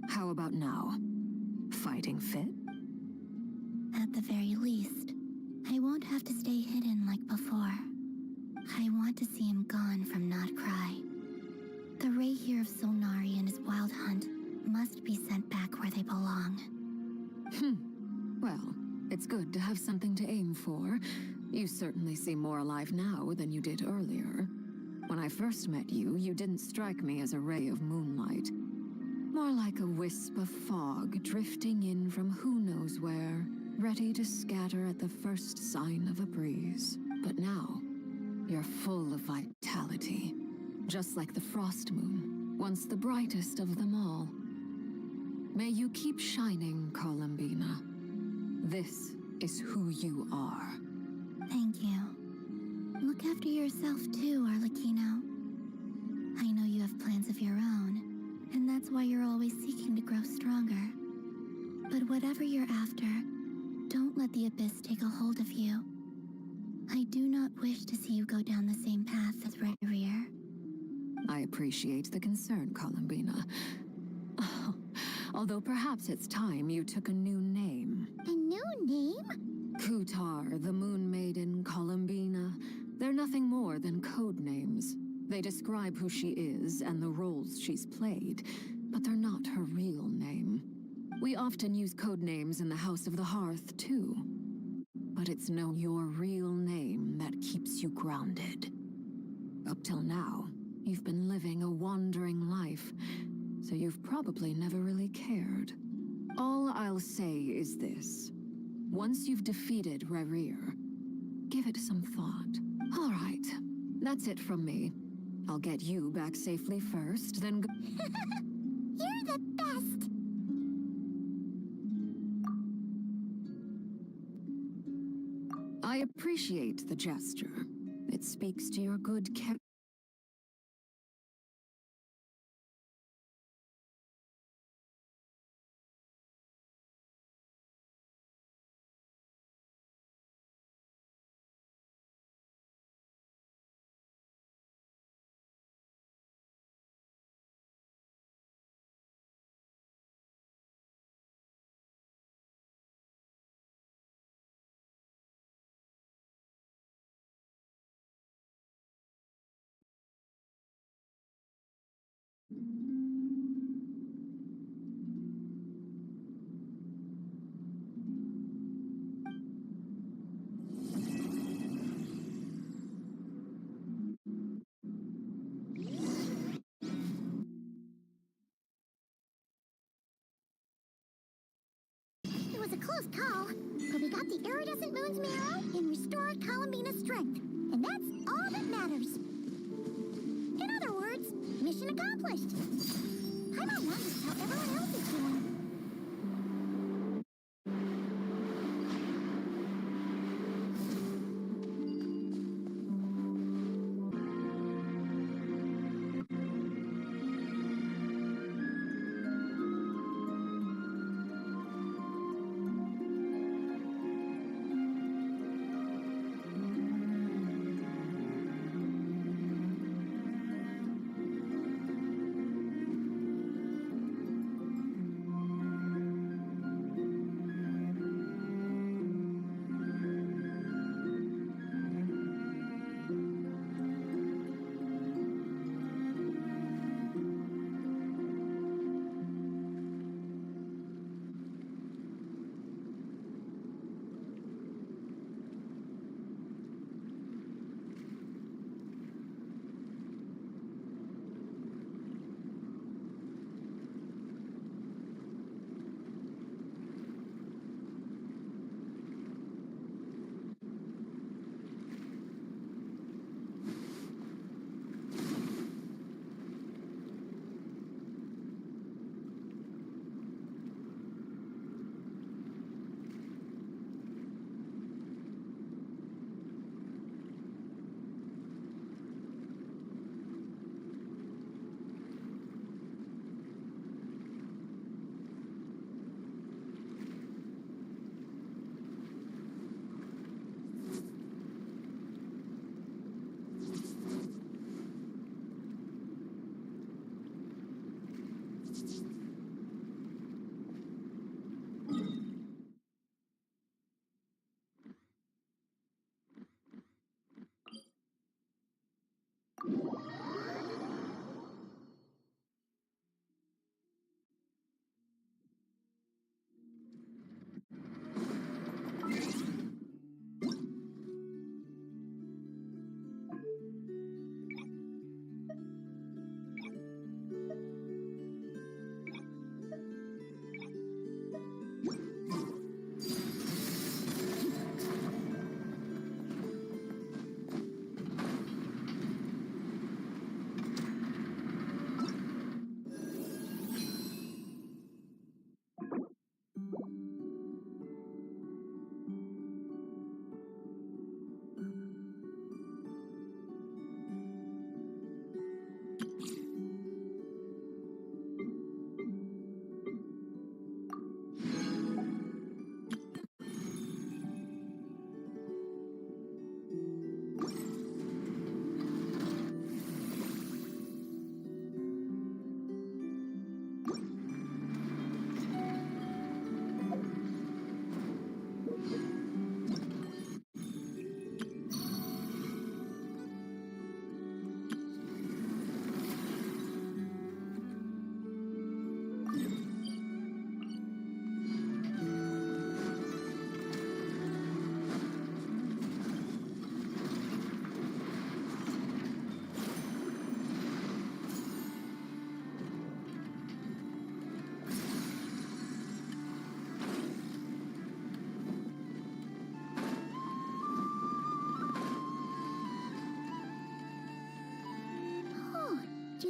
How about now? Fighting fit? At the very least, I won't have to stay hidden like before. I want to see him gone from Notcry. The Ray here of Solnari and his wild hunt must be sent back where they belong. Well, it's good to have something to aim for. You certainly seem more alive now than you did earlier. When I first met you, you didn't strike me as a ray of moonlight. More like a wisp of fog drifting in from who knows where, ready to scatter at the first sign of a breeze. But now, you're full of vitality. Just like the Frost Moon, once the brightest of them all. May you keep shining, Columbina. This is who you are. Thank you. Look after yourself too, Arlecchino. I know you have plans of your own, and that's why you're always seeking to grow stronger. But whatever you're after, don't let the Abyss take a hold of you. I do not wish to see you go down the same path as Rayrear. I appreciate the concern, Columbina. Although perhaps it's time you took a new name. A new name? Kutar, the Moon Maiden, Columbina. They're nothing more than code names. They describe who she is and the roles she's played, but they're not her real name. We often use code names in the House of the Hearth, too. But it's knowing your real name that keeps you grounded. Up till now, you've been living a wandering life, so you've probably never really cared. All I'll say is this. Once you've defeated Rayrear, give it some thought. All right, that's it from me. I'll get you back safely first, then You're the best! I appreciate the gesture. It speaks to your good character. It was a close call, but we got the iridescent moon's marrow and restored Columbina's strength. And that's all that matters. In other words, mission accomplished. I'm on wondering how everyone else is doing.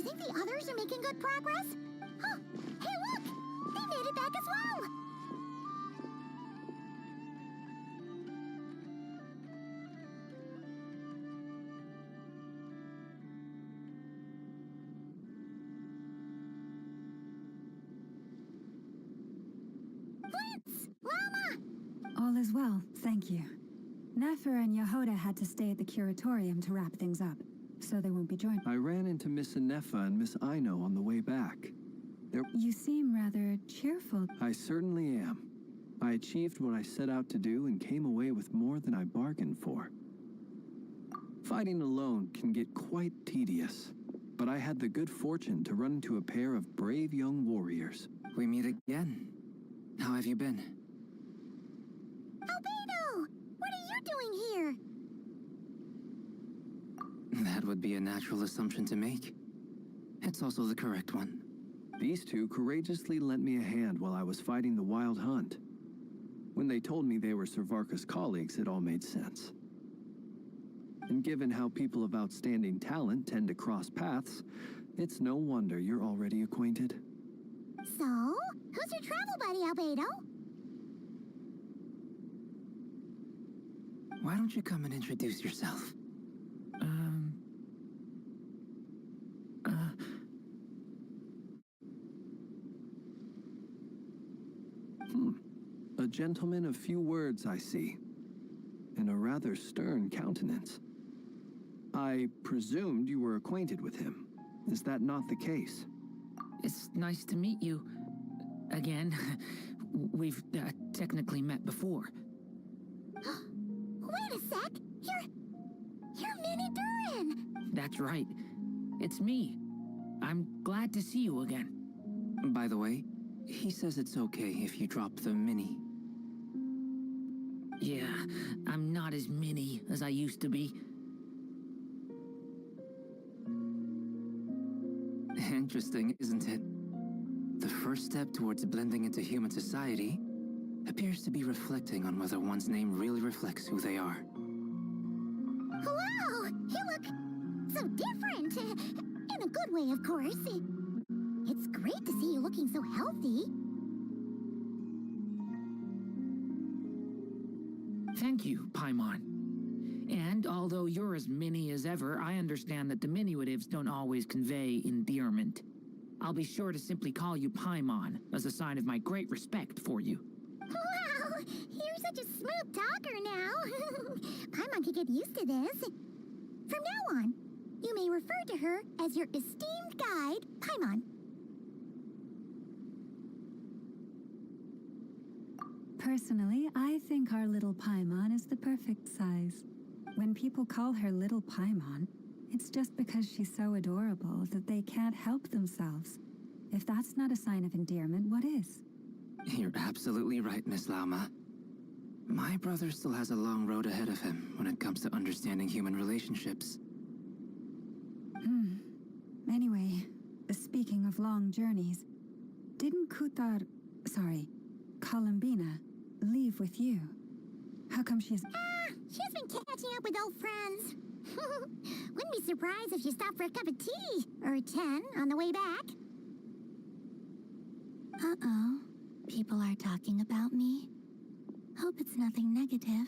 you think the others are making good progress? Huh, hey look! They made it back as well! Blitz! Llama! All is well, thank you. Nefer and Yehoda had to stay at the curatorium to wrap things up, so they won't be joining. I ran into Miss Anefa and Miss Aino on the way back. You seem rather cheerful. I certainly am. I achieved what I set out to do and came away with more than I bargained for. Fighting alone can get quite tedious, but I had the good fortune to run into a pair of brave young warriors. We meet again. How have you been? Albedo! What are you doing here? That would be a natural assumption to make. It's also the correct one. These two courageously lent me a hand while I was fighting the wild hunt. When they told me they were Servarka's colleagues, it all made sense. And given how people of outstanding talent tend to cross paths, it's no wonder you're already acquainted. So, who's your travel buddy, Albedo? Why don't you come and introduce yourself? A gentleman of few words, I see, and a rather stern countenance. I presumed you were acquainted with him. Is that not the case? It's nice to meet you. Again. We've technically met before. Wait a sec! You're Minnie Durin! That's right. It's me. I'm glad to see you again. By the way, he says it's okay if you drop the mini. Yeah, I'm not as mini as I used to be. Interesting, isn't it? The first step towards blending into human society appears to be reflecting on whether one's name really reflects who they are. Hello! You look so different. In a good way, of course. It's great to see you looking so healthy. Thank you, Paimon. And although you're as mini as ever, I understand that diminutives don't always convey endearment. I'll be sure to simply call you Paimon, as a sign of my great respect for you. Wow! You're such a smooth talker now. Paimon could get used to this. From now on, you may refer to her as your esteemed guide, Paimon. Personally, I think our little Paimon is the perfect size. When people call her Little Paimon, it's just because she's so adorable that they can't help themselves. If that's not a sign of endearment, what is? You're absolutely right, Miss Lauma. My brother still has a long road ahead of him when it comes to understanding human relationships. Anyway, speaking of long journeys, didn't Columbina, leave with you? How come she's... She's been catching up with old friends. Wouldn't be surprised if she stopped for a cup of tea or 10 on the way back. Uh-oh. People are talking about me. Hope it's nothing negative.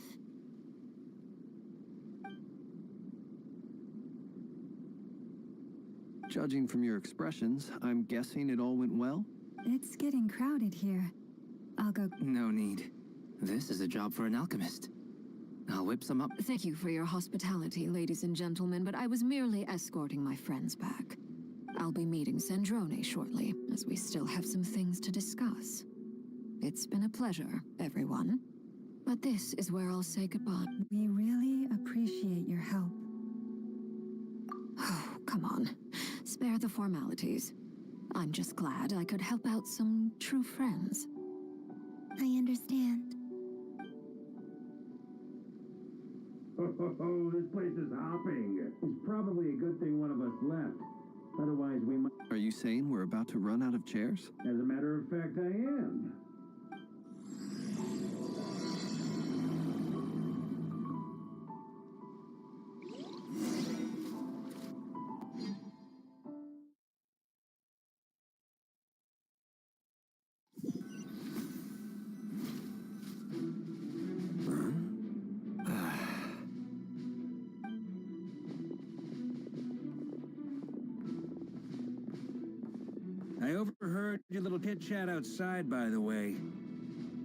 Judging from your expressions, I'm guessing it all went well? It's getting crowded here. I'll go... No need. This is a job for an alchemist. I'll whip some up. Thank you for your hospitality, ladies and gentlemen, but I was merely escorting my friends back. I'll be meeting Sandrone shortly, as we still have some things to discuss. It's been a pleasure, everyone. But this is where I'll say goodbye. We really appreciate your help. Oh, come on. Spare the formalities. I'm just glad I could help out some true friends. I understand. Oh, this place is hopping. It's probably a good thing one of us left. Otherwise, we might... Are you saying we're about to run out of chairs? As a matter of fact, I am. little chit-chat outside, by the way.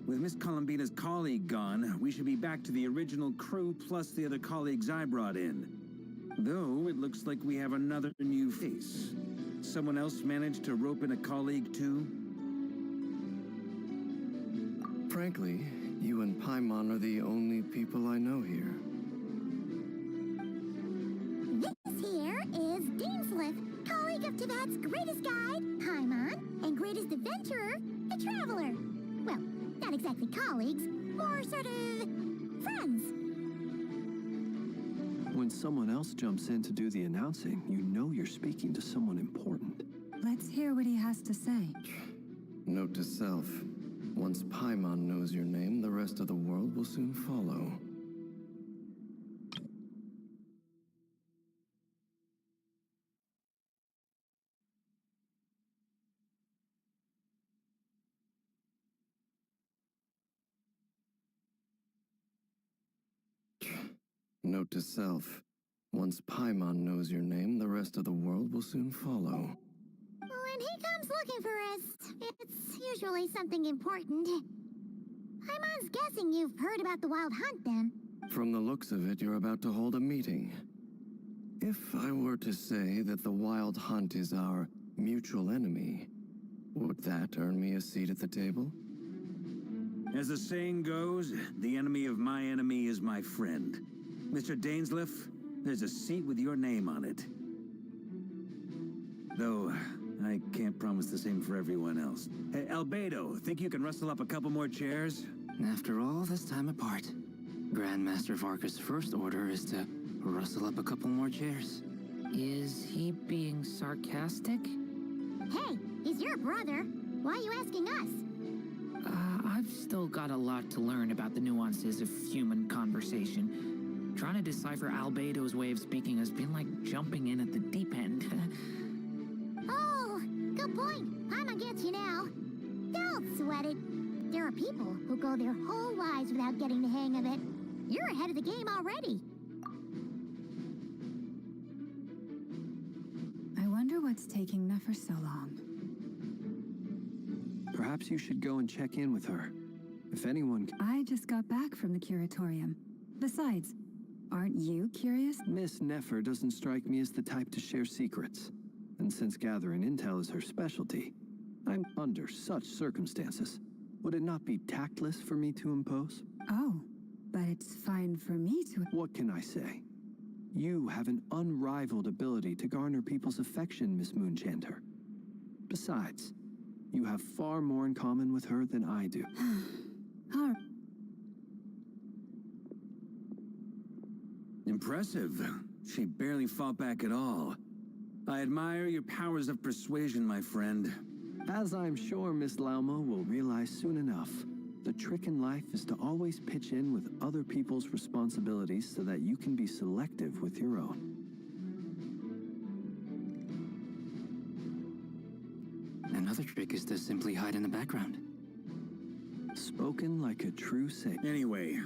With Miss Columbina's colleague gone, we should be back to the original crew plus the other colleagues I brought in. Though, it looks like we have another new face. Someone else managed to rope in a colleague, too? Frankly, you and Paimon are the only people I know here. This here is Dainsliff, colleague of Teyvat's greatest guide, Paimon, and greatest adventurer, the Traveler. Well, not exactly colleagues, more sort of friends. When someone else jumps in to do the announcing, you know you're speaking to someone important. Let's hear what he has to say. Note to self. Once Paimon knows your name, the rest of the world will soon follow. Note to self. Once Paimon knows your name, the rest of the world will soon follow. When he comes looking for us, it's usually something important. Paimon's guessing you've heard about the Wild Hunt, then. From the looks of it, you're about to hold a meeting. If I were to say that the Wild Hunt is our mutual enemy, would that earn me a seat at the table? As the saying goes, the enemy of my enemy is my friend. Mr. Dainsliff, there's a seat with your name on it. Though, I can't promise the same for everyone else. Hey, Albedo, think you can rustle up a couple more chairs? After all this time apart, Grandmaster Varka's first order is to rustle up a couple more chairs. Is he being sarcastic? Hey, he's your brother. Why are you asking us? I've still got a lot to learn about the nuances of human conversation. Trying to decipher Albedo's way of speaking has been like jumping in at the deep end. Oh, good point. Paimon gets you now. Don't sweat it. There are people who go their whole lives without getting the hang of it. You're ahead of the game already. I wonder what's taking Nefer so long. Perhaps you should go and check in with her. If anyone... I just got back from the curatorium. Besides, aren't you curious? Miss Nefer doesn't strike me as the type to share secrets. And since gathering intel is her specialty, I'm under such circumstances. Would it not be tactless for me to impose? Oh, but it's fine for me to... What can I say? You have an unrivaled ability to garner people's affection, Miss Moonchanter. Besides, you have far more in common with her than I do. Impressive. She barely fought back at all. I admire your powers of persuasion, my friend. As I'm sure Miss Lauma will realize soon enough, the trick in life is to always pitch in with other people's responsibilities so that you can be selective with your own. Another trick is to simply hide in the background. Spoken like a true saint. Anyway,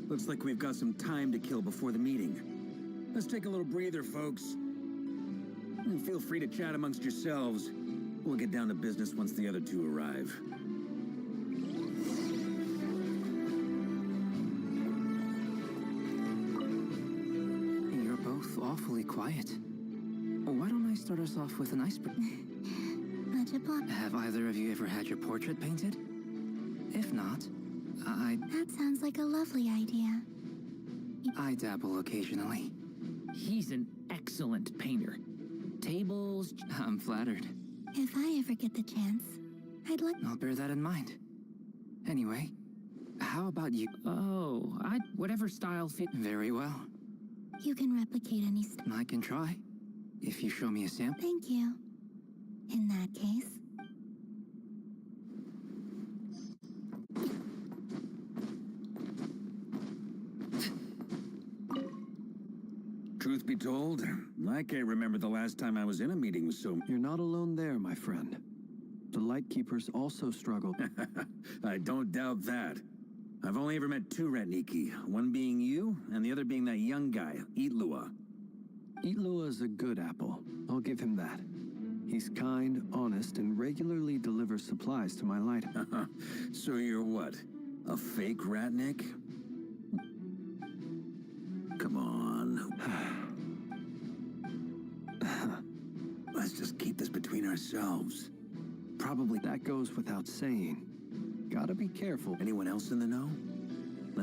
looks like we've got some time to kill before the meeting. Let's take a little breather, folks. And feel free to chat amongst yourselves. We'll get down to business once the other two arrive. You're both awfully quiet. Why don't I start us off with an icebreaker? Have either of you ever had your portrait painted? If not, That sounds like a lovely idea. I dabble occasionally. He's an excellent painter. Tables... I'm flattered. If I ever get the chance, I'd like... I'll bear that in mind. Anyway, how about you? Oh, whatever style fit... Very well. You can replicate any I can try, if you show me a sample. Thank you. In that case... Truth be told, I can't remember the last time I was in a meeting with so... You're not alone there, my friend. The Lightkeepers also struggle. I don't doubt that. I've only ever met two Ratniki, one being you, and the other being that young guy, Itlua. Itlua is a good apple. I'll give him that. He's kind, honest, and regularly delivers supplies to my lighthouse. So you're what? A fake ratnik? Come on. Let's just keep this between ourselves. Probably that goes without saying. Gotta be careful. Anyone else in the know?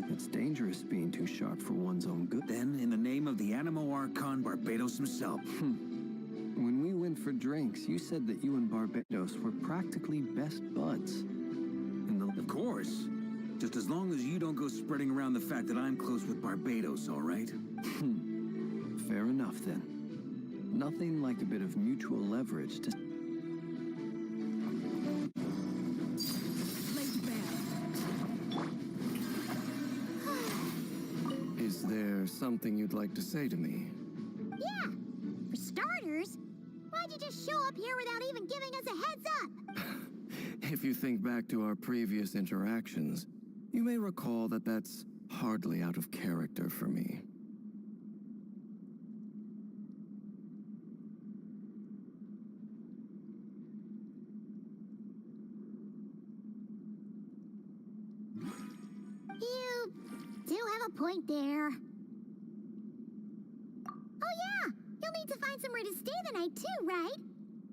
It's dangerous being too sharp for one's own good. Then, in the name of the Animo Archon Barbados himself. When we went for drinks, you said that you and Barbados were practically best buds. Of course. Just as long as you don't go spreading around the fact that I'm close with Barbados, all right? Fair enough, then. Nothing like a bit of mutual leverage to... Is there something you'd like to say to me? Yeah. For starters, why'd you just show up here without even giving us a heads up? If you think back to our previous interactions, you may recall that that's hardly out of character for me. You do have a point there. Oh yeah, you'll need to find somewhere to stay the night too, right?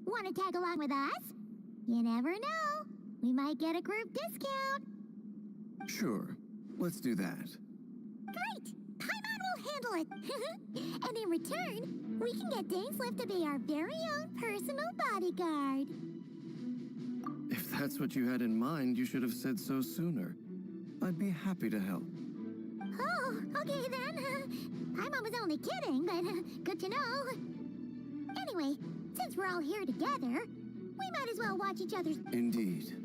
Want to tag along with us? You never know. We might get a group discount. Sure, let's do that. Great! Paimon will handle it. And in return, we can get Dainsliff to be our very own personal bodyguard. If that's what you had in mind, you should have said so sooner. I'd be happy to help. Oh, okay then. Paimon was only kidding, but good to know. Anyway, since we're all here together, we might as well watch each other's... Indeed.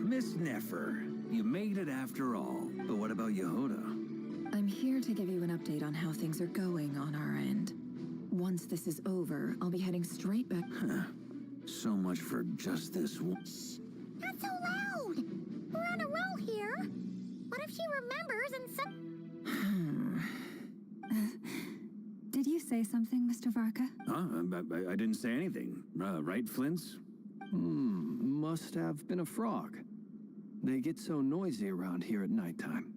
Miss Nefer, you made it after all. But what about Yehoda? I'm here to give you an update on how things are going on our end. Once this is over, I'll be heading straight back... So much for just this one. Shh! Not so loud! We're on a roll here. What if she remembers and Did you say something, Mr. Varka? I didn't say anything. Right, Flints? Must have been a frog. They get so noisy around here at nighttime.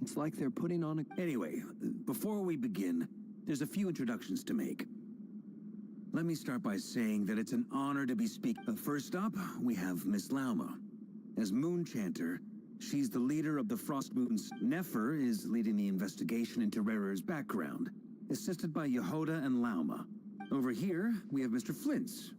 It's like they're putting on a... Anyway, before we begin, there's a few introductions to make. Let me start by saying that it's an honor to be speaking. First up, we have Miss Lauma. As Moon Chanter, she's the leader of the Frost Moons. Nefer is leading the investigation into Rerer's background, assisted by Yehoda and Lauma. Over here, we have Mr. Flints,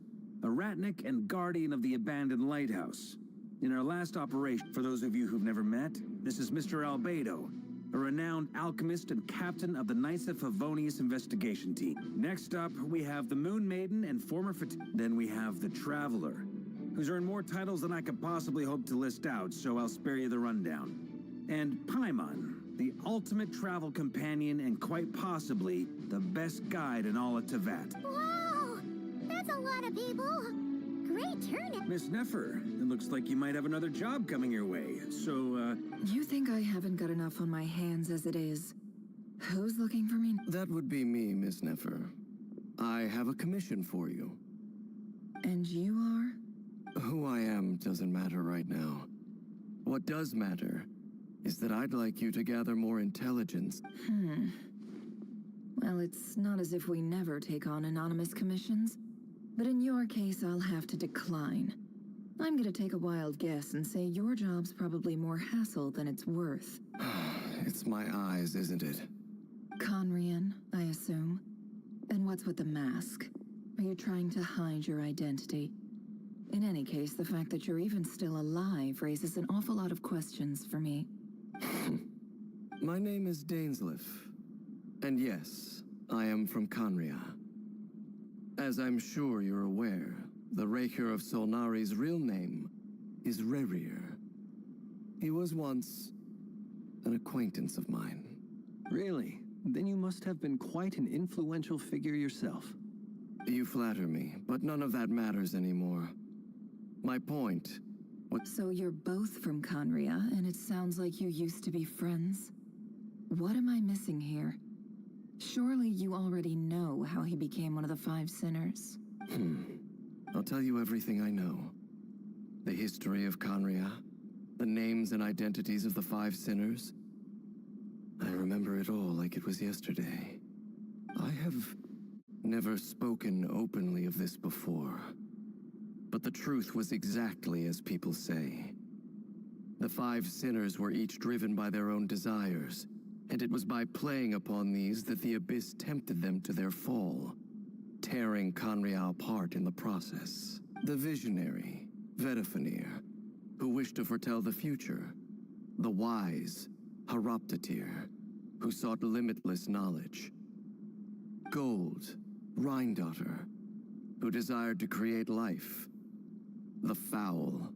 a ratnik and guardian of the abandoned lighthouse. In our last operation, for those of you who've never met, this is Mr. Albedo, a renowned alchemist and captain of the Knights of Favonius investigation team. Next up, we have the Moon Maiden and former Then we have the Traveler, who's earned more titles than I could possibly hope to list out, so I'll spare you the rundown. And Paimon, the ultimate travel companion and quite possibly the best guide in all of Teyvat. Wow! That's a lot of people. Great turnout. Miss Nefer, it looks like you might have another job coming your way, so, You think I haven't got enough on my hands as it is? Who's looking for me? That would be me, Miss Nefer. I have a commission for you. And you are? Who I am doesn't matter right now. What does matter is that I'd like you to gather more intelligence. Well, it's not as if we never take on anonymous commissions. But in your case, I'll have to decline. I'm gonna take a wild guess and say your job's probably more hassle than it's worth. It's my eyes, isn't it? Conrian, I assume. And what's with the mask? Are you trying to hide your identity? In any case, the fact that you're even still alive raises an awful lot of questions for me. My name is Dainsliff. And yes, I am from Conria. As I'm sure you're aware, the Raker of Solnari's real name is Rerir. He was once an acquaintance of mine. Really? Then you must have been quite an influential figure yourself. You flatter me, but none of that matters anymore. My point... So you're both from Conria, and it sounds like you used to be friends? What am I missing here? Surely you already know how he became one of the Five Sinners. I'll tell you everything I know. The history of Conria, the names and identities of the Five Sinners. I remember it all like it was yesterday. I have never spoken openly of this before. But the truth was exactly as people say. The Five Sinners were each driven by their own desires, and it was by playing upon these that the Abyss tempted them to their fall, tearing Conria apart in the process. The visionary, Vedifenir, who wished to foretell the future. The wise, Haroptatir, who sought limitless knowledge. Gold, Rhindaughter, who desired to create life. The foul,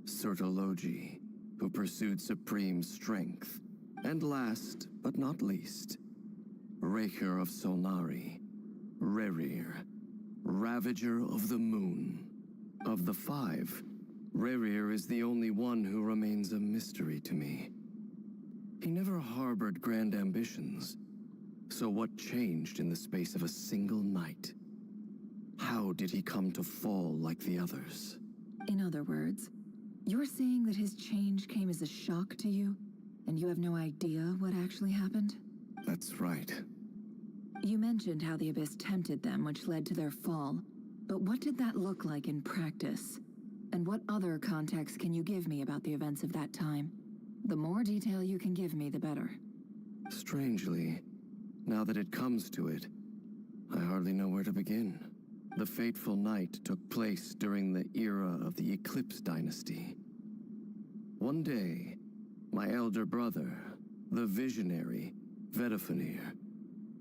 Sertologi, who pursued supreme strength. And last, but not least, Raker of Solnari, Rerir, Ravager of the Moon. Of the five, Rerir is the only one who remains a mystery to me. He never harbored grand ambitions, so what changed in the space of a single night? How did he come to fall like the others? In other words, you're saying that his change came as a shock to you, and you have no idea what actually happened? That's right. You mentioned how the Abyss tempted them, which led to their fall. But what did that look like in practice? And what other context can you give me about the events of that time? The more detail you can give me, the better. Strangely, now that it comes to it, I hardly know where to begin. The fateful night took place during the era of the Eclipse Dynasty. One day, my elder brother, the visionary, Vedifenir,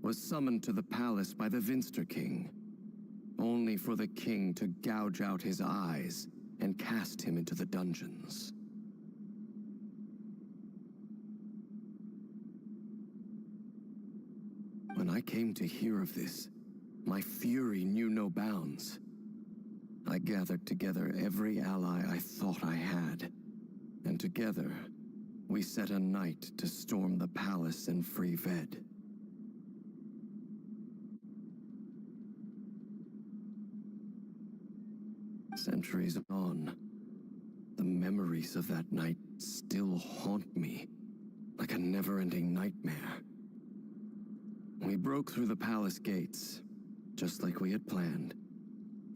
was summoned to the palace by the Vinster King, only for the king to gouge out his eyes and cast him into the dungeons. When I came to hear of this, my fury knew no bounds. I gathered together every ally I thought I had, and together, we set a night to storm the palace and free Ved. Centuries on, the memories of that night still haunt me, like a never-ending nightmare. We broke through the palace gates, just like we had planned,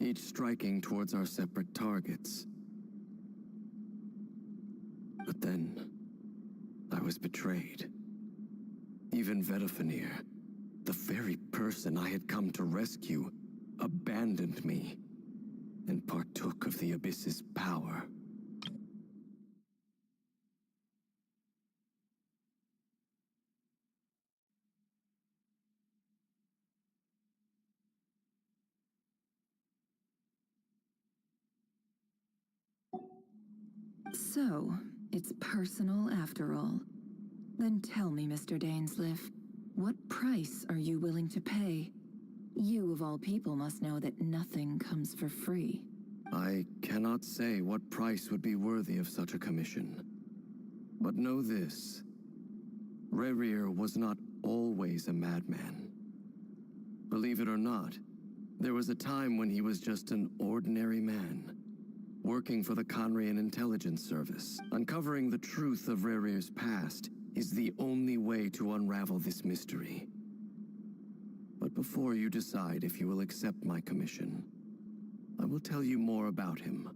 each striking towards our separate targets. But then, I was betrayed. Even Vedifenir, the very person I had come to rescue, abandoned me and partook of the Abyss's power. So, it's personal after all. Then tell me, Mr. Dainsleif, what price are you willing to pay? You, of all people, must know that nothing comes for free. I cannot say what price would be worthy of such a commission. But know this. Rerir was not always a madman. Believe it or not, there was a time when he was just an ordinary man, working for the Conrian Intelligence Service. Uncovering the truth of Rerir's past is the only way to unravel this mystery. But before you decide if you will accept my commission, I will tell you more about him.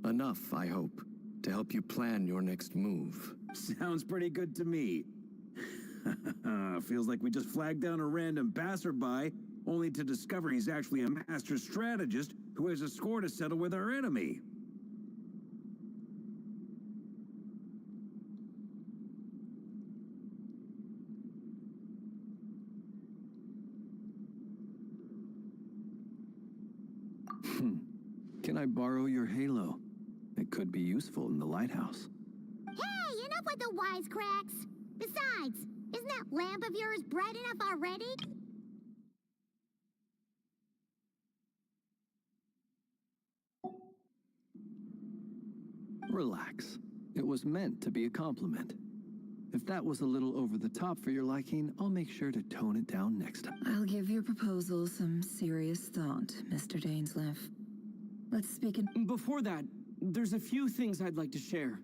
Enough, I hope, to help you plan your next move. Sounds pretty good to me. Feels like we just flagged down a random passerby, only to discover he's actually a master strategist who has a score to settle with our enemy. Can I borrow your halo? It could be useful in the lighthouse. Hey, enough with the wisecracks! Besides, Isn't that lamp of yours bright enough already? Relax. It was meant to be a compliment. If that was a little over the top for your liking, I'll make sure to tone it down next time. I'll give your proposal some serious thought, Mr. Dainsleif. Let's speak in... Before that, there's a few things I'd like to share.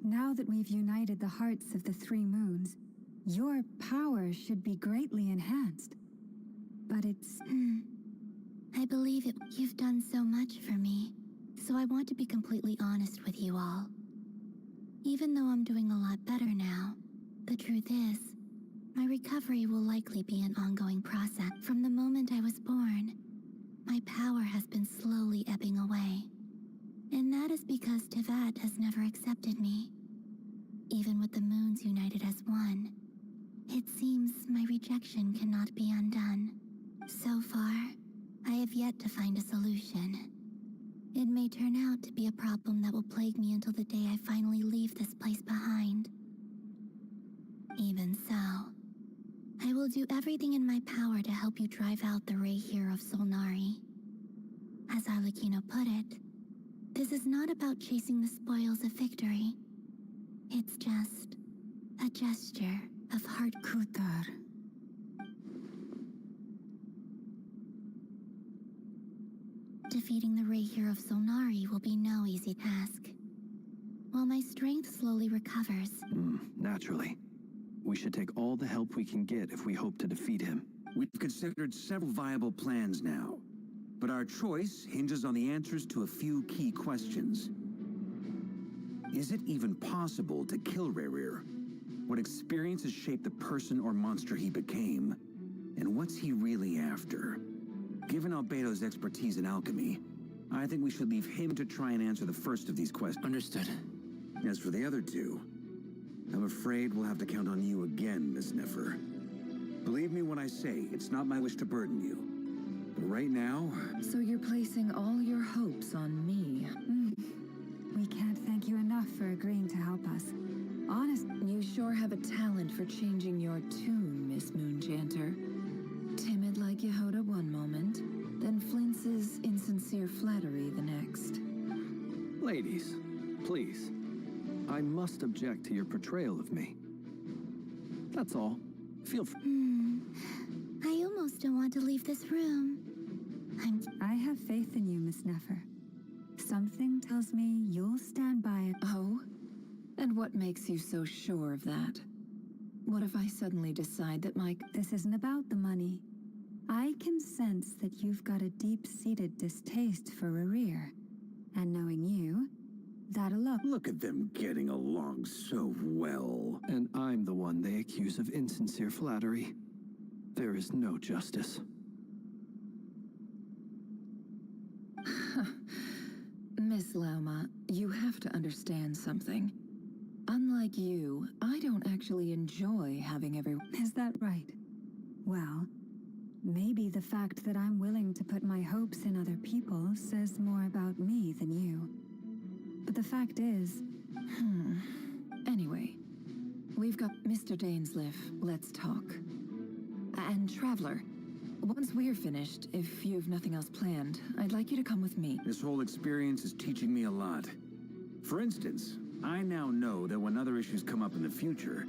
Now that we've united the hearts of the three moons, your power should be greatly enhanced. But it's... I believe it. You've done so much for me, so I want to be completely honest with you all. Even though I'm doing a lot better now, the truth is, my recovery will likely be an ongoing process. From the moment I was born, my power has been slowly ebbing away. And that is because Teyvat has never accepted me. Even with the moons united as one, it seems my rejection cannot be undone. So far, I have yet to find a solution. It may turn out to be a problem that will plague me until the day I finally leave this place behind. Even so, I will do everything in my power to help you drive out the Ray here of Solnari. As Arlecchino put it, this is not about chasing the spoils of victory. It's just a gesture of heart. Kutar. Defeating the Ray here of Solnari will be no easy task. While my strength slowly recovers... Naturally. We should take all the help we can get if we hope to defeat him. We've considered several viable plans now, but our choice hinges on the answers to a few key questions. Is it even possible to kill Rerir? What experiences shaped the person or monster he became? And what's he really after? Given Albedo's expertise in alchemy, I think we should leave him to try and answer the first of these questions. Understood. As for the other two, I'm afraid we'll have to count on you again, Miss Nefer. Believe me when I say it's not my wish to burden you. But right now... So you're placing all your hopes on me. We can't thank you enough for agreeing to help us. Honest, you sure have a talent for changing your tune, Miss Moonchanter. Timid like Yehoda one moment, then flinches insincere flattery the next. Ladies, please. I must object to your portrayal of me. That's all. Feel free. I almost don't want to leave this room. I have faith in you, Miss Nefer. Something tells me you'll stand by it. Oh? And what makes you so sure of that? What if I suddenly decide that This isn't about the money. I can sense that you've got a deep-seated distaste for Rerir. And knowing you, that'll Look at them getting along so well. And I'm the one they accuse of insincere flattery. There is no justice. Miss Lauma, you have to understand something. Unlike you, I don't actually enjoy having everyone... Is that right? Well, maybe the fact that I'm willing to put my hopes in other people says more about me than you. But the fact is... Anyway, we've got Mr. Dainsleif. Let's talk. And Traveler, once we're finished, if you've nothing else planned, I'd like you to come with me. This whole experience is teaching me a lot. For instance, I now know that when other issues come up in the future,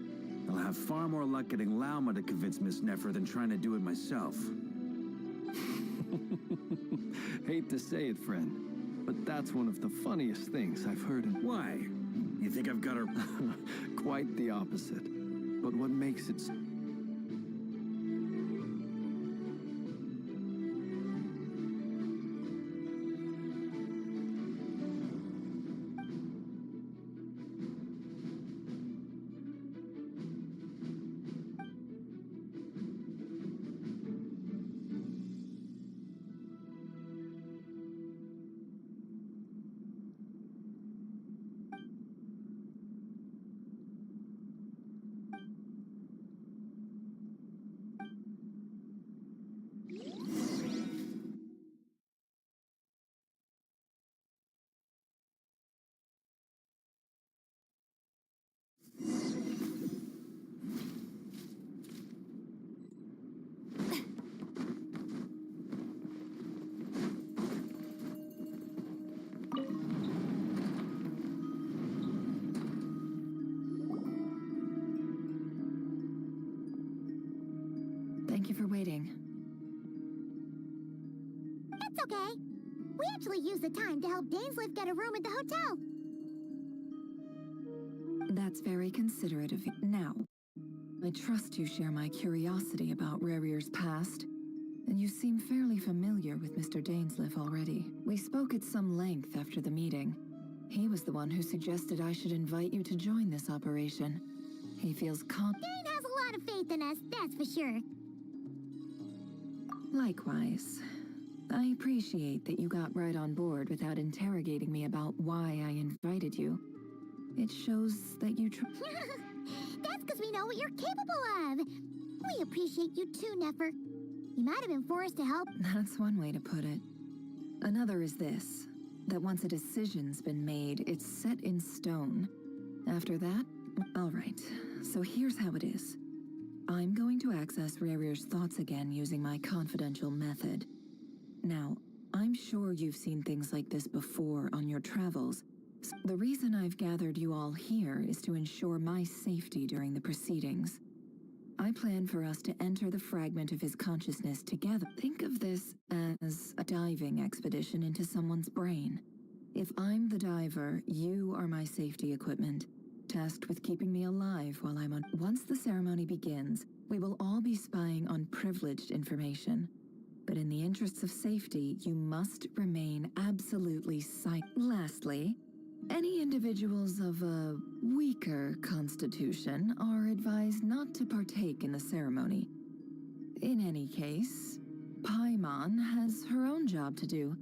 I'll have far more luck getting Lauma to convince Miss Nefer than trying to do it myself. Hate to say it, friend, but that's one of the funniest things I've heard in... Why? You think I've got her... Quite the opposite. But what makes it... Thank you for waiting. It's okay. We actually used the time to help Dainsleif get a room at the hotel. That's very considerate of you. Now, I trust you share my curiosity about Rarier's past, and you seem fairly familiar with Mr. Dainsleif already. We spoke at some length after the meeting. He was the one who suggested I should invite you to join this operation. He feels Dane has a lot of faith in us, that's for sure. Likewise. I appreciate that you got right on board without interrogating me about why I invited you. It shows that you That's because we know what you're capable of. We appreciate you too, Nefer. You might have been forced to help. That's one way to put it. Another is this, that once a decision's been made, it's set in stone. After that, all right. So here's how it is. I'm going to access Rarier's thoughts again using my confidential method. Now, I'm sure you've seen things like this before on your travels. The reason I've gathered you all here is to ensure my safety during the proceedings. I plan for us to enter the fragment of his consciousness together. Think of this as a diving expedition into someone's brain. If I'm the diver, you are my safety equipment, tasked with keeping me alive while I'm on. Once the ceremony begins, we will all be spying on privileged information. But in the interests of safety, you must remain absolutely silent. Lastly, any individuals of a weaker constitution are advised not to partake in the ceremony. In any case, Paimon has her own job to do.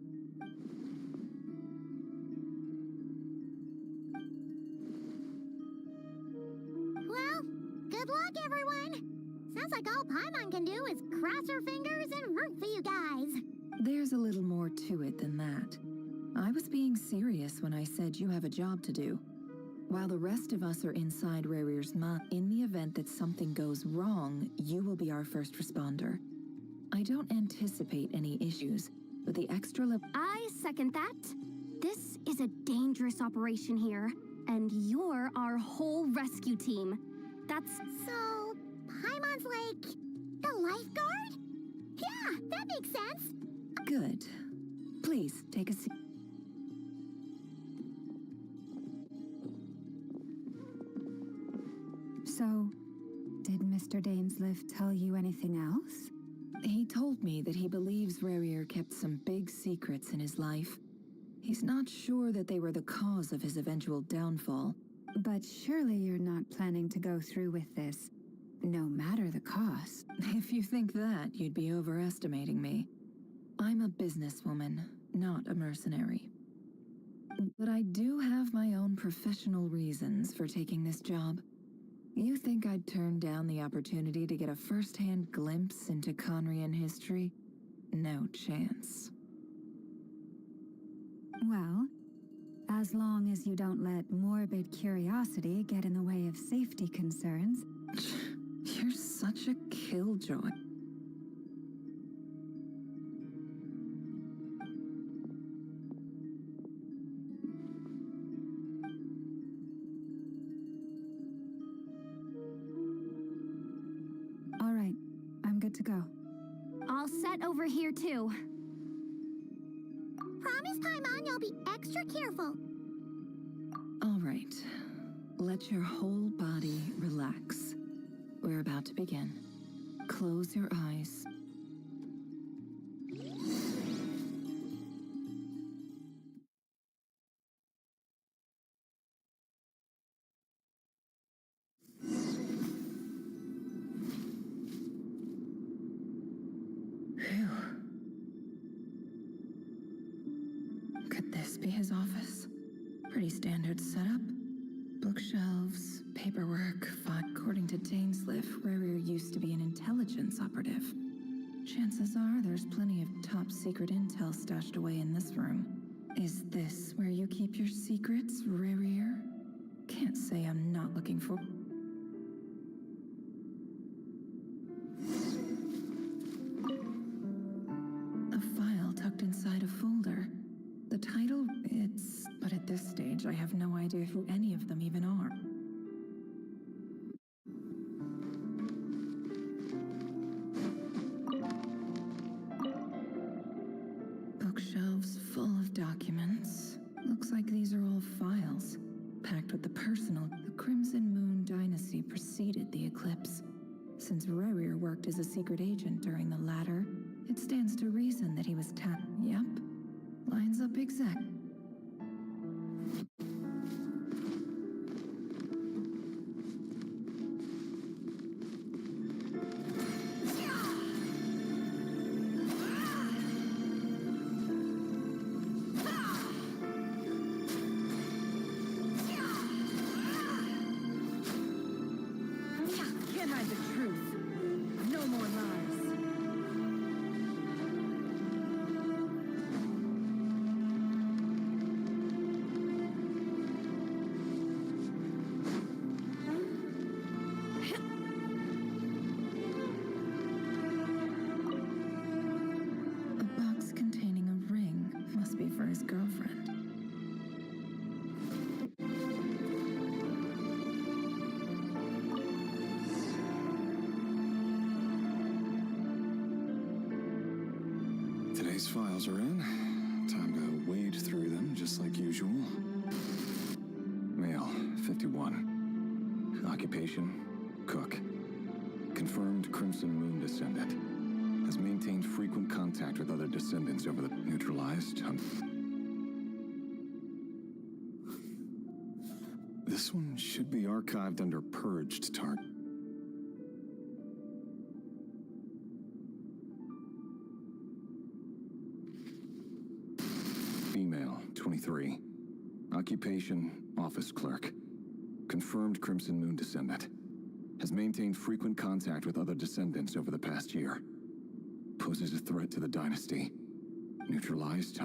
Well, good luck, everyone. Sounds like all Paimon can do is cross her fingers and root for you guys. There's a little more to it than that. I was being serious when I said you have a job to do. While the rest of us are inside Rarier's mind, in the event that something goes wrong, you will be our first responder. I don't anticipate any issues, but the extra I second that. This is a dangerous operation here, and you're our whole rescue team. That's... So, Paimon's like... the lifeguard? Yeah, that makes sense. Good. Please, take a seat. So, did Mr. Dainsleif tell you anything else? He told me that he believes Rarier kept some big secrets in his life. He's not sure that they were the cause of his eventual downfall. But surely you're not planning to go through with this, no matter the cost. If you think that, you'd be overestimating me. I'm a businesswoman, not a mercenary. But I do have my own professional reasons for taking this job. You think I'd turn down the opportunity to get a first-hand glimpse into Conrian history? No chance. Well, as long as you don't let morbid curiosity get in the way of safety concerns. You're such a killjoy. All right, I'm good to go. All set over here, too. Promise, Paimon, you'll be extra careful. All right. Let your whole body relax. We're about to begin. Close your eyes. Phew. Could this be his office? Pretty standard setup. Bookshelves, paperwork, according to Dainsleif, Rarier used to be an intelligence operative. Chances are there's plenty of top-secret intel stashed away in this room. Is this where you keep your secrets, Rarier? Can't say I'm not looking for... A file tucked inside a folder. The title, but at this stage, I have no idea who any of them even are. Since Rerir worked as a secret agent during the latter, it stands to reason that he was Yep. Lines up exact. Can't hide the truth. No more lies. A box containing a ring must be for his girlfriend. Today's files are in. Time to wade through them, just like usual. Male, 51. Occupation, cook. Confirmed Crimson Moon descendant. Has maintained frequent contact with other descendants over the neutralized. This one should be archived under purged target. Female, 23. Occupation, office clerk. Confirmed Crimson Moon descendant. Has maintained frequent contact with other descendants over the past year. Poses a threat to the dynasty. Neutralized.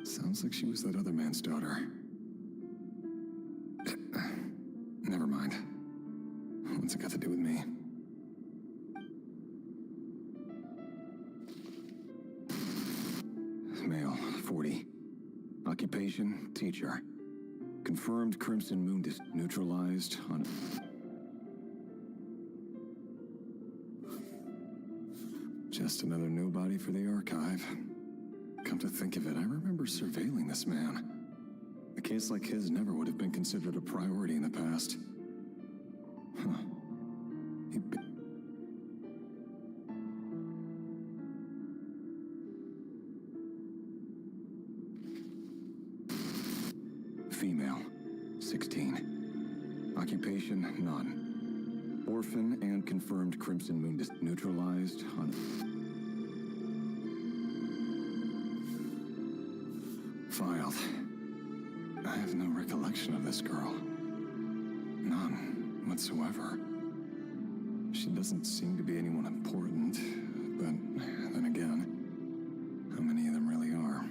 Sounds like she was that other man's daughter. Never mind. What's it got to do with me? Male, 40. Occupation, teacher. Confirmed Crimson Moon neutralized on... Just another nobody for the archive. Come to think of it, I remember surveilling this man. A case like his never would have been considered a priority in the past. Huh. Female, 16. Occupation, none. Orphan and confirmed Crimson Moon neutralized on... Filed. I have no recollection of this girl. None whatsoever. She doesn't seem to be anyone important, but then again, how many of them really are?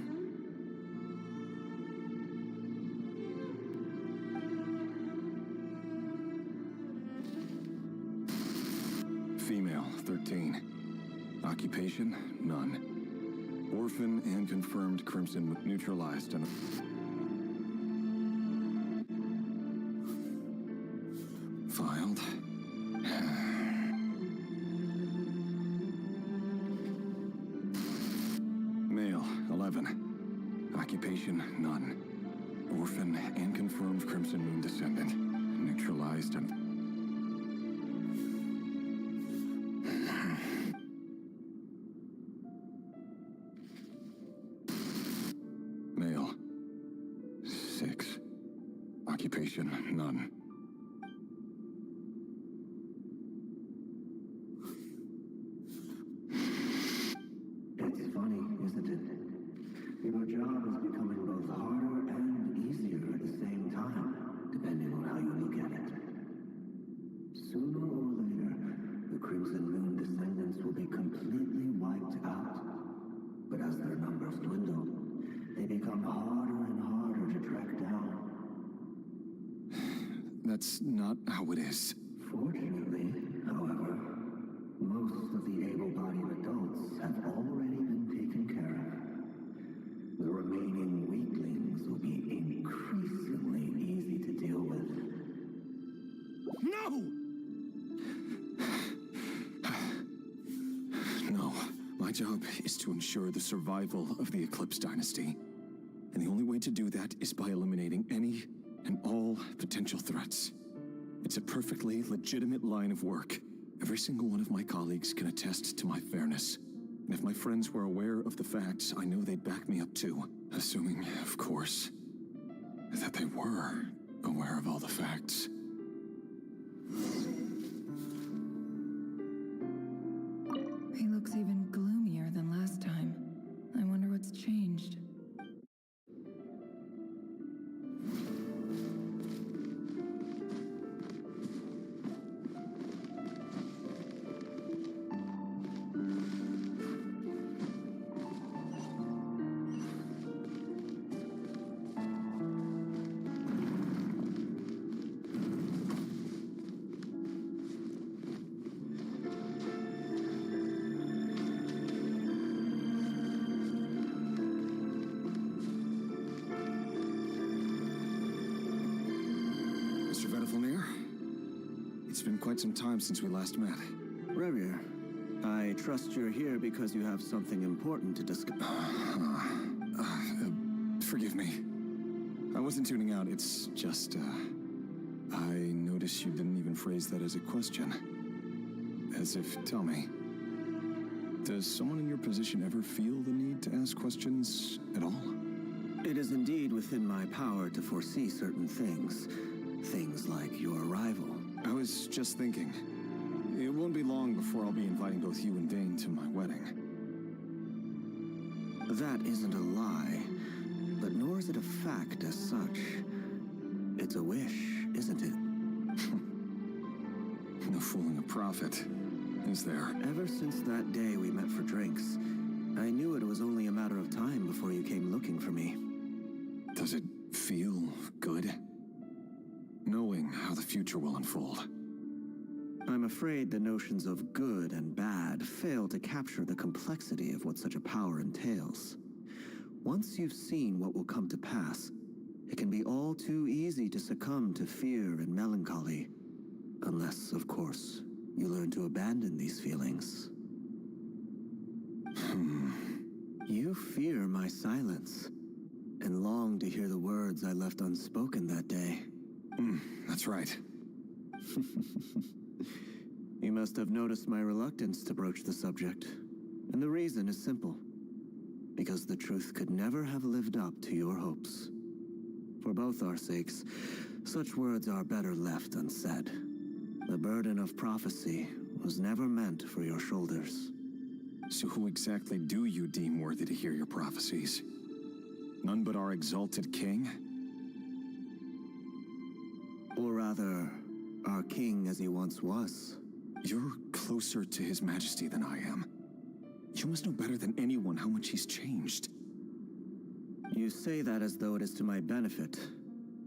Female, 13. Occupation, none. Orphan and confirmed Crimson neutralized and... Filed. Male, 11. Occupation, none. Orphan and confirmed Crimson Moon descendant. Neutralized and... Male, 6. Occupation, none. It's funny, isn't it? Your job is becoming both harder and easier at the same time, depending on how you look at it. Sooner or later, the Crimson Moon descendants will be completely That's not how it is. Fortunately, however, most of the able-bodied adults have already been taken care of. The remaining weaklings will be increasingly easy to deal with. No! No. My job is to ensure the survival of the Eclipse Dynasty. And the only way to do that is by eliminating any and all potential threats. It's a perfectly legitimate line of work. Every single one of my colleagues can attest to my fairness. And if my friends were aware of the facts, I know they'd back me up too. Assuming, of course, that they were aware of all the facts. He looks even gloomier than last time. I wonder what's changed. It's been quite some time since we last met. Rerir, I trust you're here because you have something important to discuss. Forgive me. I wasn't tuning out, it's just, I noticed you didn't even phrase that as a question. As if, tell me, does someone in your position ever feel the need to ask questions at all? It is indeed within my power to foresee certain things. Things like your arrival. I was just thinking. It won't be long before I'll be inviting both you and Dane to my wedding. That isn't a lie, but nor is it a fact as such. It's a wish, isn't it? No fooling a prophet, is there? Ever since that day we met for drinks, I knew it was only a matter of time before you came looking for me. Does it feel good? Knowing how the future will unfold. I'm afraid the notions of good and bad fail to capture the complexity of what such a power entails. Once you've seen what will come to pass, it can be all too easy to succumb to fear and melancholy. Unless, of course, you learn to abandon these feelings. You fear my silence, and long to hear the words I left unspoken that day. That's right. You must have noticed my reluctance to broach the subject. And the reason is simple. Because the truth could never have lived up to your hopes. For both our sakes, such words are better left unsaid. The burden of prophecy was never meant for your shoulders. So who exactly do you deem worthy to hear your prophecies? None but our exalted king? Or rather, our king as he once was. You're closer to his majesty than I am. You must know better than anyone how much he's changed. You say that as though it is to my benefit.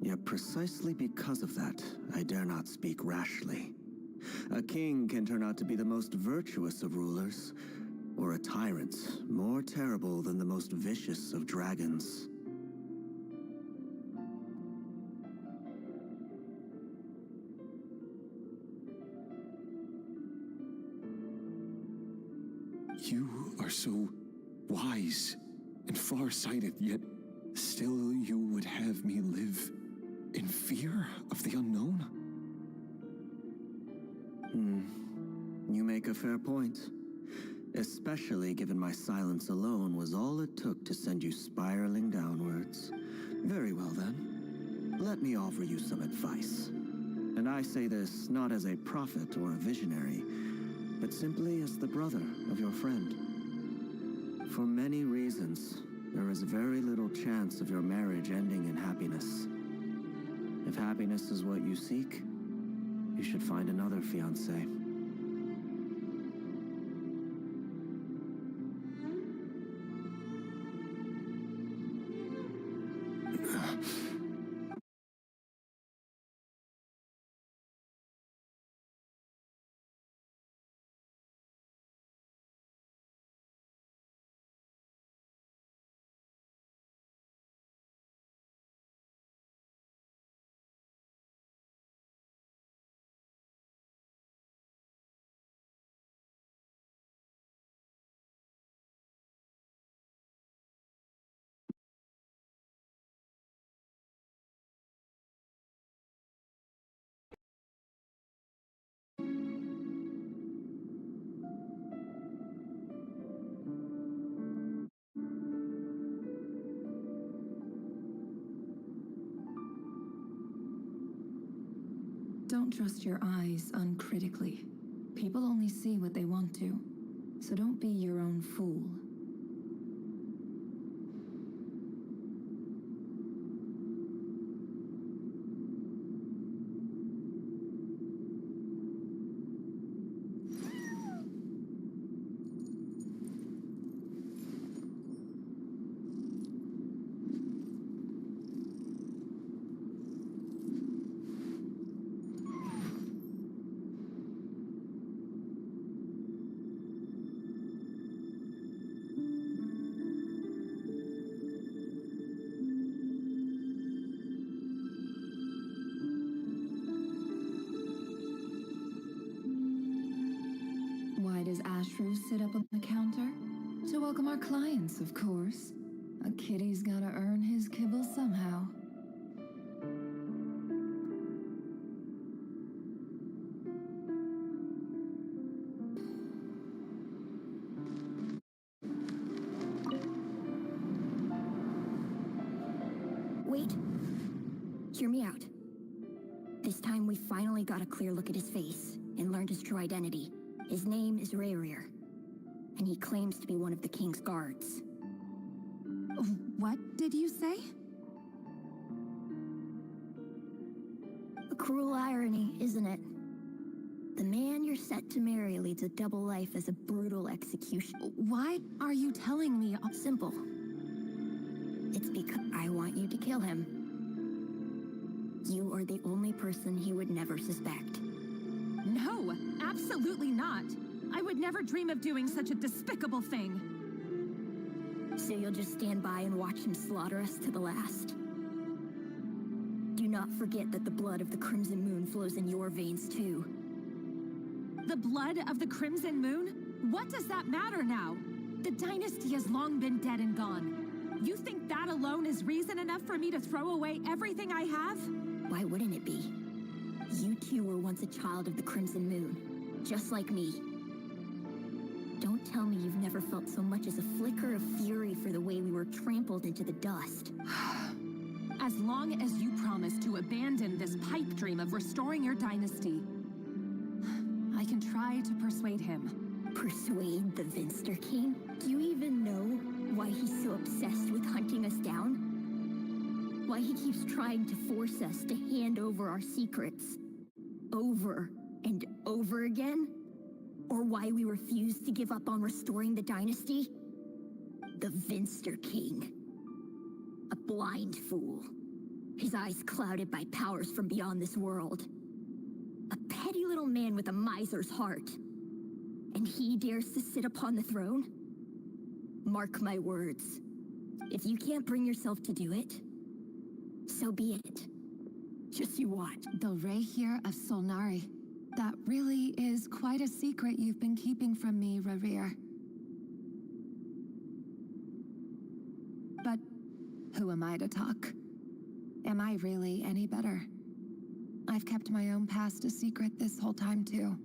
Yet precisely because of that, I dare not speak rashly. A king can turn out to be the most virtuous of rulers, or a tyrant more terrible than the most vicious of dragons. You are so wise and far-sighted, yet still you would have me live in fear of the unknown? You make a fair point. Especially given my silence alone was all it took to send you spiraling downwards. Very well then. Let me offer you some advice. And I say this not as a prophet or a visionary, but simply as the brother of your friend. For many reasons, there is very little chance of your marriage ending in happiness. If happiness is what you seek, you should find another fiancé. trust your eyes uncritically. People only see what they want to, so don't be your own fool. Why does Ashru sit up on the counter? To welcome our clients, of course. A kitty's gotta earn his kibble somehow. Wait. Hear me out. This time we finally got a clear look at his face and learned his true identity. His name is Rerir, and he claims to be one of the king's guards. What did you say? A cruel irony, isn't it? The man you're set to marry leads a double life as a brutal execution. Why are you telling me? Simple. It's because I want you to kill him. You are the only person he would never suspect. No, absolutely not. I would never dream of doing such a despicable thing. So you'll just stand by and watch him slaughter us to the last. Do not forget that the blood of the Crimson Moon flows in your veins too. The blood of the Crimson Moon? What does that matter now? The dynasty has long been dead and gone. You think that alone is reason enough for me to throw away everything I have? Why wouldn't it be? You two were once a child of the Crimson Moon, just like me. Don't tell me you've never felt so much as a flicker of fury for the way we were trampled into the dust. As long as you promise to abandon this pipe dream of restoring your dynasty, I can try to persuade him. Persuade the Vinster King? Do you even know why he's so obsessed with hunting us down? Why he keeps trying to force us to hand over our secrets over and over again? Or why we refuse to give up on restoring the dynasty? The Vinster King. A blind fool. His eyes clouded by powers from beyond this world. A petty little man with a miser's heart. And he dares to sit upon the throne? Mark my words. If you can't bring yourself to do it, so be it. Just you watch. The Reir of Solnari. That really is quite a secret you've been keeping from me, Rerir. But who am I to talk? Am I really any better? I've kept my own past a secret this whole time, too.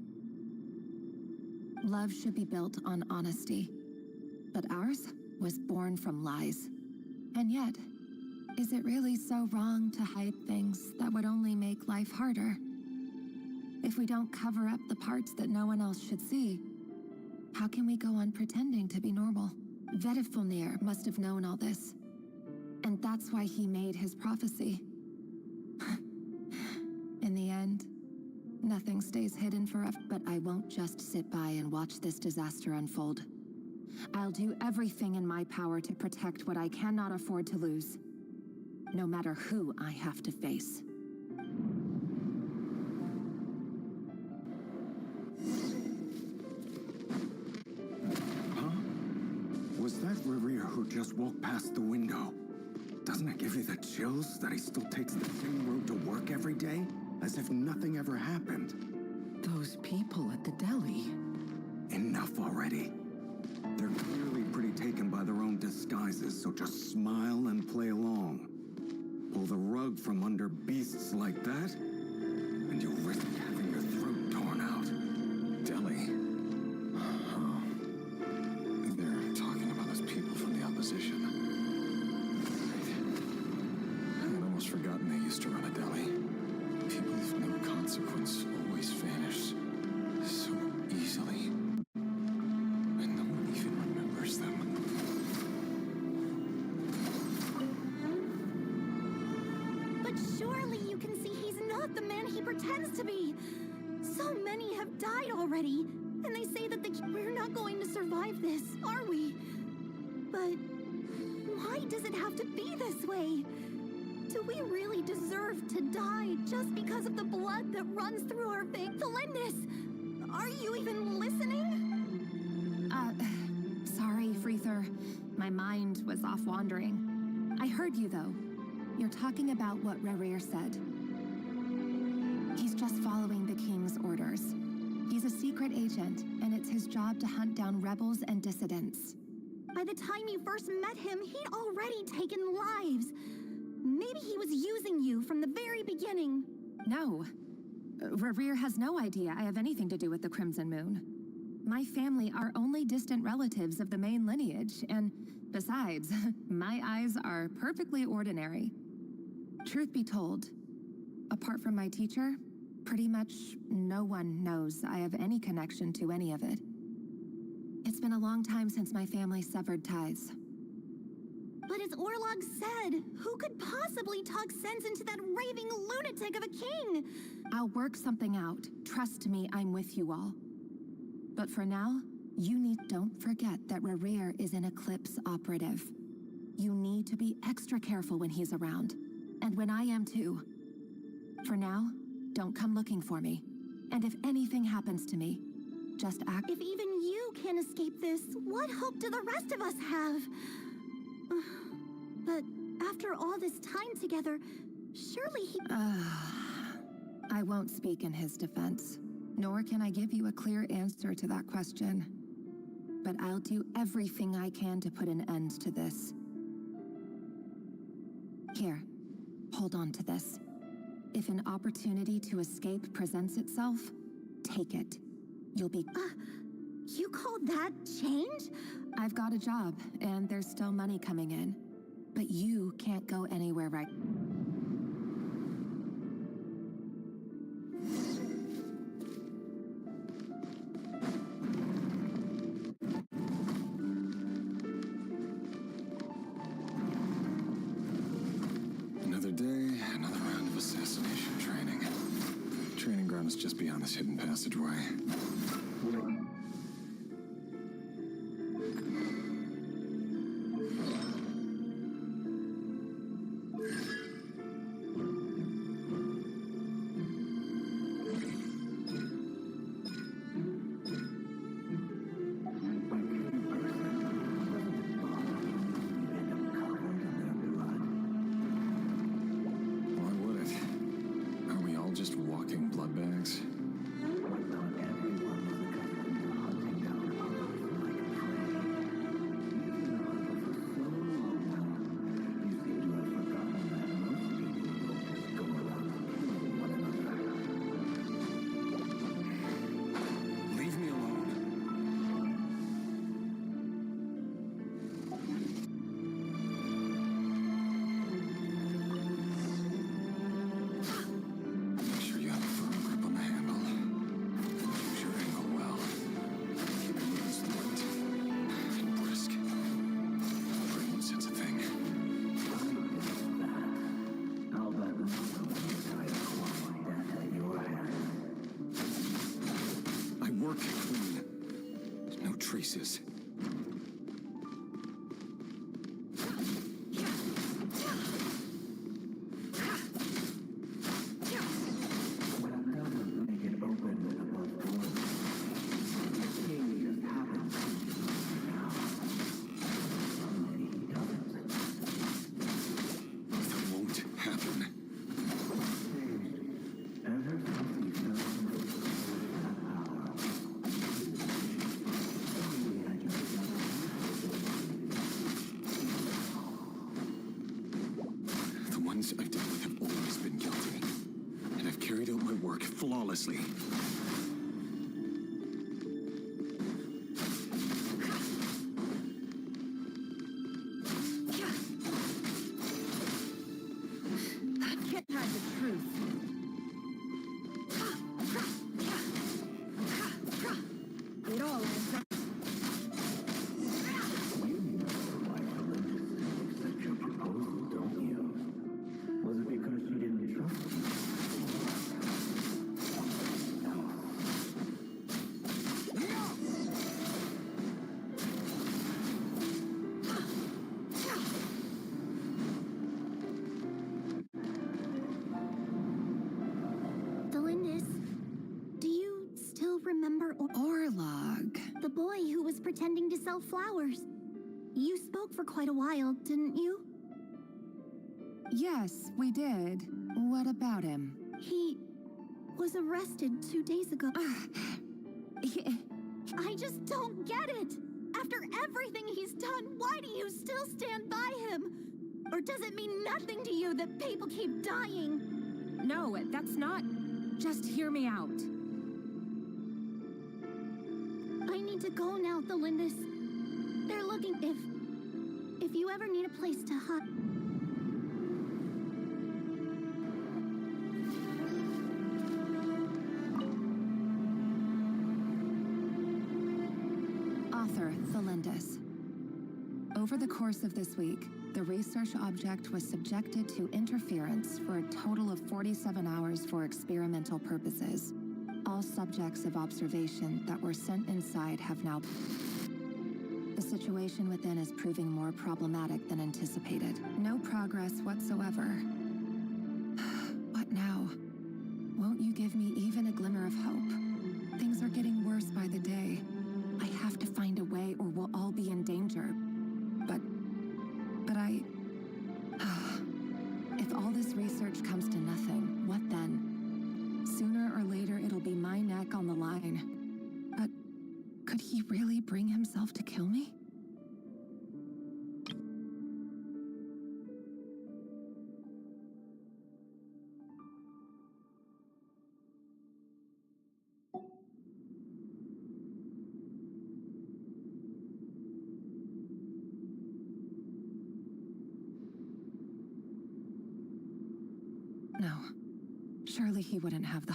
Love should be built on honesty. But ours was born from lies. And yet, is it really so wrong to hide things that would only make life harder? If we don't cover up the parts that no one else should see, how can we go on pretending to be normal? Vedifulnir must have known all this. And that's why he made his prophecy. In the end, nothing stays hidden forever, but I won't just sit by and watch this disaster unfold. I'll do everything in my power to protect what I cannot afford to lose, no matter who I have to face. Huh? Was that Rerir who just walked past the window? Doesn't it give you the chills that he still takes the same road to work every day? As if nothing ever happened. Those people at the deli. Enough already. They're clearly pretty taken by their own disguises, so just smile and play along. Pull the rug from under beasts like that, and you'll risk having your throat torn out. Deli. Oh. They're talking about those people from the opposition. I'd almost forgotten they used to run a deli. People of no consequence. pretends to be. So many have died already, and they say that we're not going to survive this, are we? But why does it have to be this way? Do we really deserve to die just because of the blood that runs through our veins? Felindis, are you even listening? Sorry, Freether. My mind was off wandering. I heard you, though. You're talking about what Rerir said. He's just following the King's orders. He's a secret agent, and it's his job to hunt down rebels and dissidents. By the time you first met him, he'd already taken lives. Maybe he was using you from the very beginning. No. Rerir has no idea I have anything to do with the Crimson Moon. My family are only distant relatives of the main lineage, and besides, my eyes are perfectly ordinary. Truth be told, apart from my teacher, pretty much no one knows I have any connection to any of it. It's been a long time since my family severed ties. But as Orlog said, who could possibly talk sense into that raving lunatic of a king? I'll work something out. Trust me, I'm with you all. But for now, don't forget that Rerir is an Eclipse operative. You need to be extra careful when he's around. And when I am too. For now, don't come looking for me. And if anything happens to me, just act. If even you can't escape this, what hope do the rest of us have? But after all this time together, surely he... I won't speak in his defense, nor can I give you a clear answer to that question. But I'll do everything I can to put an end to this. Here, hold on to this. If an opportunity to escape presents itself, take it. You'll be... You call that change? I've got a job, and there's still money coming in. But you can't go anywhere right... Another day, another round of assassination training. Training ground is just beyond this hidden passageway. Just walking blood bags? Leave me alone. Work clean. No traces. That won't happen. I've dealt with have always been guilty, and I've carried out my work flawlessly. That can't hide the truth. It all adds up. pretending to sell flowers. You spoke for quite a while, didn't you? Yes, we did. What about him? He was arrested 2 days ago. I just don't get it! After everything he's done, why do you still stand by him? Or does it mean nothing to you that people keep dying? No, that's not... Just hear me out. I need to go now, Thelindis. They're looking if you ever need a place to hide. Author Thelindis. Over the course of this week, the research object was subjected to interference for a total of 47 hours for experimental purposes. All subjects of observation that were sent inside have now... The situation within is proving more problematic than anticipated. No progress whatsoever. What now? Won't you give me even a glimmer of hope? Things are getting worse by the day. I have to find a way or we'll all be in danger. But I... If all this research comes to nothing, what then? Sooner or later, it'll be my neck on the line. But could he really bring himself to kill me? No. Surely he wouldn't have the...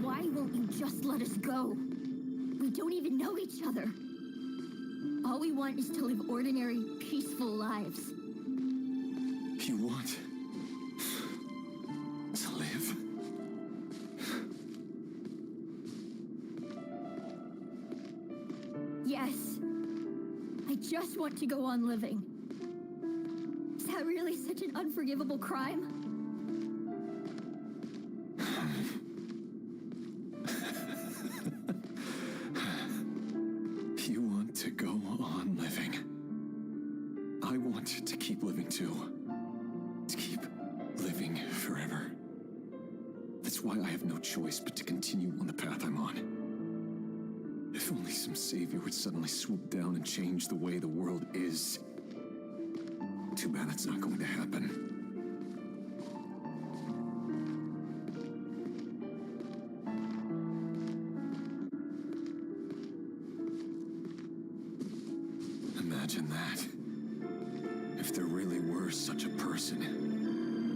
Why won't you just let us go? We don't even know each other. All we want is to live ordinary, peaceful lives. You want to live? Yes. I just want to go on living. Is that really such an unforgivable crime? You want to go on living. I want to keep living too. To keep living forever. That's why I have no choice but to continue on the path I'm on. If only some savior would suddenly swoop down and change the way the world is. Too bad that's not going to happen. Imagine that. If there really were such a person,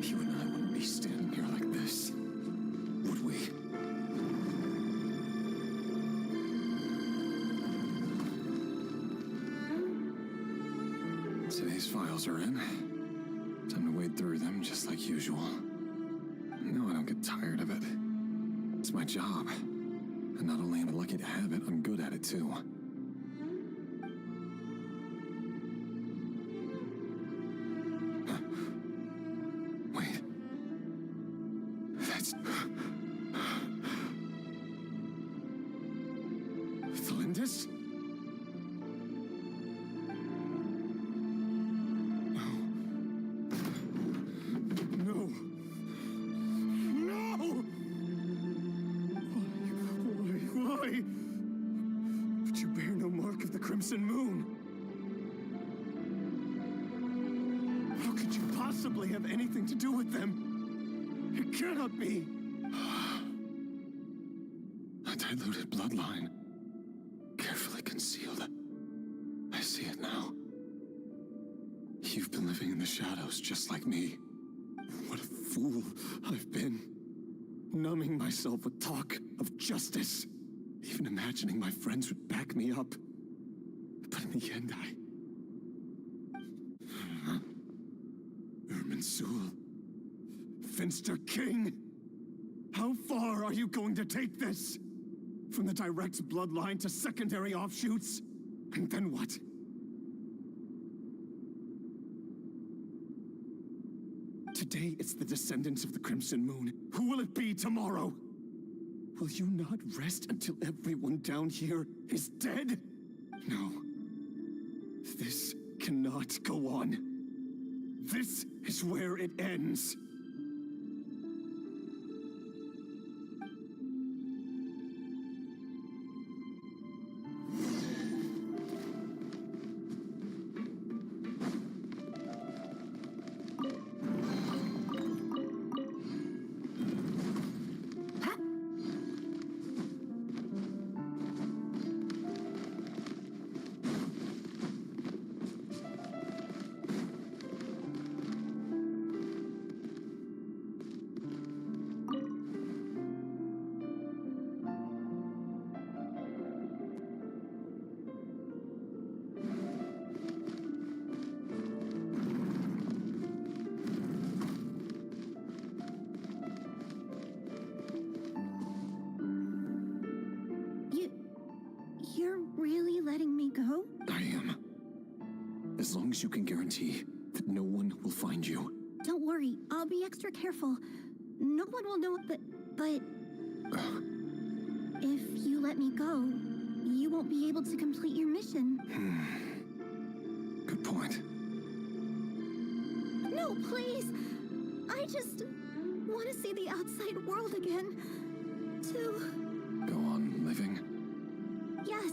you and I wouldn't be standing here like this, would we? Today's files are in. Time to wade through them just like usual. No, I don't get tired of it. It's my job. And not only am I lucky to have it, I'm good at it too. Thelindis? No. No! Why? But you bear no mark of the Crimson Moon. How could you possibly have anything to do with them? It cannot be. A diluted bloodline. Carefully concealed. I see it now. You've been living in the shadows just like me. What a fool I've been. Numbing myself with talk of justice. Even imagining my friends would back me up. But in the end, Irminsul. Finster King? How far are you going to take this? From the direct bloodline to secondary offshoots? And then what? Today it's the descendants of the Crimson Moon. Who will it be tomorrow? Will you not rest until everyone down here is dead? No. This cannot go on. This is where it ends. You're really letting me go? I am. As long as you can guarantee that no one will find you. Don't worry, I'll be extra careful. No one will know, but... If you let me go, you won't be able to complete your mission. Good point. No, please! I just want to see the outside world again. To... Go on living? Yes.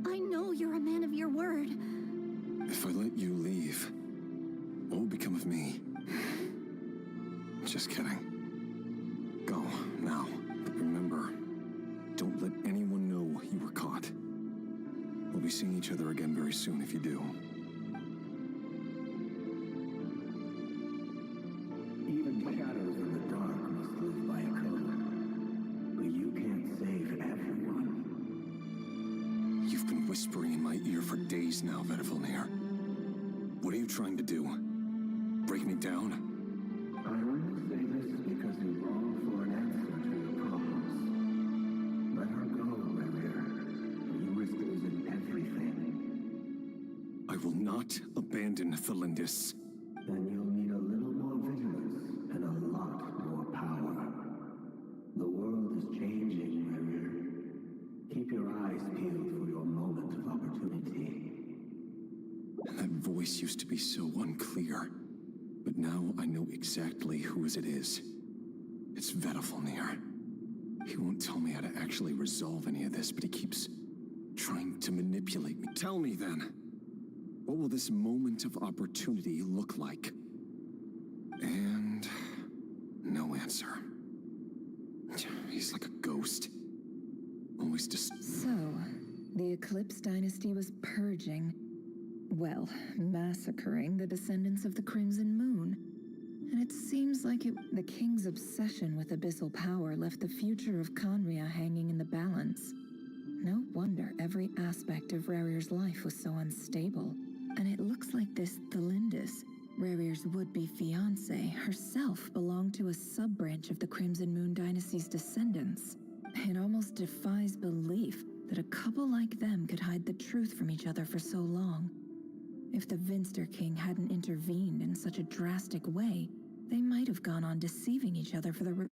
I know you're a man of your word. If I let you leave, what will become of me? Just kidding. Go, now. But remember, don't let anyone know you were caught. We'll be seeing each other again very soon if you do. Even shadows in the dark must live by a code. But you can't save everyone. You've been whispering in my ear for days now, Vedifilnir. What are you trying to do? Break me down? I only say this because you long for an answer to your problems. Let her go, Rerir. You risk losing everything. I will not abandon Thelindis. Then you'll need a little more vigilance and a lot more power. The world is changing, Rerir. Keep your eyes peeled for your moment of opportunity. That voice used to be so unclear. But now I know exactly whose it is. It's Vedifilnir. He won't tell me how to actually resolve any of this, but he keeps trying to manipulate me. Tell me then, what will this moment of opportunity look like? And no answer. He's like a ghost. Always just... So, the Eclipse Dynasty was purging, well, massacring the descendants of the Crimson Moon. And it seems like the king's obsession with abyssal power left the future of Conria hanging in the balance. No wonder every aspect of Rerir's life was so unstable. And it looks like this Thelindis, Rerir's would-be fiancé, herself belonged to a sub-branch of the Crimson Moon Dynasty's descendants. It almost defies belief that a couple like them could hide the truth from each other for so long. If the Vinster King hadn't intervened in such a drastic way, they might have gone on deceiving each other for the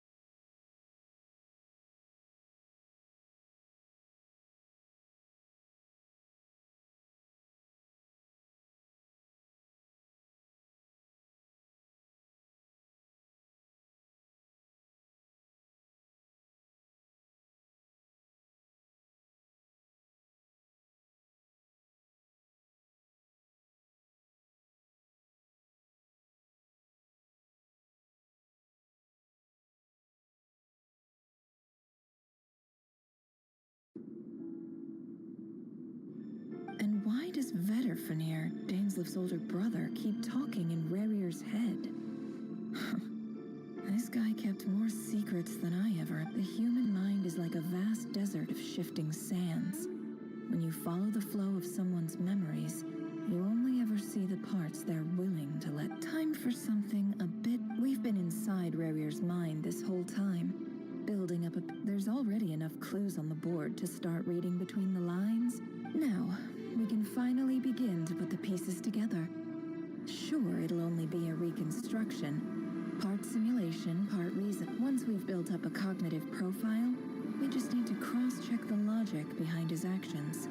And why does Vedifilnir, Dainslif's older brother, keep talking in Rerir's head? This guy kept more secrets than I ever. The human mind is like a vast desert of shifting sands. When you follow the flow of someone's memories, you only ever oversee the parts they're willing to let. Time for something a bit... We've been inside Rerir's mind this whole time, building up a... There's already enough clues on the board to start reading between the lines. Now, we can finally begin to put the pieces together. Sure, it'll only be a reconstruction. Part simulation, part reason. Once we've built up a cognitive profile, we just need to cross-check the logic behind his actions.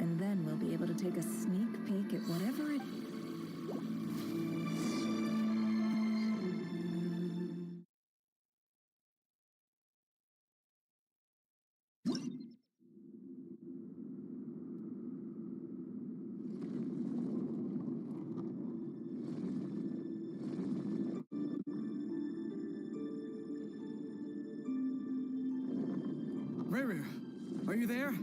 And then we'll be able to take a sneak peek at whatever it... Rerir, are you there?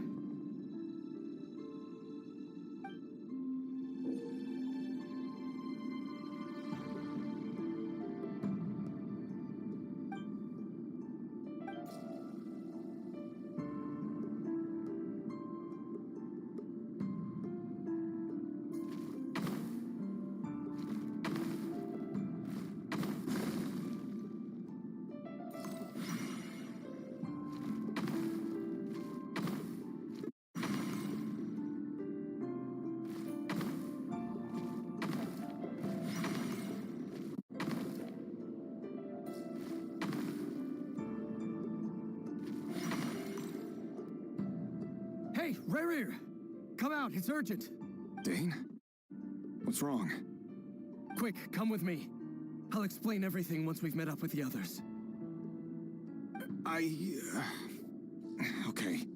Hey, Rerir! Come out, it's urgent! Dane? What's wrong? Quick, come with me. I'll explain everything once we've met up with the others. Okay.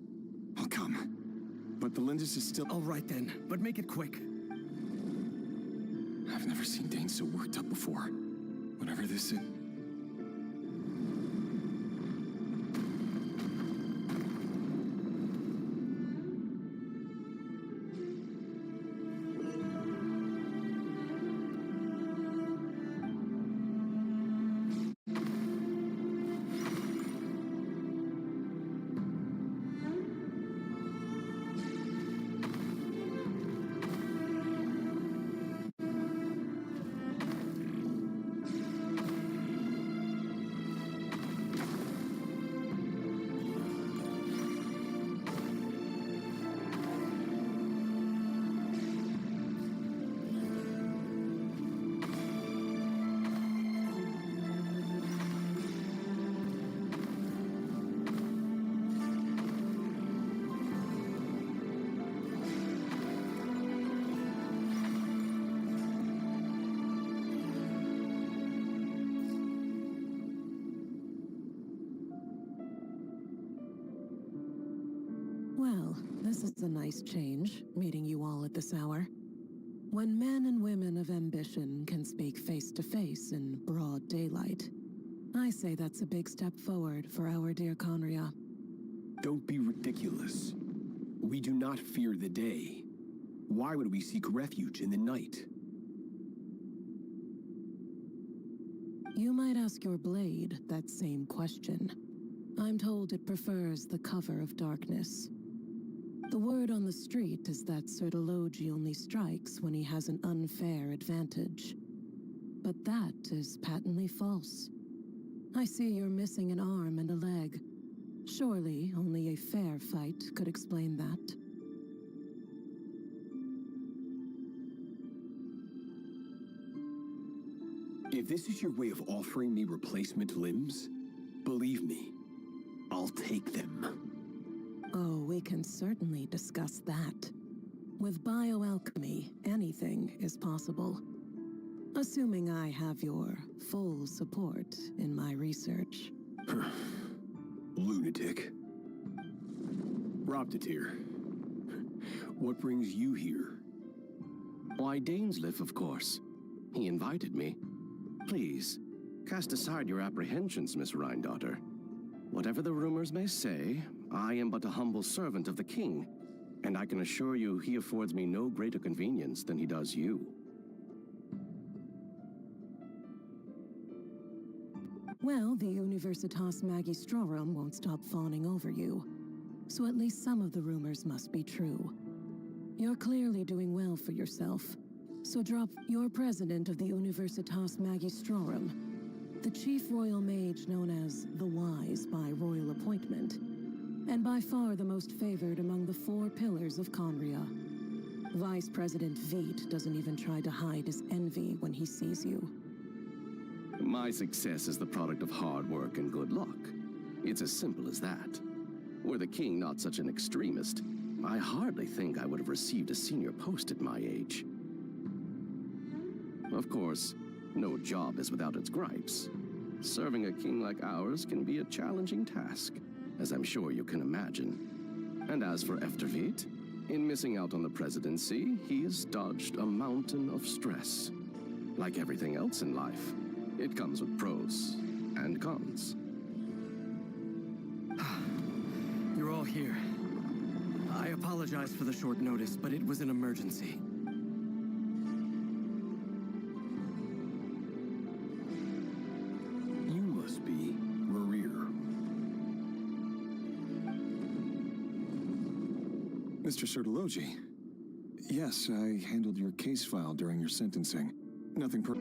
I'll come. But the Lindis is still... All right then, but make it quick. I've never seen Dane so worked up before. Whatever this is... Well, this is a nice change, meeting you all at this hour. When men and women of ambition can speak face to face in broad daylight, I say that's a big step forward for our dear Conria. Don't be ridiculous. We do not fear the day. Why would we seek refuge in the night? You might ask your blade that same question. I'm told it prefers the cover of darkness. The word on the street is that Sir Delogi only strikes when he has an unfair advantage. But that is patently false. I see you're missing an arm and a leg. Surely only a fair fight could explain that. If this is your way of offering me replacement limbs, believe me, I'll take them. Oh, we can certainly discuss that. With bioalchemy, anything is possible. Assuming I have your full support in my research. Lunatic. Roptatir, what brings you here? Why, Dainsleif, of course. He invited me. Please, cast aside your apprehensions, Miss Rhindaughter. Whatever the rumors may say, I am but a humble servant of the king, and I can assure you he affords me no greater convenience than he does you. Well, the Universitas Magistrorum won't stop fawning over you, so at least some of the rumors must be true. You're clearly doing well for yourself. So drop your president of the Universitas Magistrorum, the chief royal mage known as the Wise by royal appointment, and by far the most favored among the 4 pillars of Conria. Vice President Veet doesn't even try to hide his envy when he sees you. My success is the product of hard work and good luck. It's as simple as that. Were the king not such an extremist, I hardly think I would have received a senior post at my age. Of course, no job is without its gripes. Serving a king like ours can be a challenging task, as I'm sure you can imagine. And as for Eftervit, in missing out on the presidency, he's dodged a mountain of stress. Like everything else in life, it comes with pros and cons. You're all here. I apologize for the short notice, but it was an emergency. You must be Marir. Mr. Sertologi. Yes, I handled your case file during your sentencing. Nothing per...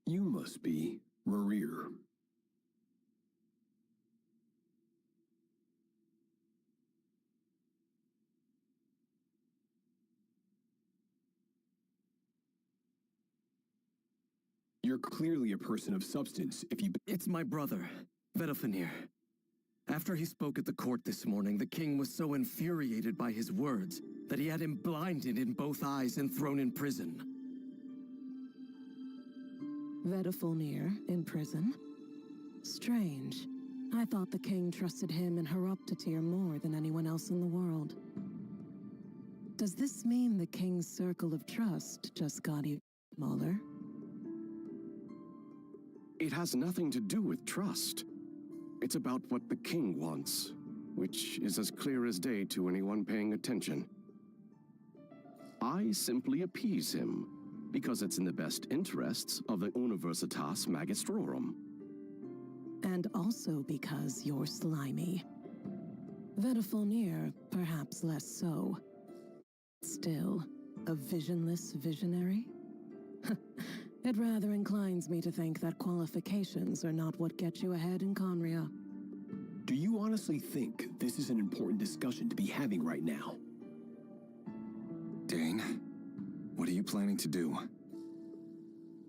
You must be Marir. You're clearly a person of substance if you... It's my brother, Vedafenir. After he spoke at the court this morning, the king was so infuriated by his words that he had him blinded in both eyes and thrown in prison. Vedafenir in prison? Strange. I thought the king trusted him and Heroptatir more than anyone else in the world. Does this mean the king's circle of trust just got even smaller? It has nothing to do with trust. It's about what the king wants, which is as clear as day to anyone paying attention. I simply appease him, because it's in the best interests of the Universitas Magistrorum. And also because you're slimy. Vedafenir, perhaps less so. Still, a visionless visionary? It rather inclines me to think that qualifications are not what get you ahead in Conria. Do you honestly think this is an important discussion to be having right now? Dane, what are you planning to do?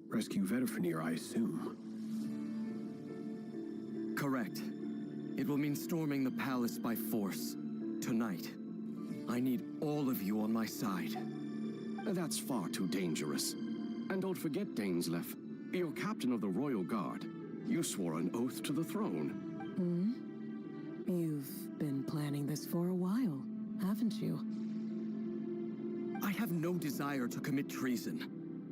Rescue Vedafenir, I assume. Correct. It will mean storming the palace by force. Tonight. I need all of you on my side. That's far too dangerous. And don't forget, Dainsleif, you're captain of the Royal Guard. You swore an oath to the throne. You've been planning this for a while, haven't you? I have no desire to commit treason.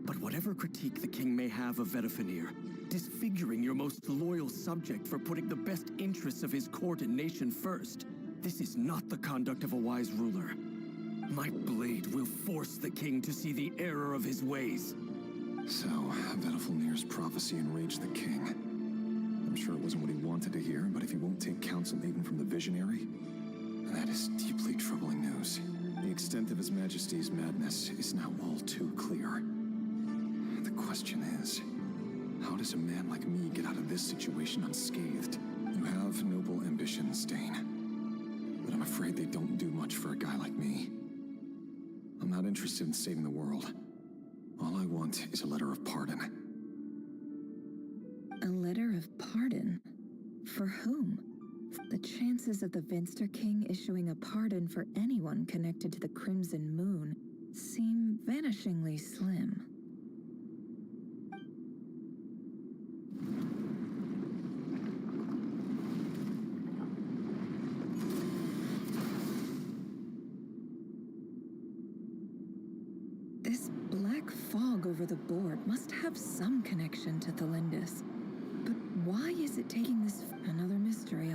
But whatever critique the king may have of Vedafenir, disfiguring your most loyal subject for putting the best interests of his court and nation first, this is not the conduct of a wise ruler. My blade will force the king to see the error of his ways. So, Vedafenir's prophecy enraged the king. I'm sure it wasn't what he wanted to hear, but if he won't take counsel even from the visionary, that is deeply troubling news. The extent of His Majesty's madness is now all too clear. The question is, how does a man like me get out of this situation unscathed? You have noble ambitions, Dane, but I'm afraid they don't do much for a guy like me. I'm not interested in saving the world. All I want is a letter of pardon. A letter of pardon? For whom? The chances of the Venster King issuing a pardon for anyone connected to the Crimson Moon seem vanishingly slim. the board must have some connection to Thelindis. But why is it taking this another mystery?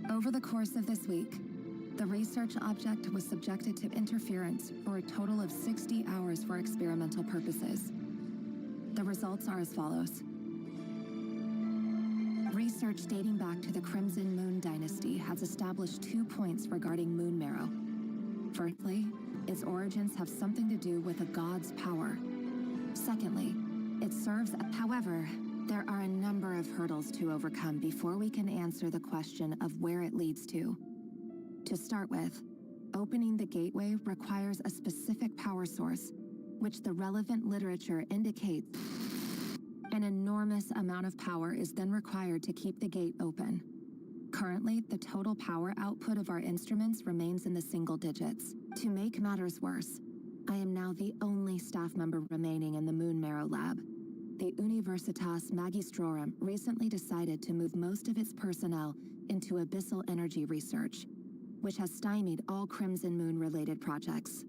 Over the course of this week, the research object was subjected to interference for a total of 60 hours for experimental purposes. The results are as follows. Research dating back to the Crimson Moon Dynasty has established 2 points regarding moon marrow. Firstly, its origins have something to do with a god's power. Secondly, it serves. However, there are a number of hurdles to overcome before we can answer the question of where it leads to. To start with, opening the gateway requires a specific power source, which the relevant literature indicates. An enormous amount of power is then required to keep the gate open. Currently, the total power output of our instruments remains in the single digits. To make matters worse, I am now the only staff member remaining in the Moon Marrow Lab. The Universitas Magistrorum recently decided to move most of its personnel into abyssal energy research, which has stymied all Crimson Moon-related projects.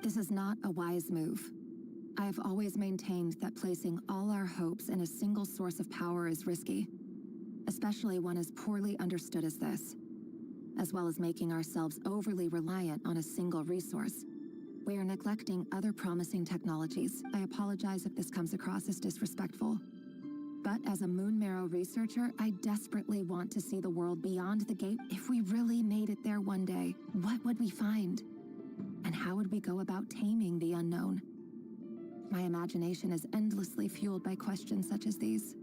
This is not a wise move. I have always maintained that placing all our hopes in a single source of power is risky, especially one as poorly understood as this, as well as making ourselves overly reliant on a single resource. We are neglecting other promising technologies. I apologize if this comes across as disrespectful. But as a Moon Marrow researcher, I desperately want to see the world beyond the gate. If we really made it there one day, what would we find? And how would we go about taming the unknown? My imagination is endlessly fueled by questions such as these.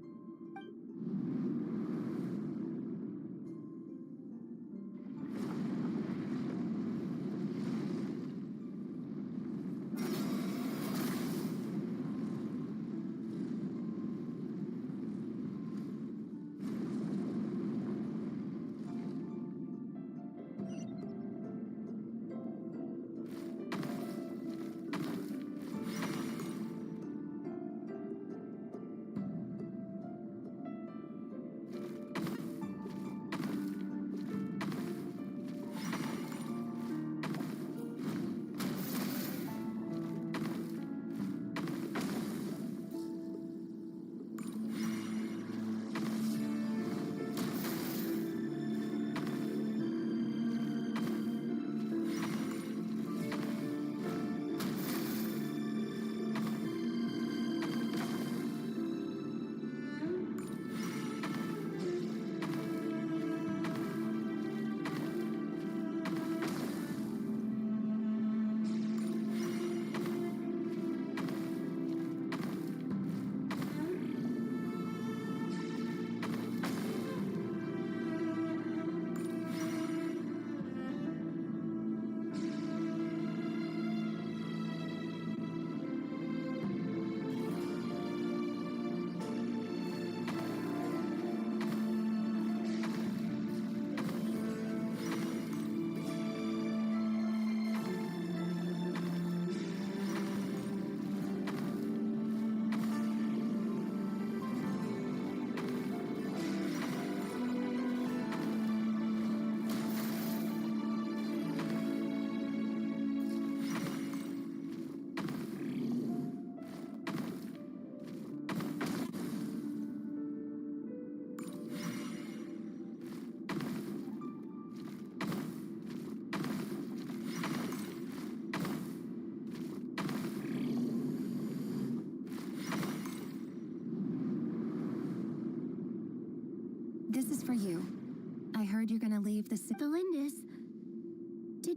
I heard you're gonna leave the Lindis.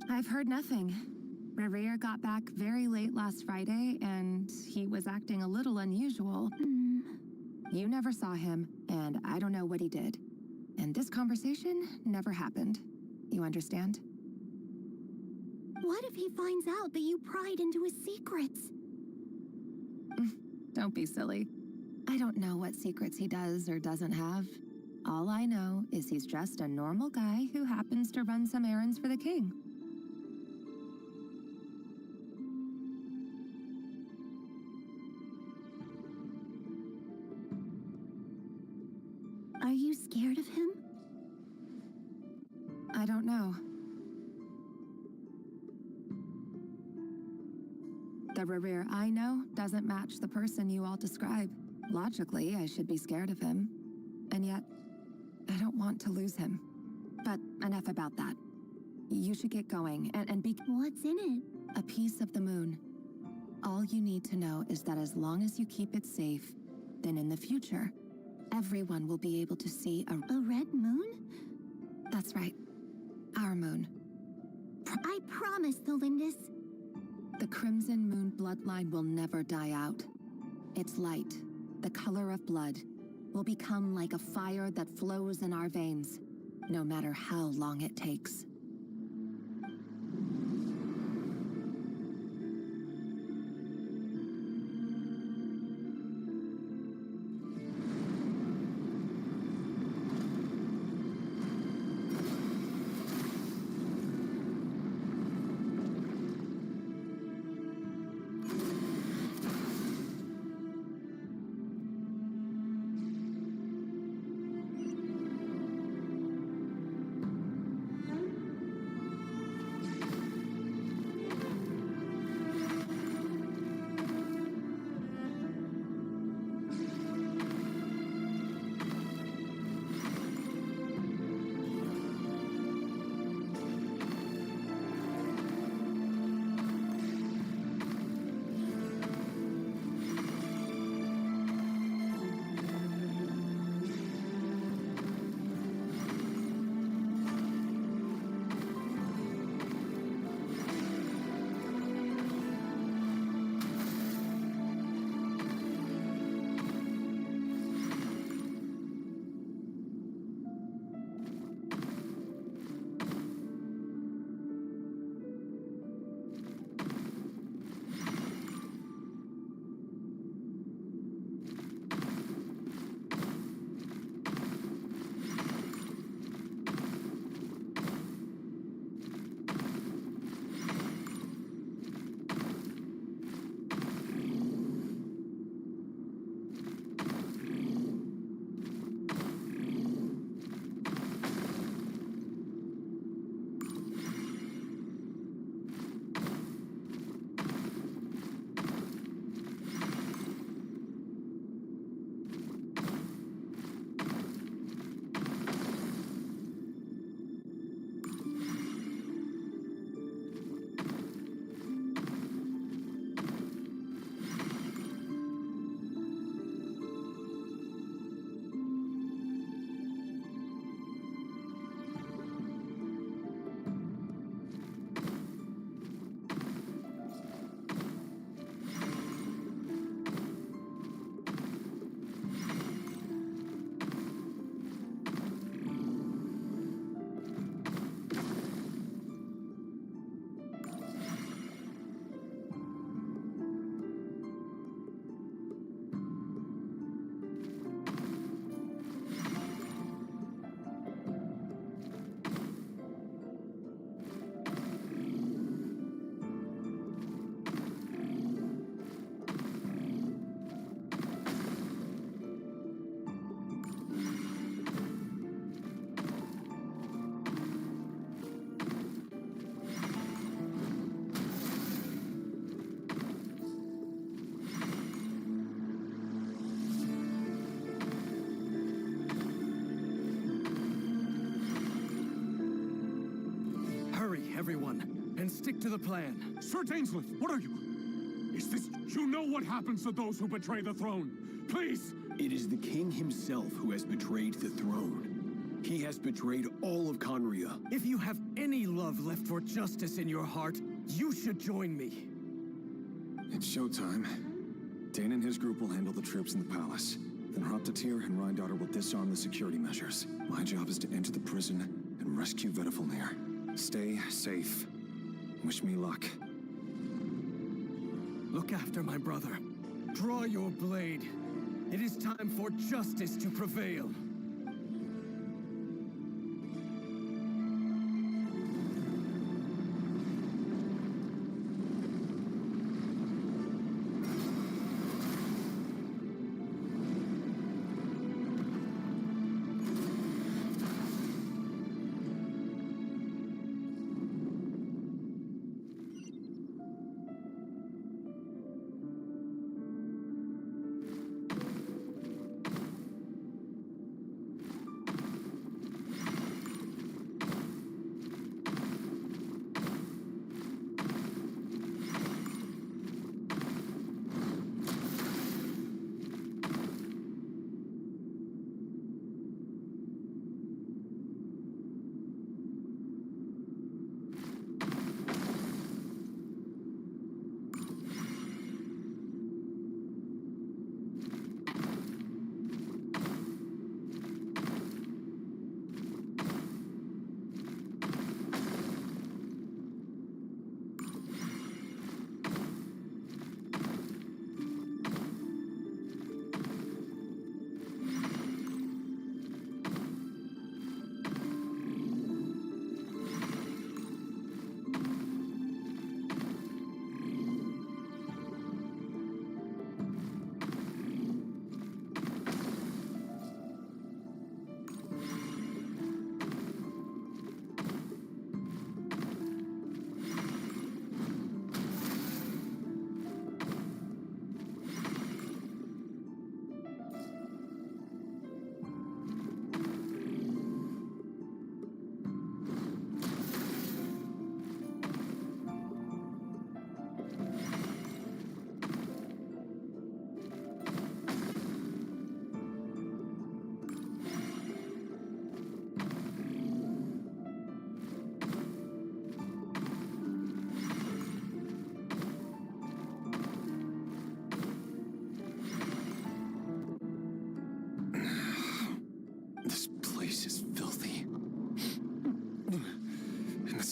I've heard nothing. Rerir got back very late last Friday, and he was acting a little unusual. You never saw him, and I don't know what he did. And this conversation never happened. You understand? What if he finds out that you pried into his secrets? Don't be silly. I don't know what secrets he does or doesn't have. All I know is he's just a normal guy who happens to run some errands for the king. Are you scared of him? I don't know. The Rerir I know doesn't match the person you all describe. Logically, I should be scared of him. And yet, I don't want to lose him. But enough about that. You should get going and be... What's in it? A piece of the moon. All you need to know is that as long as you keep it safe, then in the future, everyone will be able to see a red moon? That's right. Our moon. I promise, Lindis. The Crimson Moon bloodline will never die out. Its light, the color of blood, will become like a fire that flows in our veins, no matter how long it takes. Everyone, and stick to the plan. Sir Dainsleif, what are you? Is this... You know what happens to those who betray the throne. Please! It is the king himself who has betrayed the throne. He has betrayed all of Conria. If you have any love left for justice in your heart, you should join me. It's showtime. Dane and his group will handle the troops in the palace. Then Hraptatir and Rheindaughtr will disarm the security measures. My job is to enter the prison and rescue Vedifalnir. Stay safe. Wish me luck. Look after my brother. Draw your blade. It is time for justice to prevail.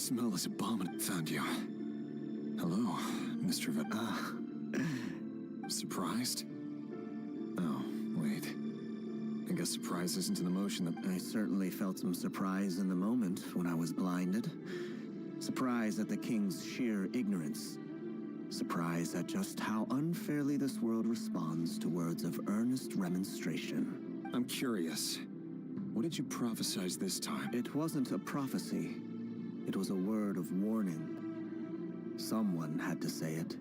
Smell is abominable. Found you. Hello, Mr. Surprised? Oh, wait. I guess surprise isn't an emotion that... I certainly felt some surprise in the moment when I was blinded. Surprise at the king's sheer ignorance. Surprise at just how unfairly this world responds to words of earnest remonstration. I'm curious. What did you prophesize this time? It wasn't a prophecy. It was a word of warning. Someone had to say it.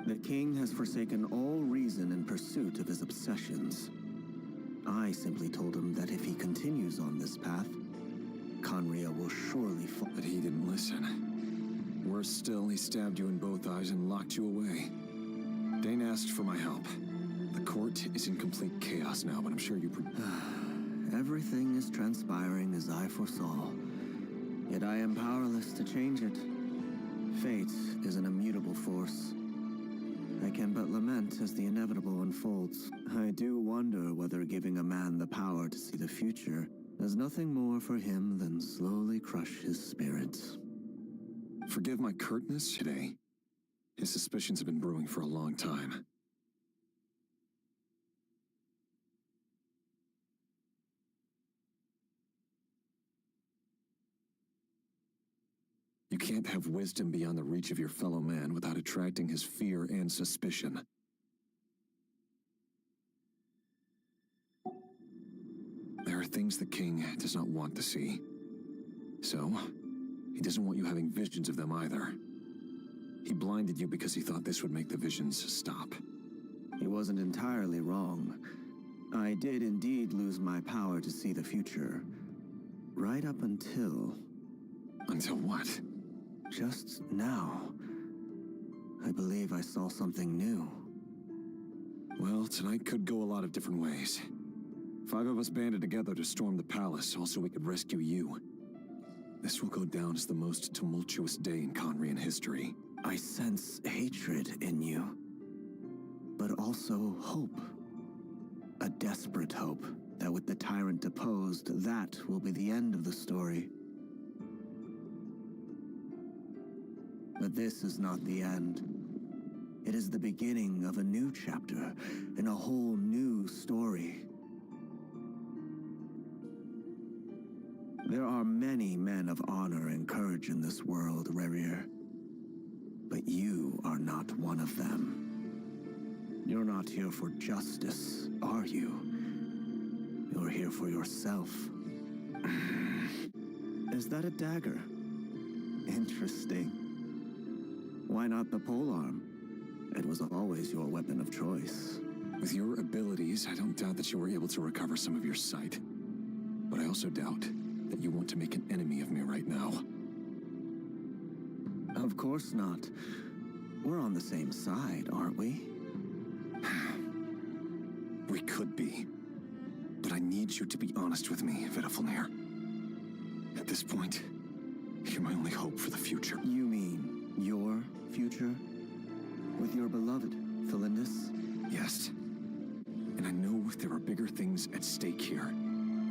The king has forsaken all reason in pursuit of his obsessions. I simply told him that if he continues on this path, Conria will surely fall. But he didn't listen. Worse still, he stabbed you in both eyes and locked you away. Dane asked for my help. The court is in complete chaos now, but I'm sure you... Everything is transpiring as I foresaw. Yet I am powerless to change it. Fate is an immutable force. I can but lament as the inevitable unfolds. I do wonder whether giving a man the power to see the future does nothing more for him than slowly crush his spirit. Forgive my curtness today. His suspicions have been brewing for a long time. You can't have wisdom beyond the reach of your fellow man without attracting his fear and suspicion. There are things the king does not want to see. So, he doesn't want you having visions of them either. He blinded you because he thought this would make the visions stop. He wasn't entirely wrong. I did indeed lose my power to see the future. Right up until... Until what? Just now. I believe I saw something new. Well, tonight could go a lot of different ways. 5 of us banded together to storm the palace, all so we could rescue you. This will go down as the most tumultuous day in Conrian history. I sense hatred in you, but also hope. A desperate hope that with the tyrant deposed, that will be the end of the story. But this is not the end. It is the beginning of a new chapter in a whole new story. There are many men of honor and courage in this world, Rerir. But you are not one of them. You're not here for justice, are you? You're here for yourself. Is that a dagger? Interesting. Why not the polearm? It was always your weapon of choice. With your abilities, I don't doubt that you were able to recover some of your sight. But I also doubt that you want to make an enemy of me right now. Of course not. We're on the same side, aren't we? We could be. But I need you to be honest with me, Vedafilnir. At this point, you're my only hope for the future. You mean your future? With your beloved, Felindus? Yes. And I know there are bigger things at stake here.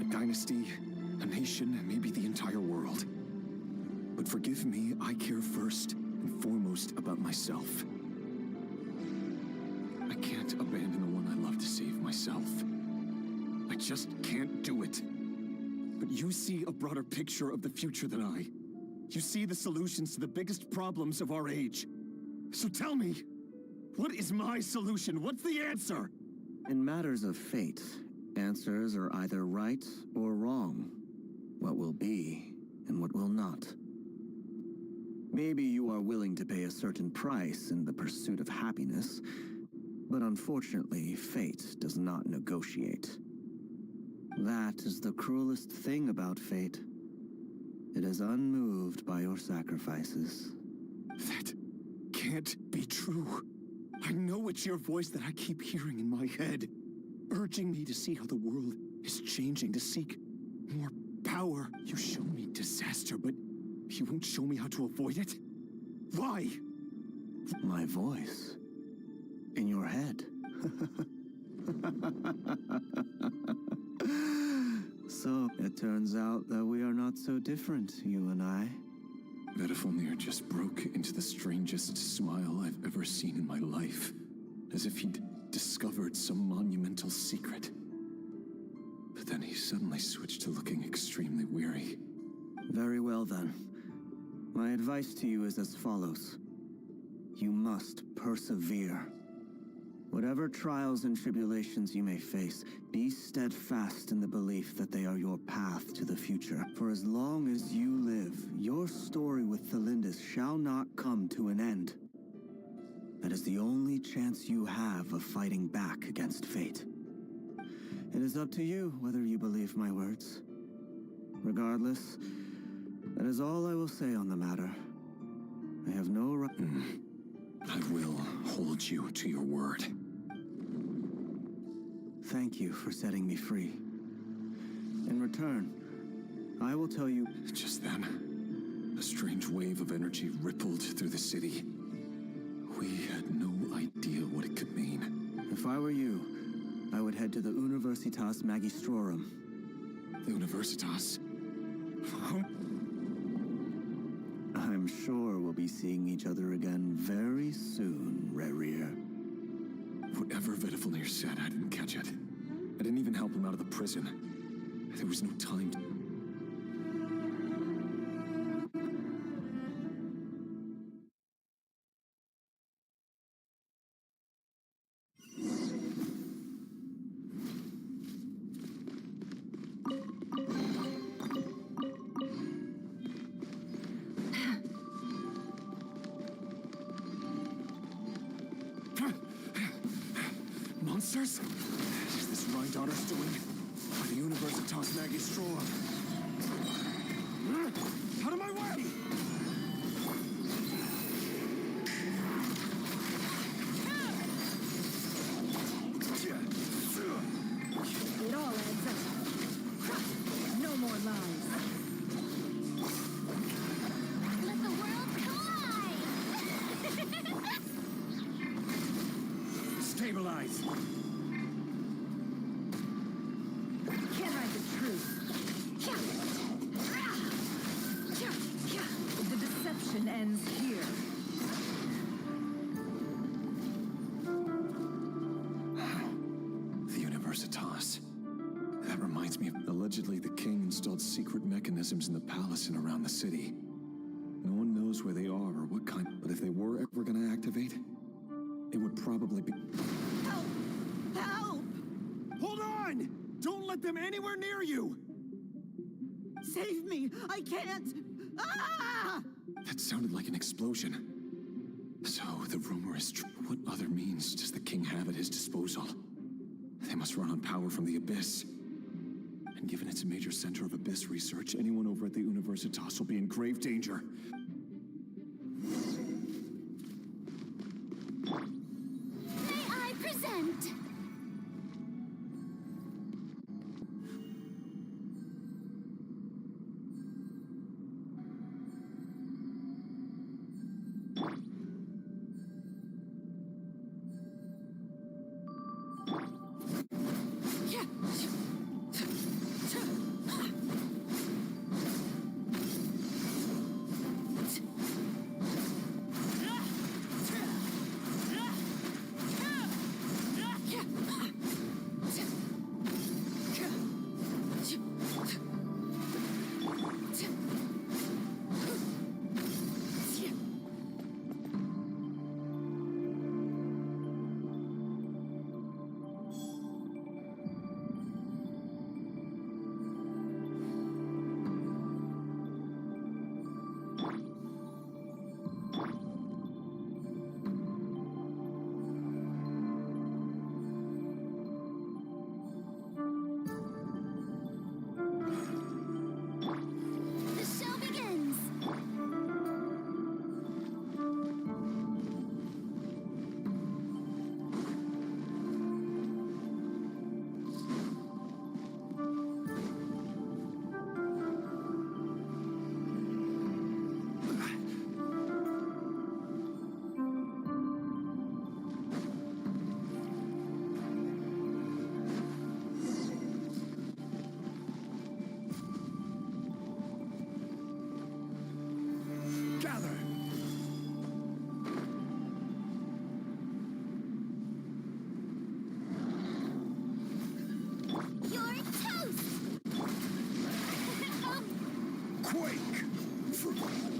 A dynasty, a nation, maybe the entire world. But forgive me, I care first and foremost about myself. I can't abandon the one I love to save myself. I just can't do it. But you see a broader picture of the future than I. You see the solutions to the biggest problems of our age. So tell me, what is my solution? What's the answer? In matters of fate, answers are either right or wrong. What will be and what will not. Maybe you are willing to pay a certain price in the pursuit of happiness, but unfortunately, fate does not negotiate. That is the cruelest thing about fate. It is unmoved by your sacrifices. That can't be true. I know it's your voice that I keep hearing in my head, urging me to see how the world is changing, to seek more power. You show me disaster, but you won't show me how to avoid it? Why? My voice? In your head? So, it turns out that we are not so different, you and I. Vedafilnir just broke into the strangest smile I've ever seen in my life, as if he'd discovered some monumental secret. But then he suddenly switched to looking extremely weary. Very well then. My advice to you is as follows. You must persevere. Whatever trials and tribulations you may face, be steadfast in the belief that they are your path to the future. For as long as you live, your story with Felindus shall not come to an end. That is the only chance you have of fighting back against fate. It is up to you whether you believe my words. Regardless, that is all I will say on the matter. I have no right. I will hold you to your word. Thank you for setting me free. In return, I will tell you... Just then, a strange wave of energy rippled through the city. We had no idea what it could mean. If I were you, I would head to the Universitas Magistrorum. The Universitas? I'm sure we'll be seeing each other again very soon, Rerir. Whatever Vedafilnir said, I didn't catch it. I didn't even help him out of the prison. There was no time to... Monsters? Is this Rhindaughter's doing? By the Universitas Magistrorum. Out of my way! It all adds up. Stabilize! Can't hide the truth. The deception ends here. The Universitas. That reminds me of... Allegedly, the king installed secret mechanisms in the palace and around the city. No one knows where they are or what kind, but if they were ever gonna activate, it would probably be... Help! Help! Hold on! Don't let them anywhere near you! Save me! I can't! Ah! That sounded like an explosion. So, the rumor is true. What other means does the king have at his disposal? They must run on power from the Abyss. And given it's a major center of Abyss research, anyone over at the Universitas will be in grave danger. May I present?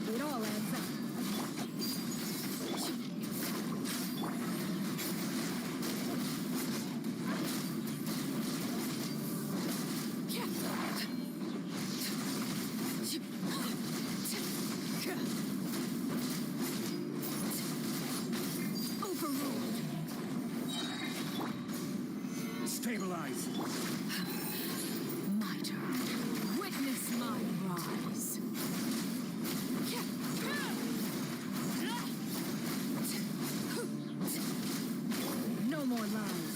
It all adds up. Overruled. Stabilize. My turn. Witness my rise. No more lies.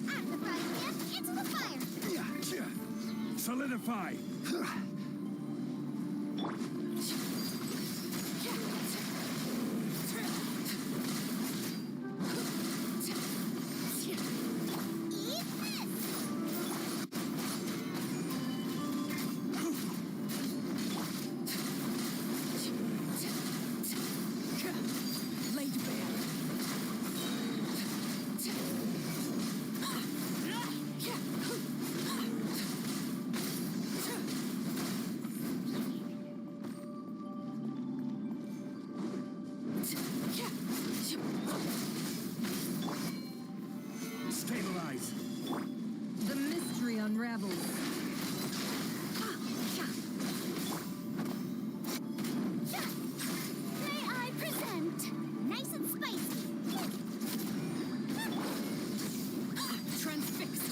I'm the frying pan into the fire. Solidify. Laid bare. Stabilize. The mystery unravels. May I present? Nice and spicy. Transfixed.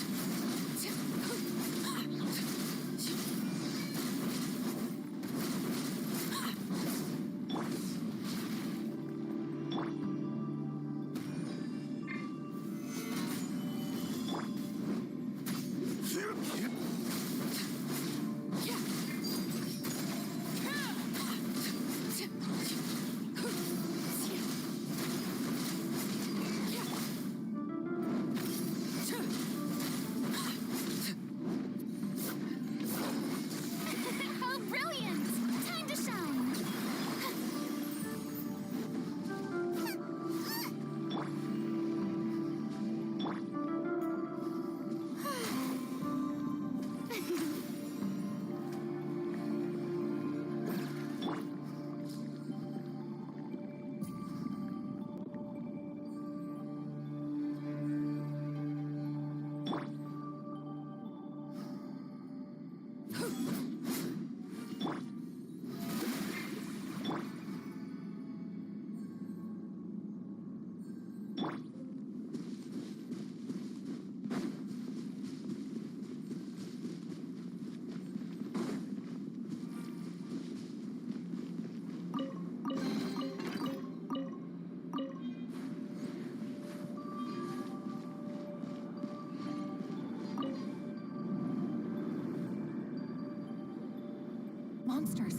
Monsters.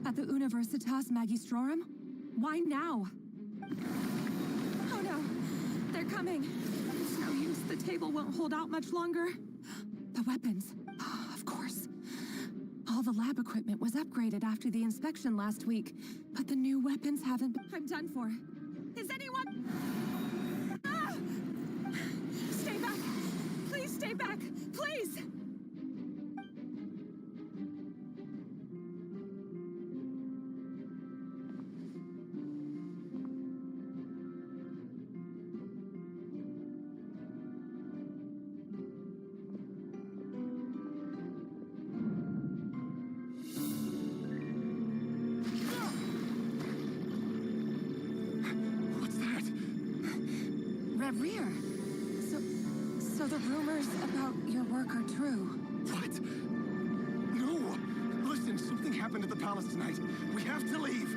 At the Universitas Magistrorum? Why now? Oh no! They're coming! It's no use. The table won't hold out much longer. The weapons. Of course. All the lab equipment was upgraded after the inspection last week, but the new weapons haven't been... I'm done for. Is anyone... Ah! Stay back! Please stay back! Please! Rear. So the rumors about your work are true. What? No! Listen, something happened at the palace tonight. We have to leave!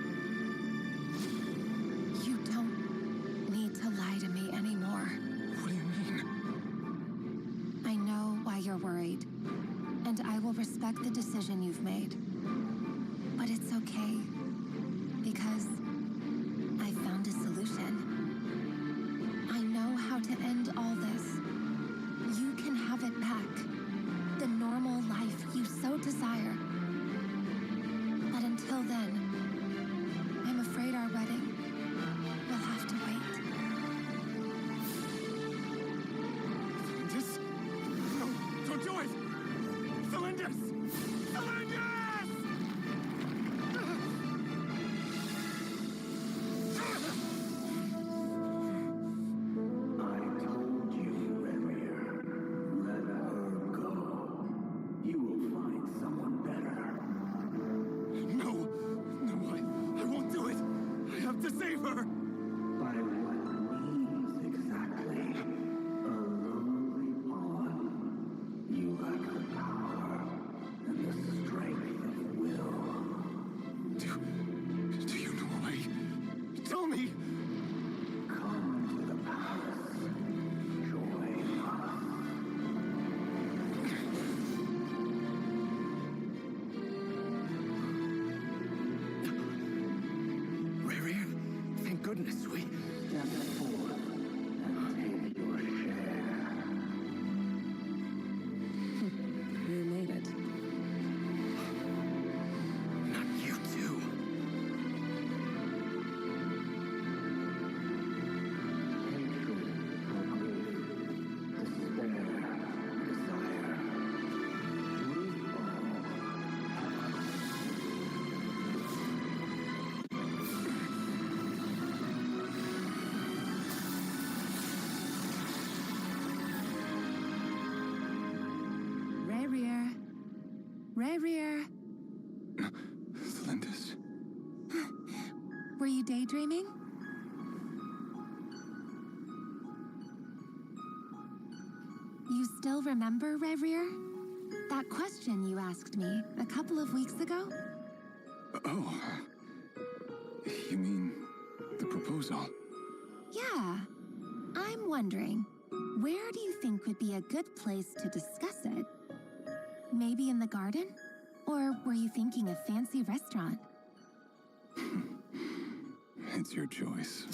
You don't need to lie to me anymore. What do you mean? I know why you're worried, and I will respect the decision you've made. But it's okay, because I found a solution. I know how to end all this. You can have it back. The normal life you so desire. But until then, I'm afraid our wedding will have to wait. Cylinders? No, don't do it! Cylinders! Cylinders! To save her! By what means exactly? A lonely pawn. You lack the power and the strength of will. Do you know a way? Tell me! Come to the palace. Join us. Goodness, we... Step forth and take your share. You made it. Not you too. Hatred, despair, desire. We all Rear. Cylinders. Were you daydreaming? You still remember, Rear? That question you asked me a couple of weeks ago? Oh. You mean the proposal? Yeah. I'm wondering, where do you think would be a good place to discuss it? Maybe in the garden? Or were you thinking a fancy restaurant? It's your choice.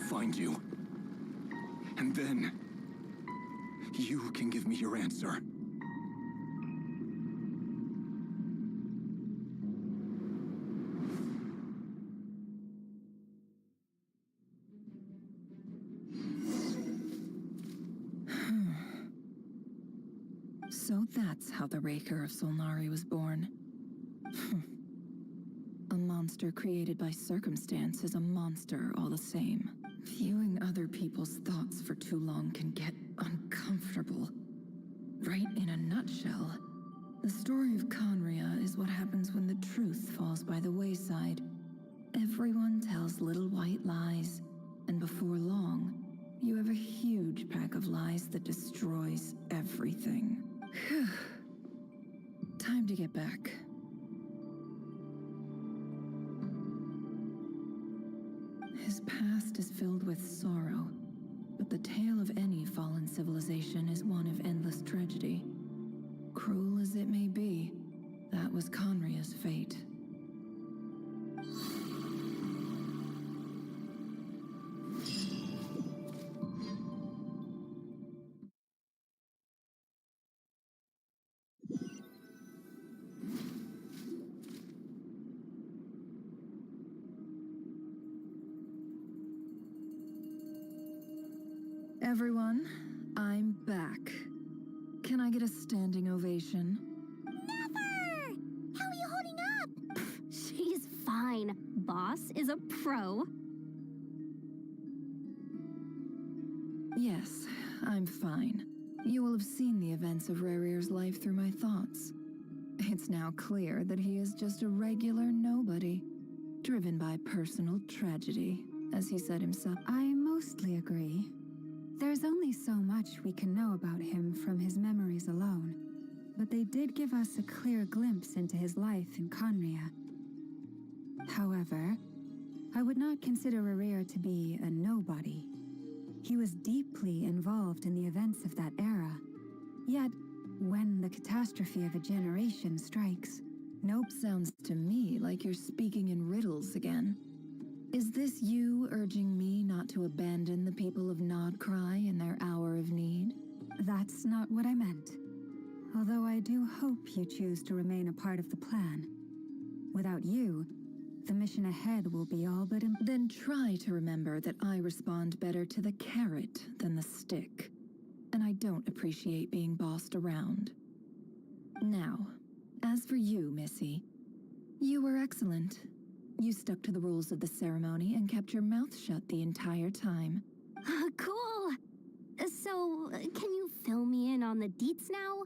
Find you. And then, you can give me your answer. So that's how the Raker of Solnari was born. A monster created by circumstance is a monster all the same. Viewing other people's thoughts for too long can get uncomfortable. Right in a nutshell, the story of Conria is what happens when the truth falls by the wayside. Everyone tells little white lies, and before long, you have a huge pack of lies that destroys everything. Time to get back. His past is filled with sorrow, but the tale of any fallen civilization is one of endless tragedy. Cruel as it may be, that was Conria's fate. Everyone, I'm back. Can I get a standing ovation? Never! How are you holding up? She's fine. Boss is a pro. Yes, I'm fine. You will have seen the events of Rarir's life through my thoughts. It's now clear that he is just a regular nobody, driven by personal tragedy, as he said himself. I mostly agree. There's only so much we can know about him from his memories alone, but they did give us a clear glimpse into his life in Conria. However, I would not consider Rarir to be a nobody. He was deeply involved in the events of that era. Yet, when the catastrophe of a generation strikes... Nope, sounds to me like you're speaking in riddles again. Is this you urging me not to abandon the people of Nodcry in their hour of need? That's not what I meant. Although I do hope you choose to remain a part of the plan. Without you, the mission ahead will be all but Then try to remember that I respond better to the carrot than the stick. And I don't appreciate being bossed around. Now, as for you, Missy, you were excellent. You stuck to the rules of the ceremony and kept your mouth shut the entire time. Cool! So, can you fill me in on the deets now?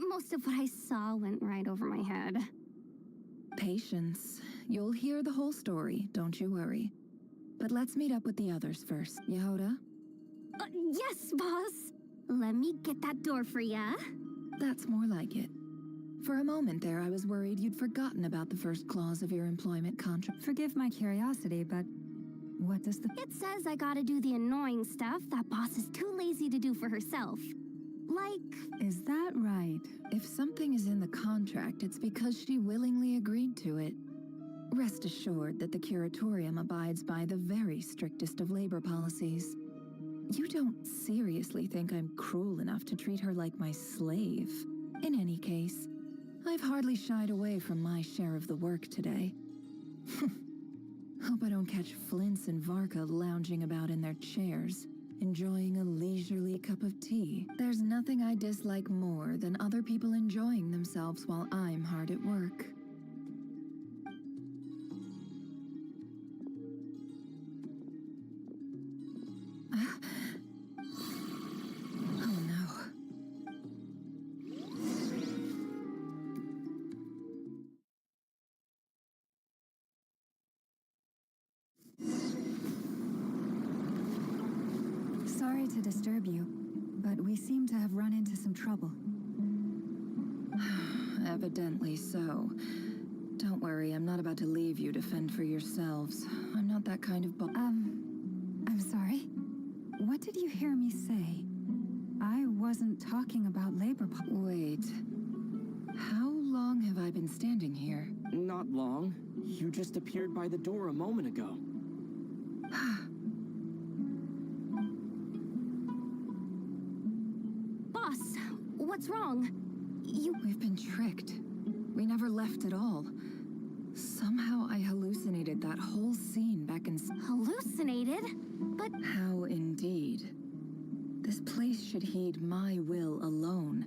Most of what I saw went right over my head. Patience. You'll hear the whole story, don't you worry. But let's meet up with the others first. Yehoda? Yes, boss! Let me get that door for ya. That's more like it. For a moment there, I was worried you'd forgotten about the first clause of your employment contract. Forgive my curiosity, but what does the... It says I gotta do the annoying stuff that boss is too lazy to do for herself. Like... Is that right? If something is in the contract, it's because she willingly agreed to it. Rest assured that the curatorium abides by the very strictest of labor policies. You don't seriously think I'm cruel enough to treat her like my slave? In any case, I've hardly shied away from my share of the work today. Hope I don't catch Flintz and Varka lounging about in their chairs, enjoying a leisurely cup of tea. There's nothing I dislike more than other people enjoying themselves while I'm hard at work. Oh no. Sorry to disturb you, but we seem to have run into some trouble. Evidently so. Don't worry, I'm not about to leave you to fend for yourselves. I'm not that kind of I'm sorry? What did you hear me say? I wasn't talking about labor Wait. How long have I been standing here? Not long. You just appeared by the door a moment ago. Boss, what's wrong? We've been tricked. We never left at all. Somehow I hallucinated that whole scene back in... Hallucinated? But... How indeed. This place should heed my will alone.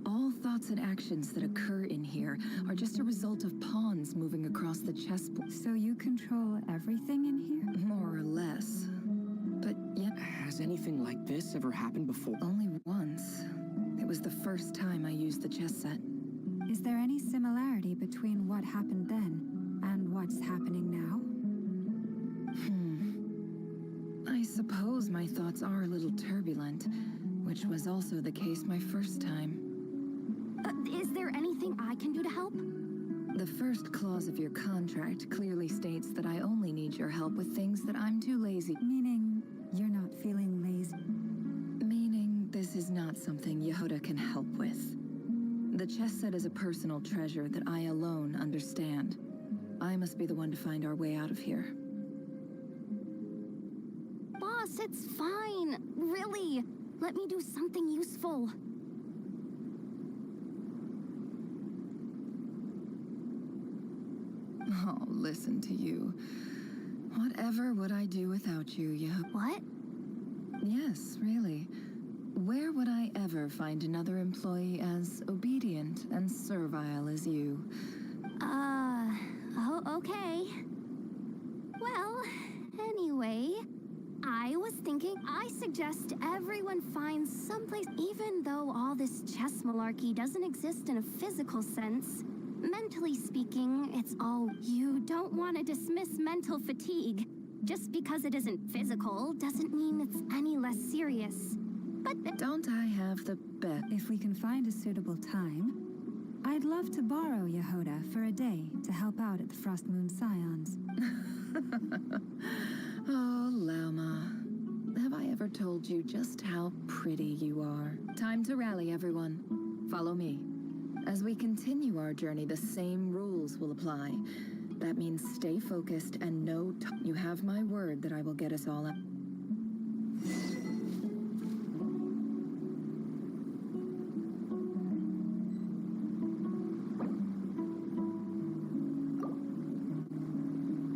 All thoughts and actions that occur in here are just a result of pawns moving across the chessboard. So you control everything in here? More or less. But yet... Has anything like this ever happened before? Only once. It was the first time I used the chess set. Is there any similarity between what happened then and what's happening now? I suppose my thoughts are a little turbulent, which was also the case my first time. Is there anything I can do to help? The first clause of your contract clearly states that I only need your help with things that I'm too lazy. Meaning, you're not feeling lazy? Meaning, this is not something Yehuda can help with. The chess set is a personal treasure that I alone understand. I must be the one to find our way out of here. Boss, it's fine. Really. Let me do something useful. Oh, listen to you. Whatever would I do without you, What? Yes, really. Where would I ever find another employee as obedient and servile as you? Oh, okay. Well, anyway, I was thinking I suggest everyone finds someplace, even though all this chess malarkey doesn't exist in a physical sense. Mentally speaking, it's all you don't want to dismiss mental fatigue. Just because it isn't physical doesn't mean it's any less serious. But don't I have the bet? If we can find a suitable time, I'd love to borrow Yehuda for a day to help out at the Frost Moon Scions. Oh, Lauma. Have I ever told you just how pretty you are? Time to rally, everyone. Follow me. As we continue our journey, the same rules will apply. That means stay focused and you have my word that I will get us all out.